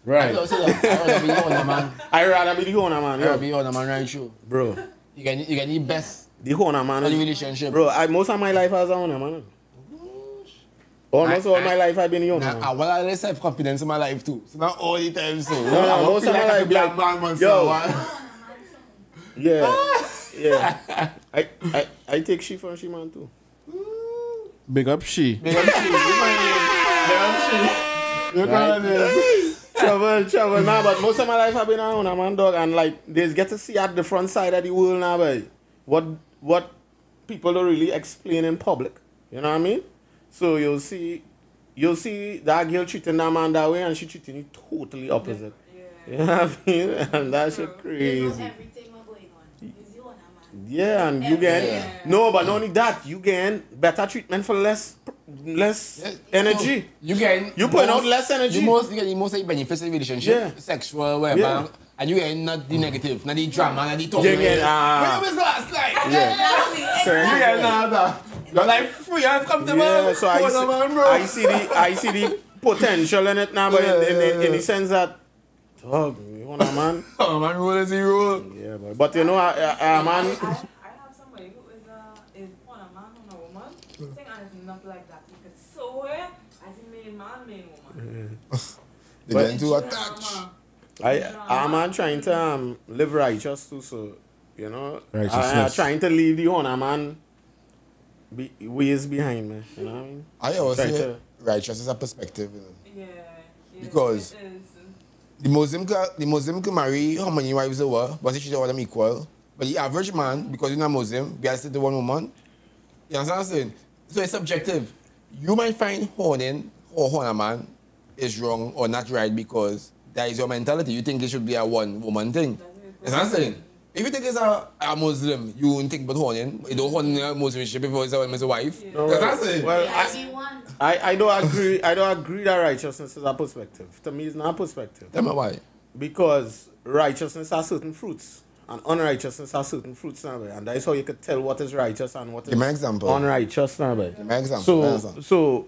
I Right. don't say that. I rather be the owner, man. I'd rather be the owner, man. I rather Yeah. be the owner, man, right through. Bro, You get the best the owner, man. of the is- relationship. Bro, most of my life as a owner, man. Almost all my life I've been the owner. Nah, man. I want a little self-confidence in my life too. So not all the time, so. No, most of my life, be a like, man once yo. in a while. Yeah. Yeah. I take she from she man too. Big up she. Big up she. Look at this. Trouble, nah, but most of my life I've been a owner, man, dog, and like, they get to see at the front side of the world now, boy. What people don't really explain in public. You know what I mean? So you'll see that girl treating that man that way, and she treating you totally opposite. Yeah. You know what I mean? And that shit You know crazy. everything what's going on. It's the owner, man. Yeah, and you get Yeah. no, but not only that, you get better treatment for less energy. You get You putting out less energy. You get the most benefits of the relationship, Yeah. sexual, whatever, Yeah. and you get not the negative, not the drama, not the talk. You get, When was the last night? Yeah. So, You get none of that. Your life free and comfortable. yeah, so Hold on, man, bro. I see the potential in it now, but in the sense that, dog, you want a man? Oh man, roll is zero. Yeah, but you know, a man. I have somebody who is on a man on a woman. Thing and it's not like that. You could sew it as a main man, main woman. They But- get into attach. A man trying to live righteous too, so you know, Righteousness. trying to leave the owner man ways behind me. You know what I mean? I always Try say to- righteous is a perspective. You know. Yeah. Because- it is. The Muslim can marry how many wives they were, but he should all them equal. But the average man, because you're not Muslim, be still to one woman. You understand what I'm saying? So it's subjective. You might find honing or horn a man is wrong or not right because that is your mentality. You think it should be a one woman thing. You know what I'm saying? If you think it's a Muslim, you won't think about horning. You don't horn in a Muslim relationship before it's a wife. You know what I'm saying? Well, As you want. I don't agree. I don't agree that righteousness is a perspective. To me, it's not a perspective Tell me why. because righteousness has certain fruits and unrighteousness has certain fruits now, and that is how you could tell what is righteous and what is Give me an example. unrighteous now. Give me an example. So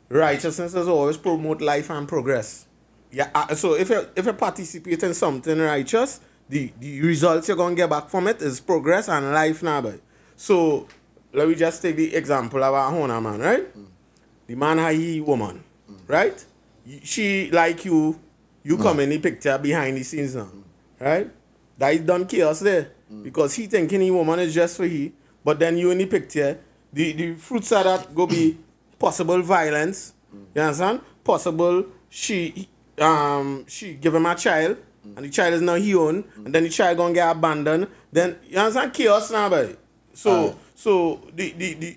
righteousness is always promote life and progress. Yeah. So if you participate in something righteous, the results you're gonna get back from it is progress and life now. So let me just take the example of a Hona man, right? The man he woman, right? She like you come in the picture behind the scenes now, right? That is done chaos there because he thinking the woman is just for he, but then you in the picture, the fruits of that go be possible violence, you understand? Possible she give him a child and the child is not his own, and then the child gonna get abandoned. Then you understand chaos now, boy. So the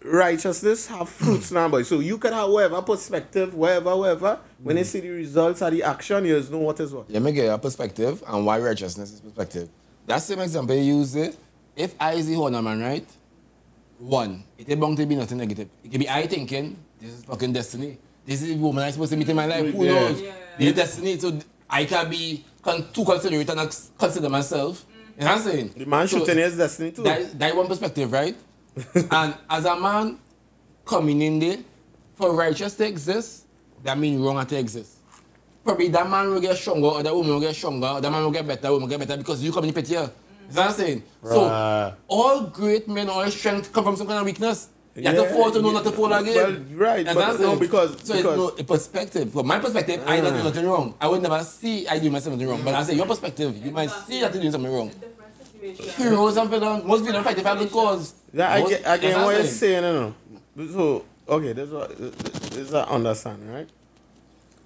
righteousness have fruits now, boy. So you can have whatever perspective, whatever. When you see the results of the action, you just know what is what. Let me get a perspective and why righteousness is perspective. That same example you use it. If I is the owner man, right? One, it ain't bound to be nothing negative. It can be I thinking, this is fucking destiny. This is the woman I'm supposed to meet in my life. Who Yeah. knows? Yeah. This is destiny. So I can be too considerate and not consider myself. You know what I'm saying? The man So shooting his destiny too. that one perspective, right? And as a man coming in there, for righteous to exist, that means wrong to exist. probably that man will get stronger, or that woman will get stronger, or that man will get better, woman will get better because you come in the picture. You know what I'm saying? So all great men, all strength come from some kind of weakness. You have to fall to know not to fall again. Well, right, but no, because it's no a perspective. From my perspective, I don't do nothing wrong. I would never see I do myself something wrong. But I say your perspective, you might see that you're doing something wrong. Heroes and villains, most villains fight if I have a good cause. Yeah, I get what you're saying, you know. So, okay, this is I understand, right?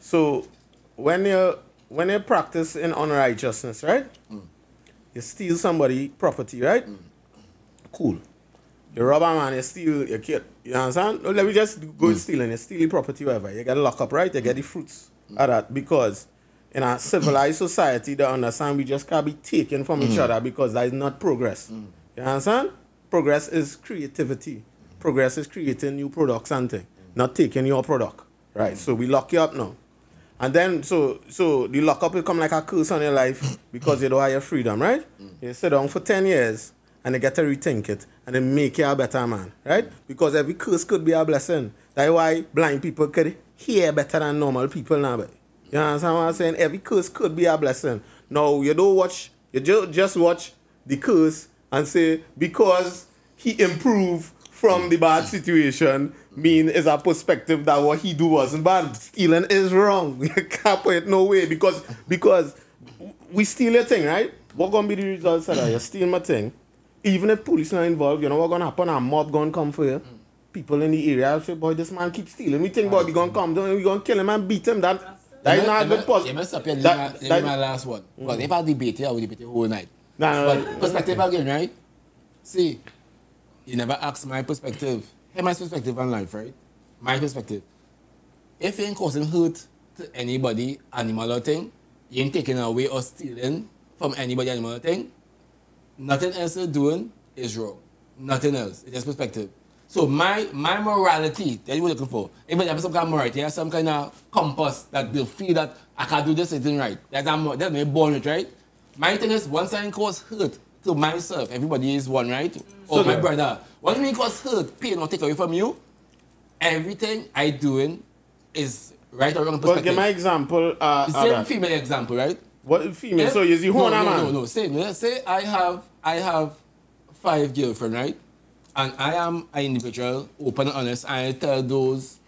So, when you practice in unrighteousness, right? You steal somebody property, right? Cool. You rob a man, you steal your kid. You understand? No, let me just go stealing. You steal property, whatever. You get locked up, right? You get the fruits of that. Because in a civilized society, they understand we just can't be taken from each other because that is not progress. You understand? Progress is creativity. Progress is creating new products and things, not taking your product. Right? So we lock you up now. And then, so the lockup will come like a curse on your life because you don't have your freedom, right? You sit down for 10 years and they get to rethink it and they make you a better man, right? Because every curse could be a blessing. That's why blind people could hear better than normal people now. You understand what I'm saying? Every curse could be a blessing. Now, you don't watch, you just watch the curse and say, because he improved from the bad situation, mean is a perspective that what he do wasn't bad. Stealing is wrong. You can't put it no way because we steal your thing, right? What gonna be the results of that? You steal my thing. Even if police not involved, you know what gonna happen? A mob gonna come for you. People in the area say, boy, this man keeps stealing. We think, boy, we gonna come down, we gonna kill him and beat him. That is not a good post. You must appear my last one. Because if I debate here, I will debate the whole night. But perspective again, right? See, you never ask my perspective. Hey, my perspective on life, right? My perspective. If you ain't causing hurt to anybody, animal or thing, you ain't taking away or stealing from anybody, animal or thing, nothing else you're doing is wrong. Nothing else. It's just perspective. So my morality, that's what you're looking for. If you have some kind of morality, you have some kind of compass that will feel that I can do this, it's right. That's me born with, right? My thing is, once I cause hurt to myself, everybody is one, right? Or my brother. Once me cause hurt, pain, or take away from you, everything I doing is right or wrong perspective. But give my example. Same female example, right? What female? So is you man? No. Same. Let's say I have 5 girlfriends, right? And I am an individual, open and honest, and I tell those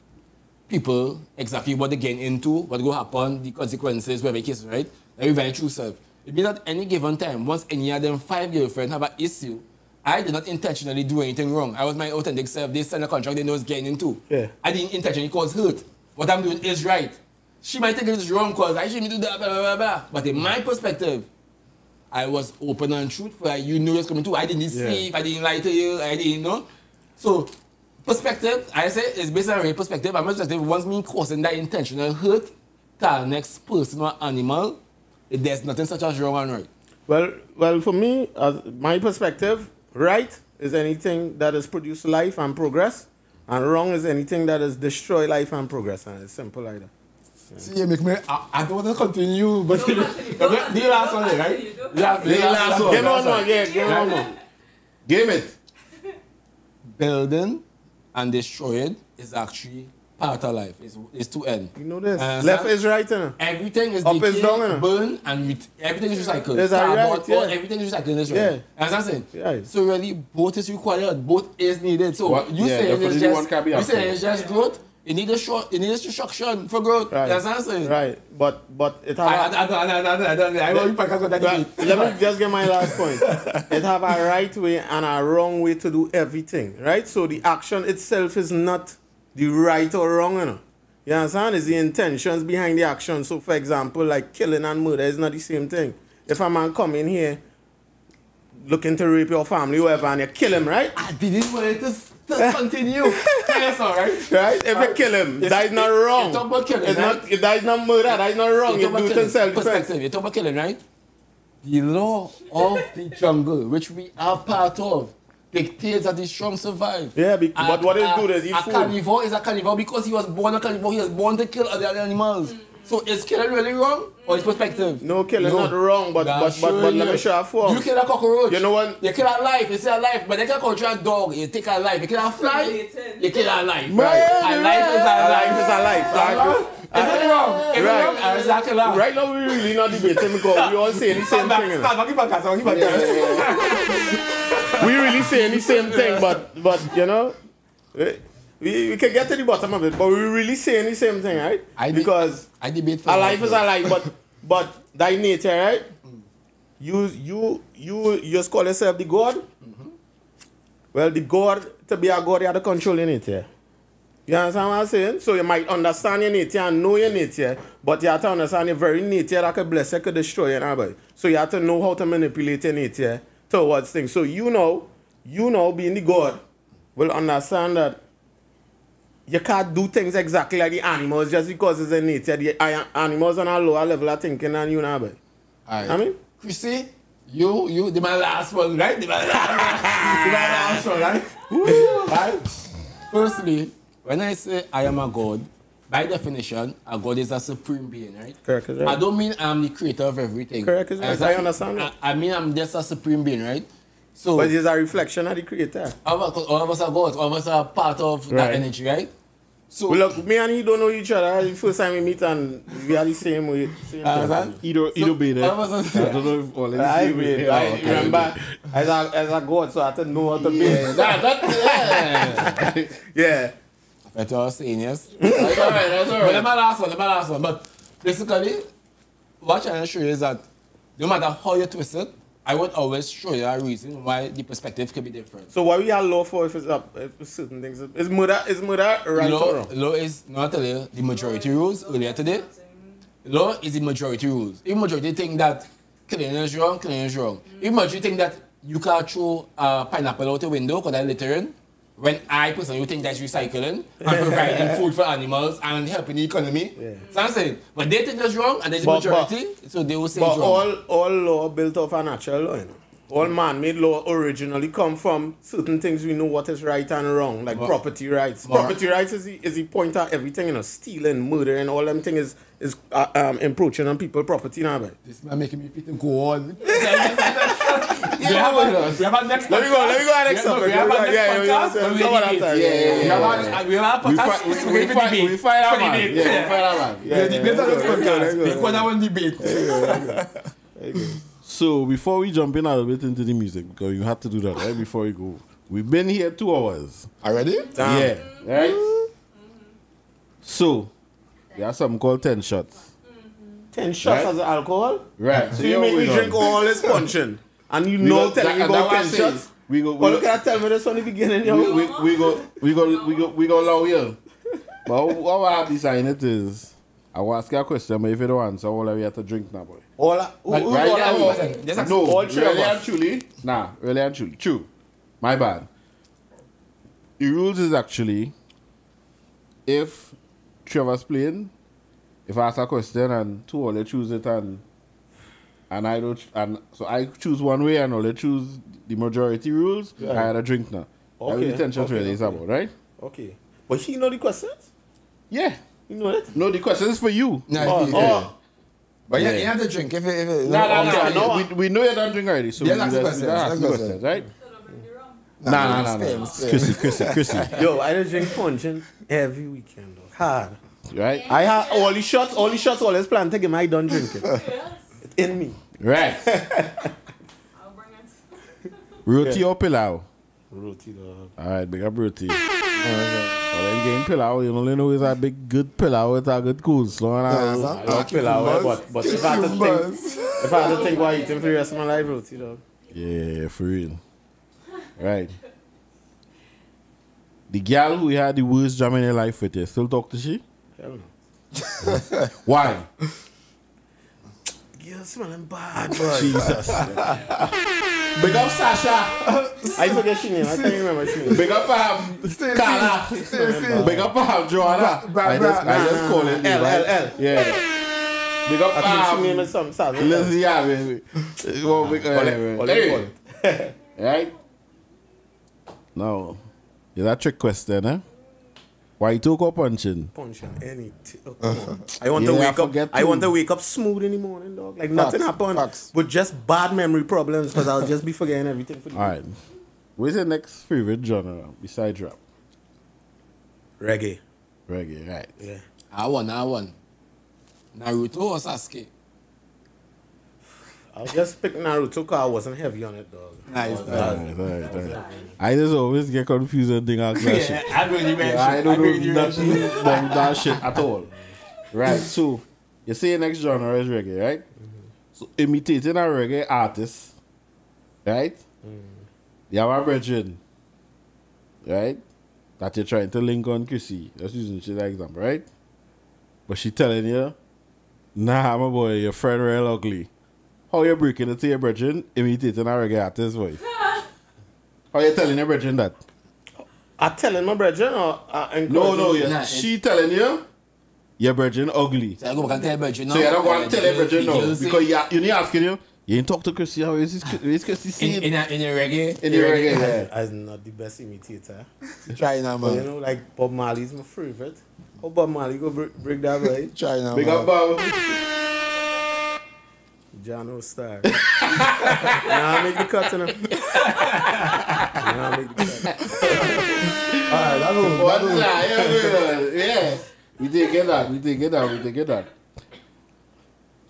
people exactly what they're getting into, what will happen, the consequences, whatever the case, right? That is very true self. It means that any given time, once any of them 5 girlfriends have an issue, I did not intentionally do anything wrong. I was my authentic self. They signed a contract they know it's getting into. Yeah. I didn't intentionally cause hurt. What I'm doing is right. She might think it's wrong because I shouldn't do that, blah, blah, blah, blah. But in my perspective, I was open and truthful. You knew it was coming too. I didn't deceive. I didn't lie to you. I didn't know. So, perspective, I say, is based on a perspective. And my perspective, once me causing that intentional hurt to the next person or animal, there's nothing such as wrong and right. Well, for me, my perspective, right is anything that has produced life and progress, and wrong is anything that has destroyed life and progress. And it's simple like that. See, you make me. I don't want to continue, but the last one, right? The last one. Game on one, yeah, game on one. Game it. Building and destroying is actually part of life. It's to end. You know this. Left is right, everything is up is down, burn, and everything is recycled. Is that right? Yeah. Everything is recycled. That's right. Yeah. You understand what I'm saying? Yeah. So really, both is required. Both is needed. So you say it's just growth. You need destruction for growth. Right. That's what I'm saying. Right. But it have let me just get my last point. It have a right way and a wrong way to do everything. Right? So the action itself is not the right or wrong, you know. You understand? It's the intentions behind the action. So for example, like killing and murder is not the same thing. If a man come in here looking to rape your family, whoever, and you kill him, right? I didn't want it to continue. That's all right. Right? If you kill him, that is not wrong. You talk about killing, right? That is not murder, that is not wrong. You do it in self-defense. You talk about killing, right? The law of the jungle, which we are part of, dictates that the strong survive. Yeah, but what is good is a carnivore is a carnivore because he was born a carnivore. He was born to kill other animals. So is killing really wrong or is perspective? No, killing not wrong, but let me show you for. You kill a cockroach. You know what? You kill a life. You say a life, but they can control a dog. You take a life. You kill a fly. You kill a life. Right. A life is a life. Is a life. Is it wrong? Is it wrong? Or is that killer? Right now we really not debating because we all saying the same thing. We really saying the same thing, but you know, we can get to the bottom of it, but we really saying the same thing, right? Because I debate for a life is a life, but thy nature, right? You just call yourself the God. Well, the God, to be a God, you have to control your nature. You understand what I'm saying? So you might understand your nature and know your nature, but you have to understand your very nature that could bless you, could destroy you. Anybody. So you have to know how to manipulate your nature towards things. So you know, being the God, will understand that you can't do things exactly like the animals just because it's a nature. The animals on a lower level of thinking than you know. I mean? Chrissy, you, the my last one, right? The my last one, right? Right? Firstly, when I say I am a God, by definition, a God is a supreme being, right? Correct. I don't mean I'm the creator of everything. Correct. I understand that. I mean I'm just a supreme being, right? So, but it's a reflection of the creator. All of us are gods, all of us are part of that energy, right? So well, look, me and he don't know each other. The first time we meet and we are the same way. Either be there. I don't know if all I remember, as a God, so I had to know how to be. Yeah. That's what I was saying, yes. That's all right. But let my last one. But basically, what I'm trying to show you is that no matter how you twist it, I would always show you a reason why the perspective could be different. So what we are law for if it's up if certain things? Is murder right or wrong? Law is, not tell you, the majority rules earlier today. Law is the majority rules. If majority think that killing is wrong. If majority think that you can throw a pineapple out the window because that's littering, when I personally think that's recycling and providing food for animals and helping the economy. Yeah. So I'm saying, but they think that's wrong and there's a majority, so they will say it's wrong. But all law built off a natural law, you know? All man-made law originally come from certain things we know what is right and wrong, like property rights. Property rights is the point of everything, you know, stealing, murder, and all them things is encroaching on people's property now. This man making me fit to go on. Let me go next topic. We fight our man. So before we jump in a little bit into the music, because you have to do that right before we go. We've been here 2 hours. Already? Yeah. Right? So, there are something called 10 shots. 10 shots as alcohol? Right. So you make me drink all this punching. And you know telling me about 10 shots? We go tell me this from the beginning, yo. We go allow you. But what I have decided is I will ask you a question, but if you don't answer, all we have to drink now, boy. All really and truly. Nah, really and truly. True. My bad. The rules is actually if Trevor's playing, if I ask a question and 2 all choose it and I don't, and so I choose one way and all choose the majority rules, I had a drink now. Okay. That's what the 10 shots really is about, right? Okay. But he know the questions? Yeah. You know it? No, the question is for you. But you have to drink. If No. We know you don't drink already, so that's the question, right? Nah. Chrissy. Yo, I don't drink punching every weekend, though. Hard. Right? I have all the shots, all this plan. Take him, I don't drink it. It's in me. Right. I'll bring it. Roti or pilau? Roti, dog. Alright, big up roti. Well, then game pilau, you only know it's a big good pilau, it's a good coleslaw. I love pilau, but if I had to think about eating for the rest of my life, roti, dog. Yeah, for real. Right. The girl who had the worst jam in her life with you, still talk to she? Hell no. Why? Girl smelling bad, boy. Jesus. Big up Sasha. I forget she name. I can't remember she name. Big up Carla. Big up Joanna. I just call it L. Yeah. Big up I think she name is something. Lizzie, yeah, baby. Right? No. Is that a trick question, eh? White talk or punching? Punching anything. Oh, come on. I want to Yeah, wake up. forget I to. want to wake up smooth in the morning, dog. Like nothing happened, Facts. but just bad memory problems because I'll just be forgetting everything for the All right. What's your next favorite genre besides rap? reggae. Reggae, right? Yeah. I won. Naruto or Sasuke? I'll just pick Naruto because I wasn't heavy on it, dog. Nice. Right. I just always get confused and think ask that shit. I really mentioned. I don't know nothing about that shit at all. Right, so you say your next genre is reggae, right? So imitating a reggae artist, right? You have a virgin, right? That you're trying to link on Chrissy. That's using shit like example, right? But she telling you, nah, my boy, your friend real ugly. How you breaking it to your virgin imitating a reggae artist voice? How you telling your virgin that? I telling my brethren or No, Nah, she telling you your virgin ugly. So I go back and tell Virgin now. So you don't want to tell your virgin no. Because Because you need asking you ain't talk to Chrissy, how is Chrissy seeing? in a reggae. In the reggae, yeah. I'm not the best imitator. Try now, But you man. know, like Bob Marley's my favorite. How Bob Marley go break that way? Try now, Big man. up, Bob. John O'Star. Nah, make the cut, you know. Nah, make the cut. Alright, that one. What's that? Yeah. We did get that.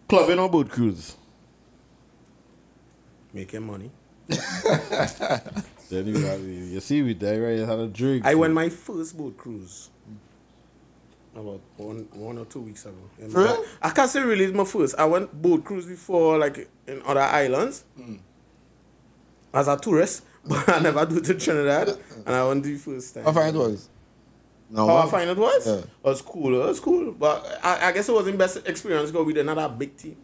Clubbing on boat cruise. Making money. Then you see we there, right? You had a drink. I went my first boat cruise about one or 2 weeks ago. For real? I can't say really it's my first. I went boat cruise before, like in other islands, as a tourist, but I never do it to Trinidad, and I went the first time. How far it was? No, How I find it was? Yeah. It was cool. But I guess it wasn't best experience because we didn't have a big team.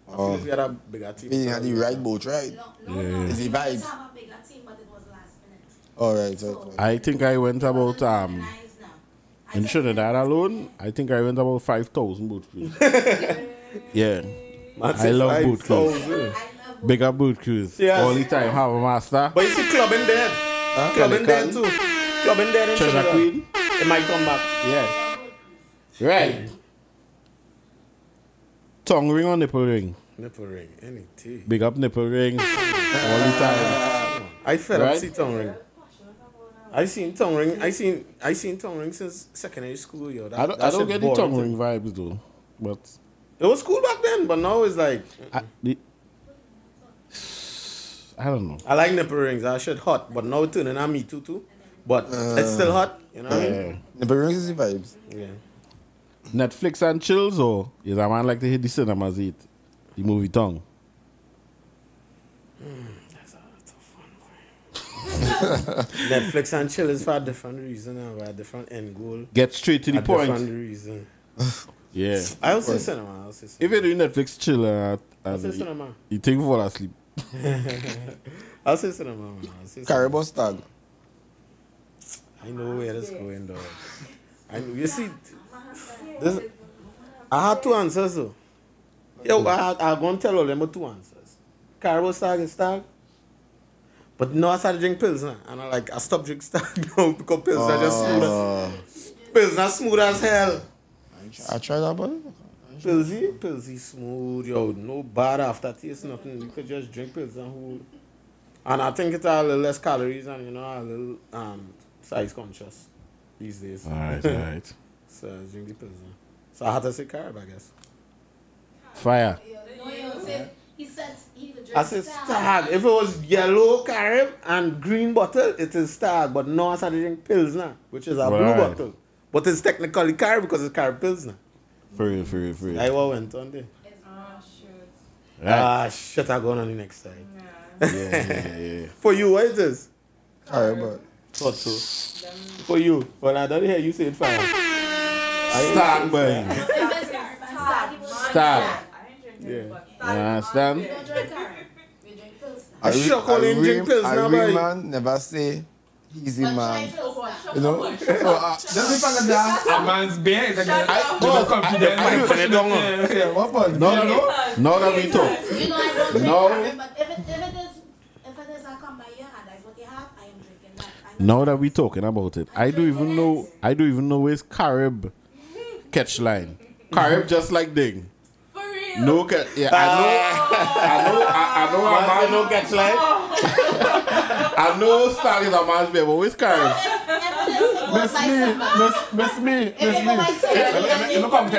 I feel like we had a bigger team. You had the right boat, right? No. Is it We vibes? just have a bigger team, but it was last minute. Alright, So, I think I went about organized now. I in just- Trinidad alone. I think I went about 5,000 boat cruise. Yeah, Man I said love boat 5,000. cruise. I love Big up boat cruise. Yes. All the time, have a master. But you see clubbing dead. Clubbing dead too. Clubbing dead in Treasure Trinidad. Queen. It might come back. Yeah. Right. Tongue ring or nipple ring? Nipple ring, any tea. Big up nipple rings all the time. I fed up Right? see tongue ring. I seen tongue ring. I seen tongue ring since secondary school, yo. I don't shit get the boring tongue to ring me. vibes though. But It was cool back then, but now it's like I don't know. I like nipple rings. That shit hot, but now it's turning on me too. But it's still hot, you know what I mean? The rings is the vibes. Yeah. Netflix and chills or is a man like to hit the cinemas eat the movie tongue? That's a fun one. Netflix and chill is for a different reason, and a different end goal. Get straight to the A point. different reason. Yeah. I'll say cinema. I'll say If cinema. you do Netflix chill I'll say cinema. you think you fall asleep. I'll say cinema, man. I'll say cinema. Caribou stag. I know where this going, dog. I know. You see, this, I had two answers, though. Yo, I'm going to tell all them two answers. Caribou stag is stag. But no, I started drinking pills now. And I stopped drinking stag now because pills are just smooth. Pills are smooth as hell. I tried that, but Pilsy smooth, yo. No bad aftertaste, nothing. You could just drink pills and hold. And I think it's a little less calories and, you know, a little size conscious these days. Alright. So I drink the pills now. So I had to say carb, I guess. Fire. He said he would drink I said stag. If it was yellow carb and green bottle, it is stag. But now I started drinking pills now, which is a blue Right. bottle. But it's technically carb because it's carb pills now. For real. I went on there. Oh, shoot. Right. Shit, I'm going on the next time. Yeah. For you, what is this? Caribou. Thought so. For you. But I don't hear you say it fine. Stag, boy. Stag. I ain't drinking, Yeah. but You understand? We don't drink carb. We drink pills now. I shock only drink pills now, boy. man never say easy But man. try pills now. You know? So, just if I can dance. A man's beer is like Boss, confidence. Yeah, what fun? No. Now that we talk. You know I don't drink No. carb, but if it is a come by here and that's what you have, I am drinking that. Now that we're talking about it, I don't even know where's Carib catch line. Carib just like Ding. For real? No catch. Yeah, I know a man no catch line. I know Star is a man's baby, but where's Carib? Miss me. Let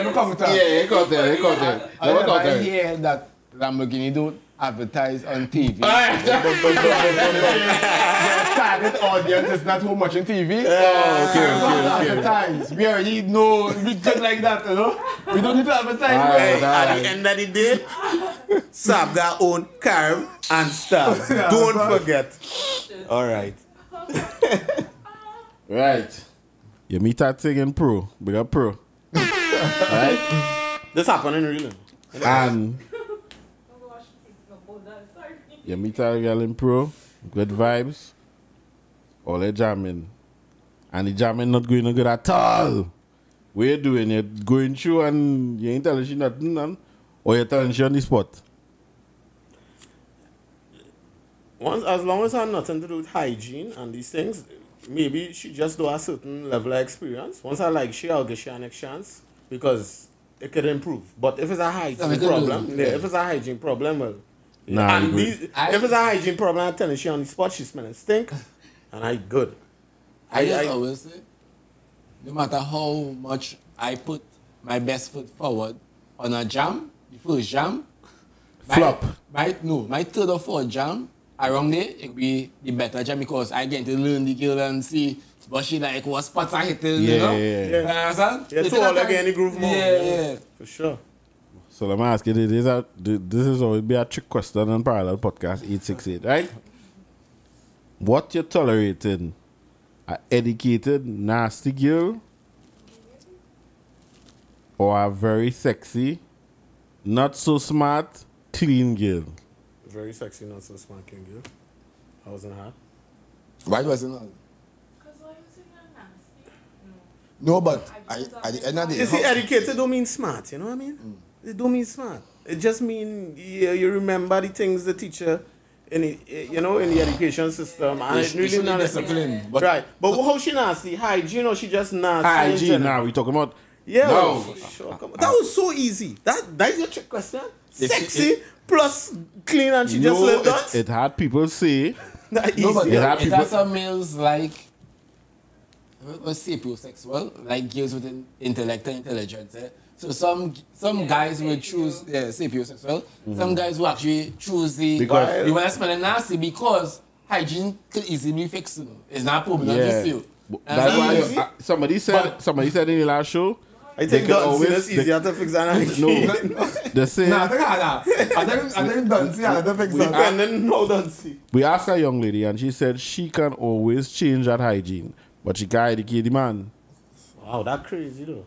me come to Yeah, he got there. I hear that Lamborghini don't advertise on TV. Their target audience is not so much on TV. Okay. Advertise. We already know, we just like that, you know. We don't need to advertise. Hey, at the end of the day, Sabga own Carib and Star. Don't forget. All right. Right. You meet that thing in Pro. Big up Pro. Right? This happened in real. And you meet a girl in Pro. Good vibes. All they jamming. And the jamming not going no good at all. What you doing? You're going through and you ain't telling she nothing, none? Or you're telling she on the spot? As long as I have nothing to do with hygiene and these things, maybe she just do a certain level of experience. Once I like she, I'll give she a next chance because it could improve. But if it's a hygiene problem, if it's a hygiene problem, well, Nah, and if it's a hygiene problem, I'm telling she on the spot, she smelling stink, and I good. I just always say, no matter how much I put my best foot forward on a jam, the first jam, Flop. My third or fourth jam, around there, it be the better jam because I get to learn the girl and see what she like, what spots I hit, you know? Yeah. Understand? Yeah, to all again the groove more. Yeah. For sure. So let me ask you, this is always be a trick question on Parallel Podcast 868, right? What you tolerating? A educated, nasty girl? Or a very sexy, not so smart, clean girl? Very sexy, not so smart, can girl. I wasn't hot. Why was it not? Because why you saying I'm nasty? No, but at the end of the You see, day, educated don't mean smart, you know what I mean? It don't mean smart. It just mean you remember the things the teacher in the, in the education system, and it really not discipline. Right, but how she nasty? Hygiene or she just nasty? Hygiene, now we talking about. Yeah, No. for sure. Come on. That was so easy. That is your trick question. Sexy plus clean, and she just let dance. it had people say. That No, but easy. Yeah. it has some males like sapiosexual, like girls with intellect and intelligence. So some guys will choose sapiosexual. Some guys will actually choose the Because- want to smell nasty because hygiene could easily be fixed. You know. It's not a problem. Yeah. Just you. That's why easy. somebody said in the last show. I they think could that's always- easier to fix than hygiene. No, they say Nah, I think don't see another fix that. And then no, don't see. we asked a young lady and she said she can always change that hygiene, but she can't educate the man. Wow, that's crazy though.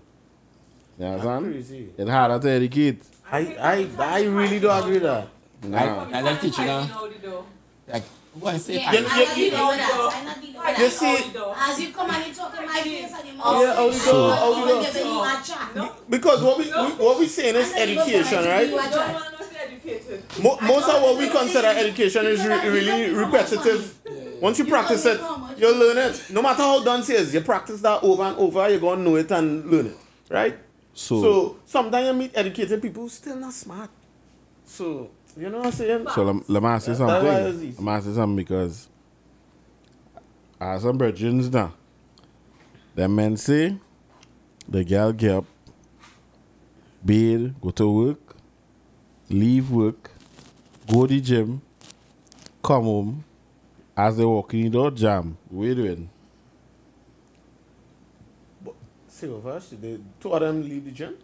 You understand? Crazy. It's harder to educate. I really do agree with that. I like teaching her. Like, what I say? Yeah, You- I'm not dealing with that. I'm not dealing with You that. see, As you come and you talk in my face and you Yeah, how we go, how we go. giving you a chat. because what we saying is education, right? I don't want to be educated. Most of what we consider education is really repetitive. Once you practice it, you'll learn it. No matter how dance is, you practice that over and over, you're going to know it and learn it, right? So sometimes you meet educated people who still not smart. So, you know what I'm saying? So let me ask you That's why it's something. easy. Let me ask you something because I have some brethren now. The men say the girl get up, bathe, go to work, leave work, go to the gym, come home. As they walk in the door, jam. What you doing? See, first, the two of them leave the gym.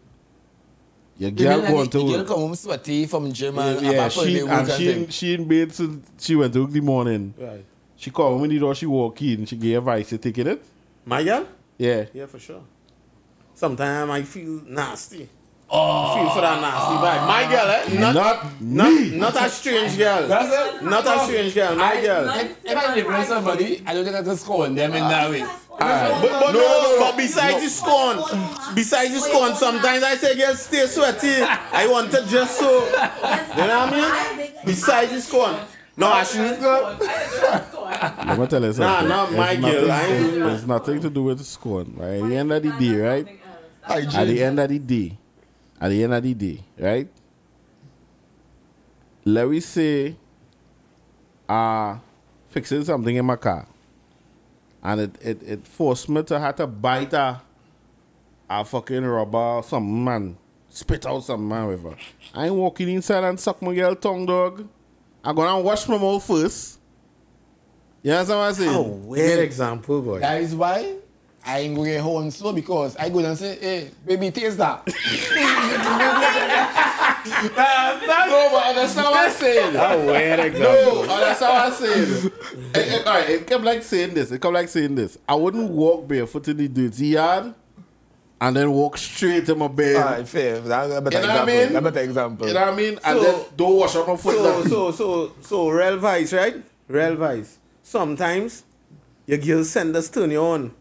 Your girl going to Girl work. come home sweaty from gym and Yeah, apart from the work and thing. she in bed since she went to work the morning. Right. She come home in the door, she walk in, she gave advice, you taking it? My girl? Yeah. Yeah, for sure. Sometimes I feel nasty. I feel for that nasty vibe. My girl, eh? Not a strange girl. That's it. Not a strange girl. My girl. If I live with somebody, I don't think I can score on them in that way. But besides the scone, sometimes I say, girl, stay sweaty. I want it just so. You know what I mean? Besides the scone. No, I shouldn't. Let me tell you something. not my girl. I ain't doing It's nothing to do with scorn. Right? At the end of the day, right? Hygiene. At the end of the day, right? Let me say, fixing something in my car, and it forced me to have to bite a fucking rubber or something, man. Spit out something, man, whatever. I ain't walking inside and suck my girl tongue, dog. I'm gonna wash my mouth first. You understand what I'm saying? a weird example, boy. That is why I ain't going to get home slow because I go and say, hey, baby, taste that. No, but understand what I'm saying. A weird No, example. understand what I'm saying. Alright, it kept like saying this. I wouldn't walk barefoot in the dirty yard and then walk straight to my bed. Alright, fair. That's a better You know what I example. mean? A better example. You know what I mean? And So- then don't wash up my foot. So, real vice, right? Real vice. Sometimes your girl send us turn you on.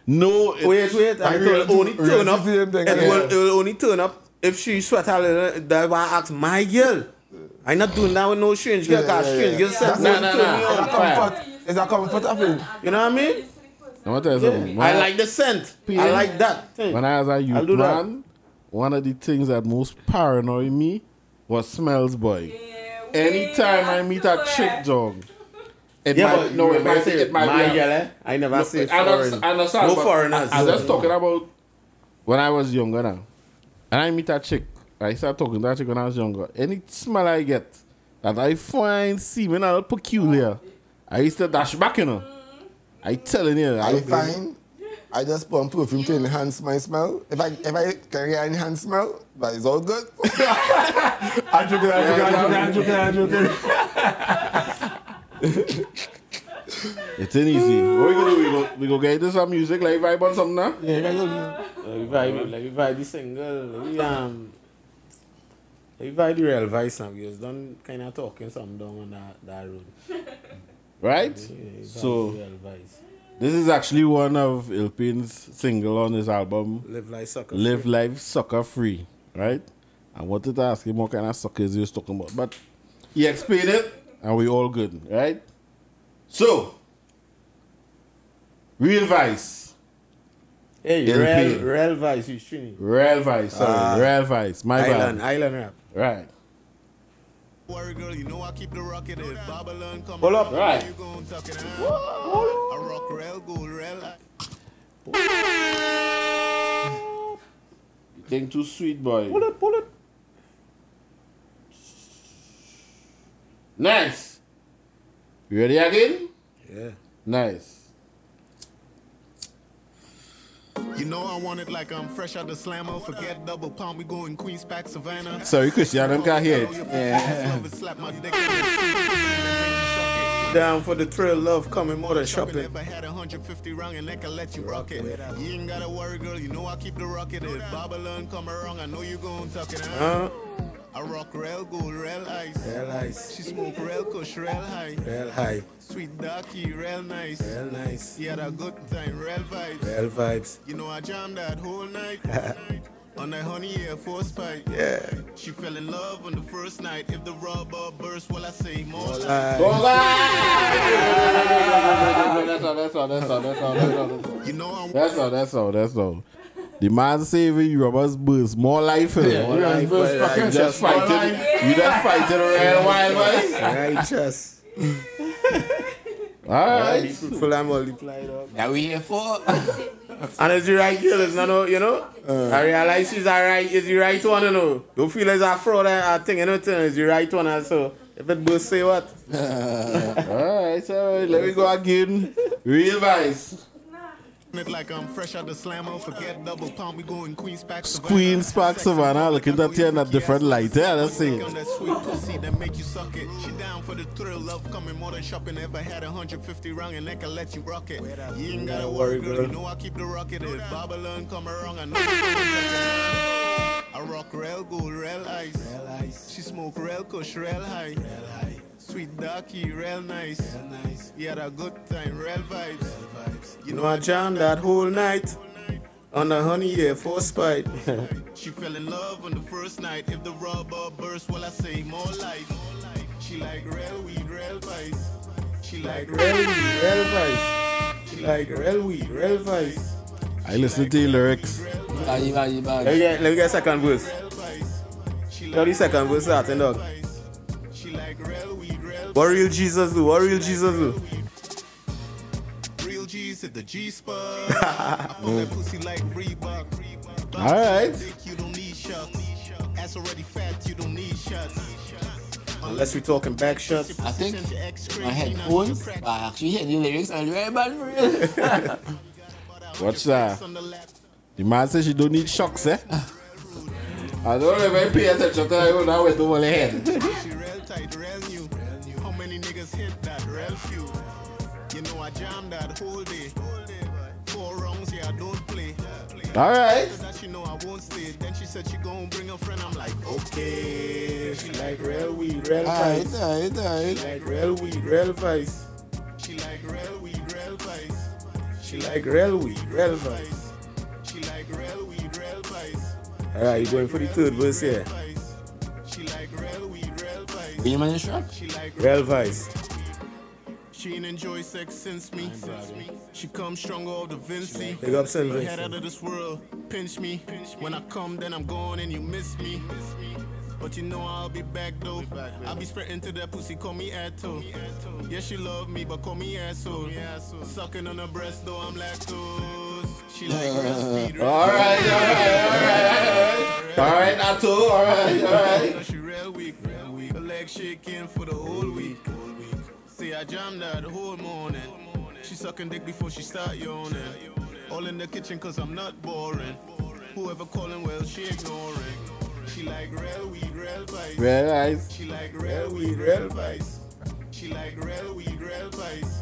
No, Wait, and it will only turn up. Same thing, It yeah. will only turn up if she sweat a little. That's why I ask my girl. I'm not doing that with no strange girl, because strange girl send Nah, turn nah, me nah. on. Comfort. It's a comfort of it. You know what I mean? I'm gonna tell you something. I like the scent. I like that thing. When I was a I'll youth do that. man, one of the things that most paranoid me was smells, boy. Anytime I meet a chick, dog, it Yeah, might, but no, it might, say it might my be. girl, eh? I never say I foreign. understand, No but foreigners. I'm just talking about when I was younger now. And I meet a chick. I start talking to that chick when I was younger. Any smell I get that I find seeming a little peculiar, I used to dash back, you know. I telling you. I find I just put on perfume to enhance my smell. If I can get enhanced smell, but it's all good. I'm joking. It's an easy. What we gonna do? We go get into some music, like vibe on something now? Let me vibe the single. Let me vibe the real vice now. Because don't kind of talking something down on that road. Right? Yeah, So- the real vice. This is actually one of Ilpin's single on his album, Live like sucker. Live Life Sucker Free, right? I wanted to ask him what kind of suckers he was talking about, but he explained it, and we all good, right? So, real vice, Hey, LP. real vice. You Trini. real vice, sorry, real vice, my Island rap. bad, right? Worry, girl, you know I keep the rocket. If Babylon come Pull up. Right. you gon' tuck it out. I rock real good, real. You think too sweet, boy. Pull it. Nice. You ready again? Yeah. Nice. You know I want it like I'm fresh out the slammer. Forget double palm, we going Queens Pack Savannah. Sorry, Christian, I can't hear it. Slap my dick. Down for the thrill, love coming more than shopping. Never had 150 round and I can let you rock it. You ain't gotta worry, girl. You know I keep the rocket. If Babylon come around, I know you gon' tuck it out. I rock real good, real ice. Real ice. She smoke real kush, real high. Real high. Sweet darky, real nice. Real nice. She had a good time, real vibes. Real vibes. You know I jammed that whole night. On that honey Air Force pipe. Yeah. She fell in love on the first night. If the rubber burst, well I say more. That's all. You know I'm That's all. The man saving you rubbers burst. More life in it. More life, burst boy, fucking like just just fighting. You just fighting a real wild, boy. Righteous. Alright. Full and multiplied up. That we here for. And it's the right girl, it's not no, you know. I realize she's alright, it's the right one, you know. Don't feel as a fraud or thing, you know, it's the right one, and so if it burst, say what? Alright, so let me go again. Real vice. it like I'm fresh out the slammer. Forget double palm, we going Queens Pack Queen's Park Savannah, looking at you in a different light. Yeah, let's see. On that sweet pussy that make you suck it. She down for the thrill, love coming more than shopping. Ever had 150 round and I can let you rock it. You ain't gotta worry, girl. You know I keep the rocket. If Babylon come around, I know I rock real good, real ice. She smoke real kush, real high. Sweet darky, real nice. You had a good time, real vibes. You know I jammed that whole night on the honey Air Force spite. She fell in love on the first night. If the rubber burst, well I say more life. She like real weed, real vice. She like real weed, real vice. She like real weed, real vice. I listen to the lyrics. Let me get a second verse. 30 second verse starting, dog. What real Jesus do? What real Jesus do? Real G's at the G spot. I pull that pussy like Reebok. Alright. You don't need shots. Ass already fat, you don't need shots. Unless we're talking back shots. I think my headphones, I actually hear the lyrics and very bad for real. What's that? The man says she don't need shocks, eh? I don't even pay attention to her now with the whole head. She real tight, real new. How many niggas hit that? Real few. You know I jammed that whole day. 4 rounds, yeah, I don't play. Alright. After that, she know I won't stay. Then she said she gon' bring a friend. I'm like, okay. She like real weed, real vice. Alright. She like real weed, real vice. She like real weed, real vice. She like real weed, real vice. She like real weed, real vice. Alright, you going for the third verse here. She like real weed, real vice. Will you manage to She like Real vice. She ain't enjoy sex since me. She come stronger of the Vinci. Big up, Sylvie. Head out of this world, pinch me. When I come, then I'm gone and you miss me. But you know I'll be back though. I'll be spreading to that pussy, call me Atto. Yeah, she love me, but call me asshole. Sucking on her breast though, I'm lactose. She like real speed. Alright. Alright, Atto. Alright. She real weak. Her leg shaking for the whole week. See, I jammed her the whole morning. She sucking dick before she start yawning. All in the kitchen cause I'm not boring. Whoever calling, well, she ignoring. She like real weed, real vice. Very nice. She like real weed, real vice. She like real weed, real vice.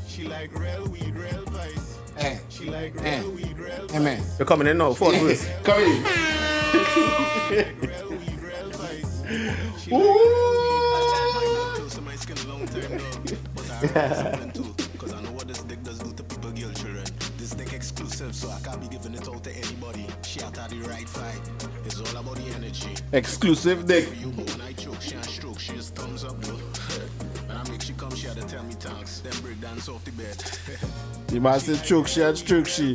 She like real weed, real vice. Hey. She like real weed, real Hey, man. You're coming in now, fourth verse. Come in. real weed, real vice. She like real weed, my skin a long time now. But I heard something too. Cause I know what this dick does do to people, girl, children. This dick exclusive, so I can't be giving it out to anybody. She out of the right fight. It's all about the energy. Exclusive dick. For you, when I choke, she and stroke, she just thumbs up though. When I make she come, she had to tell me thanks. Then break dance off the bed. The man said choke she and stroke she.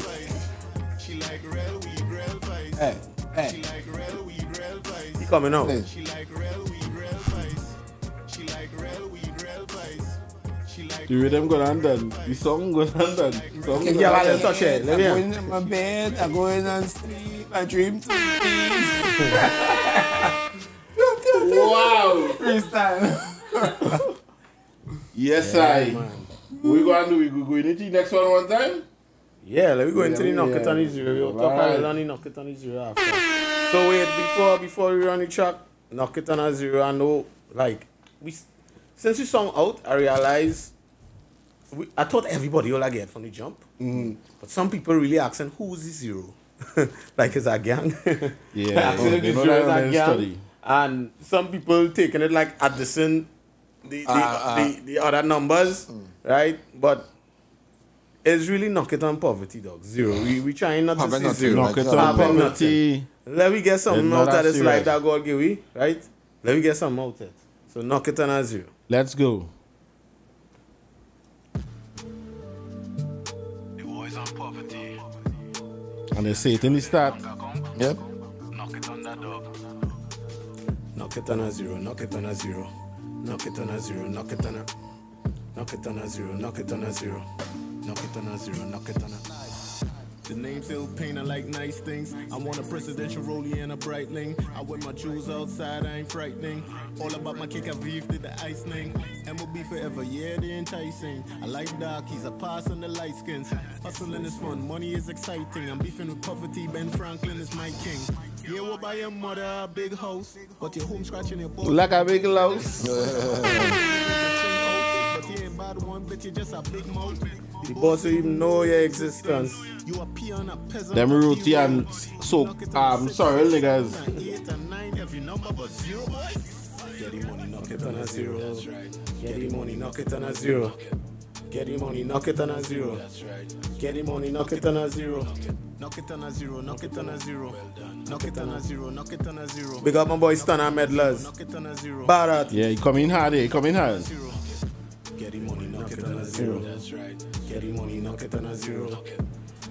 She like real weed, real vice. Hey. She like real weed, real vice. He coming out. She like real weed, real vice. She like real weed, real vice. She like The rhythm go undone. The song goes undone. The song goes Yeah, undone. let's touch it. I Let me go hear. in my bed, I go in and sleep, I dream to Wow. freestyle. Yes, I. We go and do. We go into the next one time. Yeah, let me go into the knock it on the zero. We'll talk Alright. about the knock it on the zero after. So wait, before we run the track, knock it on a zero. I know, like, since the song out, I realized I thought everybody will get from the jump, but some people really asking who's the zero, like it's a gang. Yeah. Asking if They the know zero is that a in gang, study. and some people taking it like adding the other numbers, right? But it's really knock it on poverty, dog. Zero. We trying not to Poverty see not zero. Knock it Like, on poverty. poverty. Let me get something It's out not of this serious. life that God give we, right? Let me get something out of it. So knock it on a zero. Let's go. the boys on poverty. And they say it in the start. Yep. Knock it on that dog. Knock it on a zero, knock it on a zero. Knock it on a zero, knock it on a. Knock it on a zero, knock it on a zero. Knock it on a zero, knock it on a. The name still Payne, I like nice things. I want a presidential rollie and a Breitling. I wear my jewels outside, I ain't frightening. All about my kick, I beef did the ice thing. MLB forever, yeah, they enticing. I like darkies, I pass on the light skins. Hustling is fun, money is exciting. I'm beefing with poverty, Ben Franklin is my king. Yeah, we'll buy your mother a big house, but your home scratching your balls. Like a big louse. But you ain't bad one, bitch, you just a big mouth. The boss will even know your existence. You a peon, a peasant. Them rooty and soak. Sorry, niggas. 8 and 9, every number but 0. Get the money, knock it on a zero. Get the money, knock it on a zero. Get the money, knock it on a zero. Get the money, knock it on a zero. Knock it on a 0, knock it on a 0. Knock it on a 0, knock it on a 0. Big up my boy Stunner Medlars. Knock it on a 0. Barat. Yeah, he come in hard. He come in hard. Get the money, knock it zero. That's right. Get the money, knock it on a zero.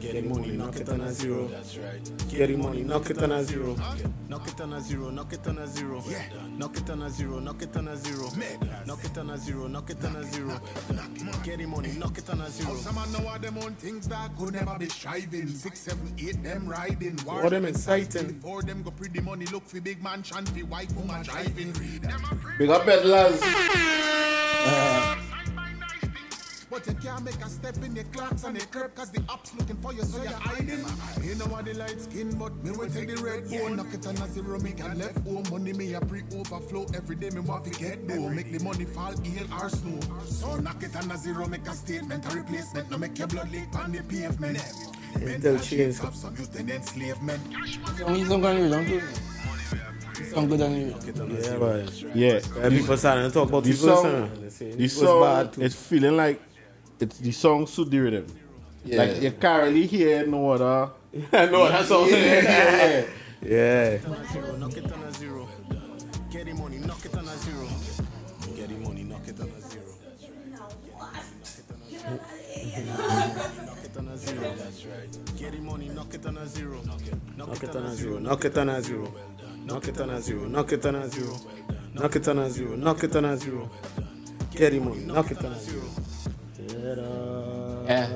Get the money, knock it on a zero. That's right. Get the money, knock it on a zero. Knock it on a zero, knock it on a zero. Yeah. Knock it on a zero, knock it on a zero. Knock it on a zero, knock it on a zero. Get the money, knock it on a zero. Some man know all them on things that could never be striving. 6, 7, 8 them riding. All them exciting. Before them go pretty money, look for big man, chant for wife, woman driving. Big up peddlers. But you can't make a step in the clocks and the curb, cause the ops looking for you, so you're hiding. You know what the light skin, but me will take the red bone. Knock it on a zero, me can left home. Money me a pre-overflow. Every day me want to get dough. Make the money fall, heal or snow. So knock it on a zero, make a statement, a replacement. No make your blood leak on the pavement. Mental change. Have some youth and enslavement. He's not going to do some good on you. Yeah, but Yeah. people starting to talk about This people, song, son. They say it this was song, bad too. it's feeling like it's the song suit the rhythm. Yeah. Like you can't really hear no other. No, that's all. Yeah. Yeah. Knock it on a zero. Get the money, knock it on a zero. Get the money, knock it on a zero. Knock it on a zero. That's right. Get the money, knock it on a zero. Knock it on a zero. Knock it on a zero. Knock it on a zero. Knock it on a zero. Knock it on a zero. Knock it on a zero. Get him money. Knock it on a zero. Yeah.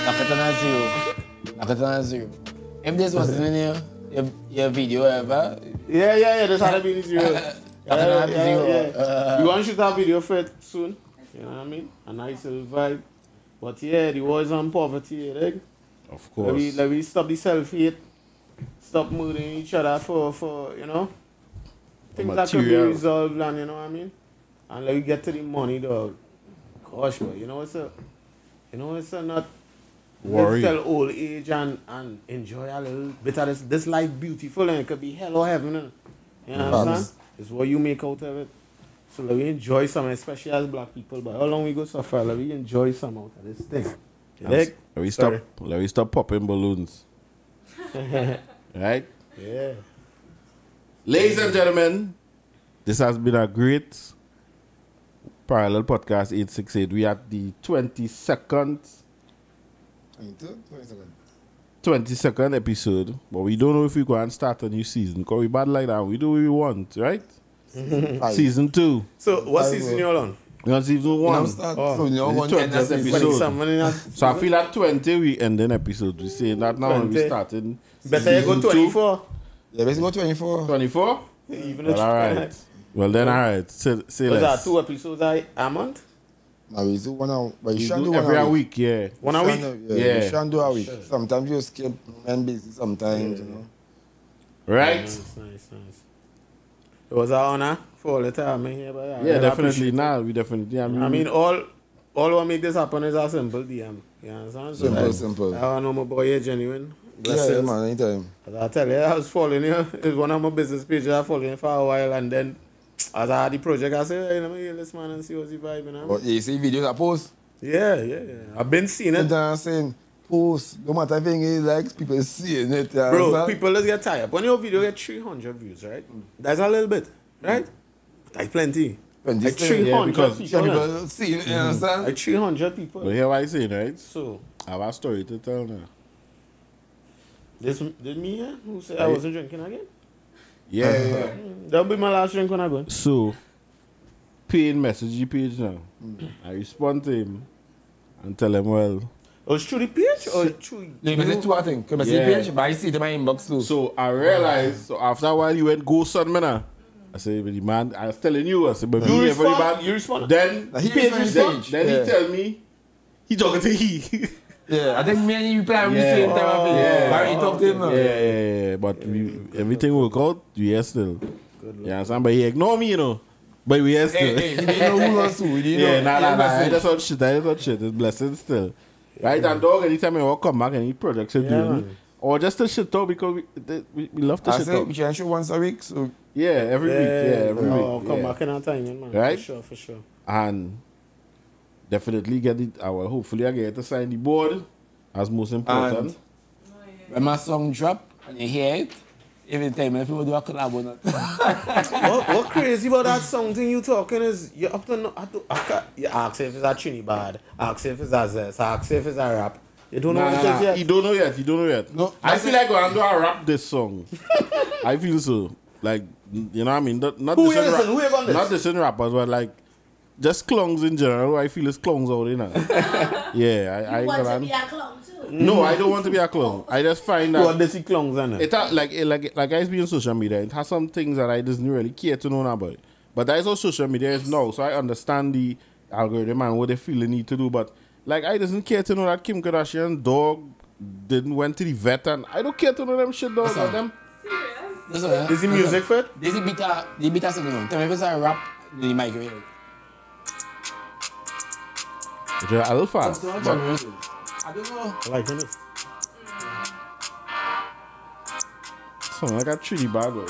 Knock it on a zero. Knock it on a zero. If this wasn't in your video ever, Yeah. This had to be the zero. Yeah. You want to shoot a video for it soon? You know what I mean? A nice little vibe. But yeah, the war is on poverty, right? Of course. Let me stop the self-hate. Stop murdering each other for you know, things that could be Material. resolved, and you know what I mean? And let me get to the money, dog. Gosh, boy, you know it's a not Worry. live till old age and enjoy a little bit of this life beautiful, and it could be hell or heaven, innit? You understand? It's what you make out of it. So let me enjoy some, especially as black people. But how long we go suffer? Let me enjoy some out of this thing. You dig? Let me stop popping balloons. Right? Yeah. Ladies and gentlemen, this has been a great Parallel Podcast 868. We are at the 22nd 22nd episode, but we don't know if we're going to start a new season because we bad like that. We do what we want, right? Season 2. So what season you all on? We're on season 1. So you know, This is 20th episode. Somebody So I feel at 20 we ending episode. We saying that now when we 20. starting. Better you go season 24. Yeah, basically go 24. 24? Even Well, alright. Well then alright. Say Was that less. 2 episodes a month? Now we do one hour, but you We should do do one every a week, yeah. One a week? Yeah. You should do a week. Sometimes you skip men busy, sometimes, you know. Right? Nice. It was an honor for all the time here, but Yeah, I really definitely. appreciate it. Now we definitely. I mean, all what make this happen is a simple DM. You understand? So Simple. I know my boy here genuine. Yeah, Blessings. man, anytime. As I tell you, I was following you. It's one of my business pages I following you for a while, and then as I had the project, I said, hey, let me hear this man and see what's the vibe. You know? But you see videos I post, Yeah. I've been seeing it. sometimes saying, post, no matter thing is like people seeing it. You Bro, understand? people just get tired. When your video get 300 views, right? That's a little bit, right? That's plenty. When Like this thing, 300 because people. some Nah. people see it, you understand? Like 300 But people. hear what I saying, right? So, I have a story to tell now. this did me here? Who said I wasn't drinking again? Yeah. That'll be my last drink when I go. So, Payne message the page now. I respond to him and tell him, well. Oh, it's through the page or through You message two, I think. You message Yeah. the page, but I see it in my inbox too. So I realized, so after a while, you went ghost on me now. I said, but the man, I was telling you, I said, but You me, everybody respond? bad. You respond? Then, He page respond. respond. Then Yeah. he tell me, he talking to he. I think me and you play at the Yeah. same time. I think. Yeah. But you talk to him now. Yeah. But everything work out, we are still. You understand? But he ignore me, you know. But we are still. Hey, You didn't know who was who, you didn't Yeah, know. nah. message. That's all shit. That's all shit. It's blessing still. Right? And dog, anytime I walk come back, any projects you're doing. man. Or just to shit talk because we love to I shit say talk. we can show once a week, so Yeah, every week. Yeah, every Oh, week. come yeah. back in our time, man. Right? For sure. And definitely get it. I will hopefully I get to sign the board as most important. When my song drop and you hear it, Every time, if you do a collab or not. What crazy about that song thing you talking is you have to know you ask if it's a Trini bad, ask if it's a zest, ask if it's a rap. You don't know what it is yet. You don't know yet. You don't know yet. No, I feel like when I'm gonna rap this song, I feel so. Like, you know what I mean? Not Who the you listen? Who you gonna not listen? the rappers, but like just clowns in general. I feel it's clowns out there. Yeah, I You want to gonna- be a clown too? No, I don't want to be a clown. I just find You want that to see clowns on it? it like I be on social media. It has some things that I just don't really care to know about. But that is how social media is now. So I understand the algorithm and what they feel they need to do. But like I doesn't care to know that Kim Kardashian dog didn't went to the vet, and I don't care to know them shit dog about them. Serious? This one, Is the music fit? This is the beta singing on. Tell me if it's a rap, the microwave. It's a little fast. I But don't know. I like this. sound like a Trini bad boy.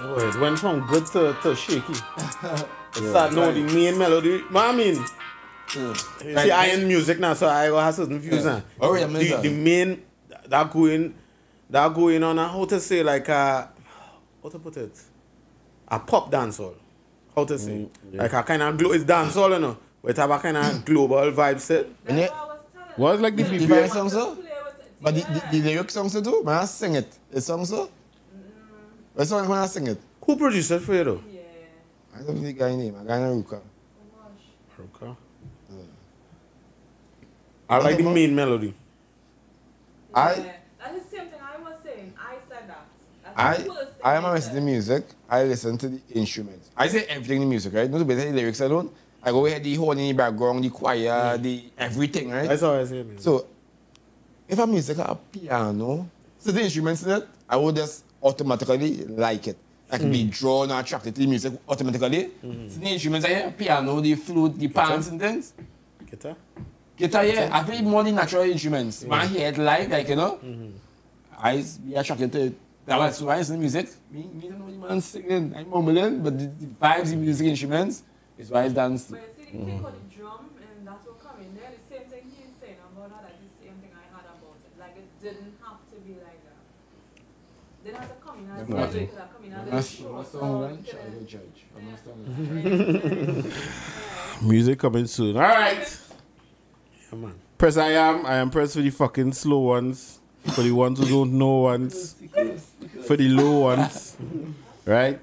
Oh, it went from good to shaky. It's that no, the main melody. I mean, you see, I in music now, so I have certain views now. Oh, yeah, The main that going on, how to say, like how to put it, a pop dancehall. How to say, like a kind of it's dancehall, you know, but it have a kind of global vibe set. And it, That's what I was telling you. What's like the the BPM? very song so? Play with it. But Yeah. the lyric song so too? Man, I sing it. The song so? The song when I sing it. Who produced it for you though? Yeah. I don't know the guy name. I got a Ruka. Oh gosh. Okay. I like the main melody. I- Yeah. That's the same thing I was saying. I said that. That's I the first thing I am I a listen to said. music. I listen to the instruments. I say everything in music, right? Not to better the lyrics alone. I go hear the horn in the background, the choir, the everything, right? That's how I say it. So if a music a piano, so the instruments in it, I would just automatically like it. I can be drawn or attracted to the music automatically. So the instruments I hear piano, the flute, the pans and things. Guitar? Guitar, yeah, I play more the natural instruments. When I hear it live, like, you know, I be attracted to it. That's why it's the music. Me don't know the man singing, I'm mumbling, but the vibes, the music instruments, is why it's dance. But you see, the thing about the drum, and that's what come in there. The same thing he's saying about that. That's the same thing I had about it. Like it didn't have to be like that. Didn't have to come in as No. music. It could have come in as a short sound. Music coming soon. All right. Yeah, man. Press I am press for the fucking slow ones. For the ones who don't know ones. For the low ones. Right?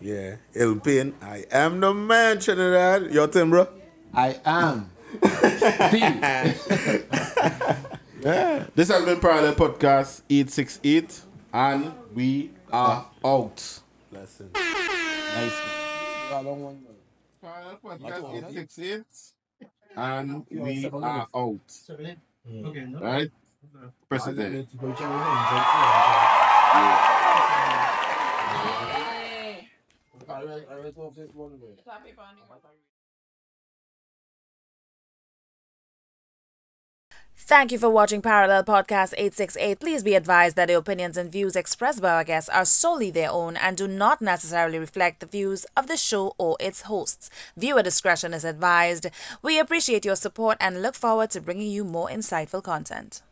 Yeah. Payne, I am the man, Trinidad. Your turn, bro. I am. This has been Parallel Podcast 868. And we are out. Lesson. Nice. Parallel Podcast 868. And we are out. Right? Press it there. Thank you for watching Parallel Podcast 868. Please be advised that the opinions and views expressed by our guests are solely their own and do not necessarily reflect the views of the show or its hosts. Viewer discretion is advised. We appreciate your support and look forward to bringing you more insightful content.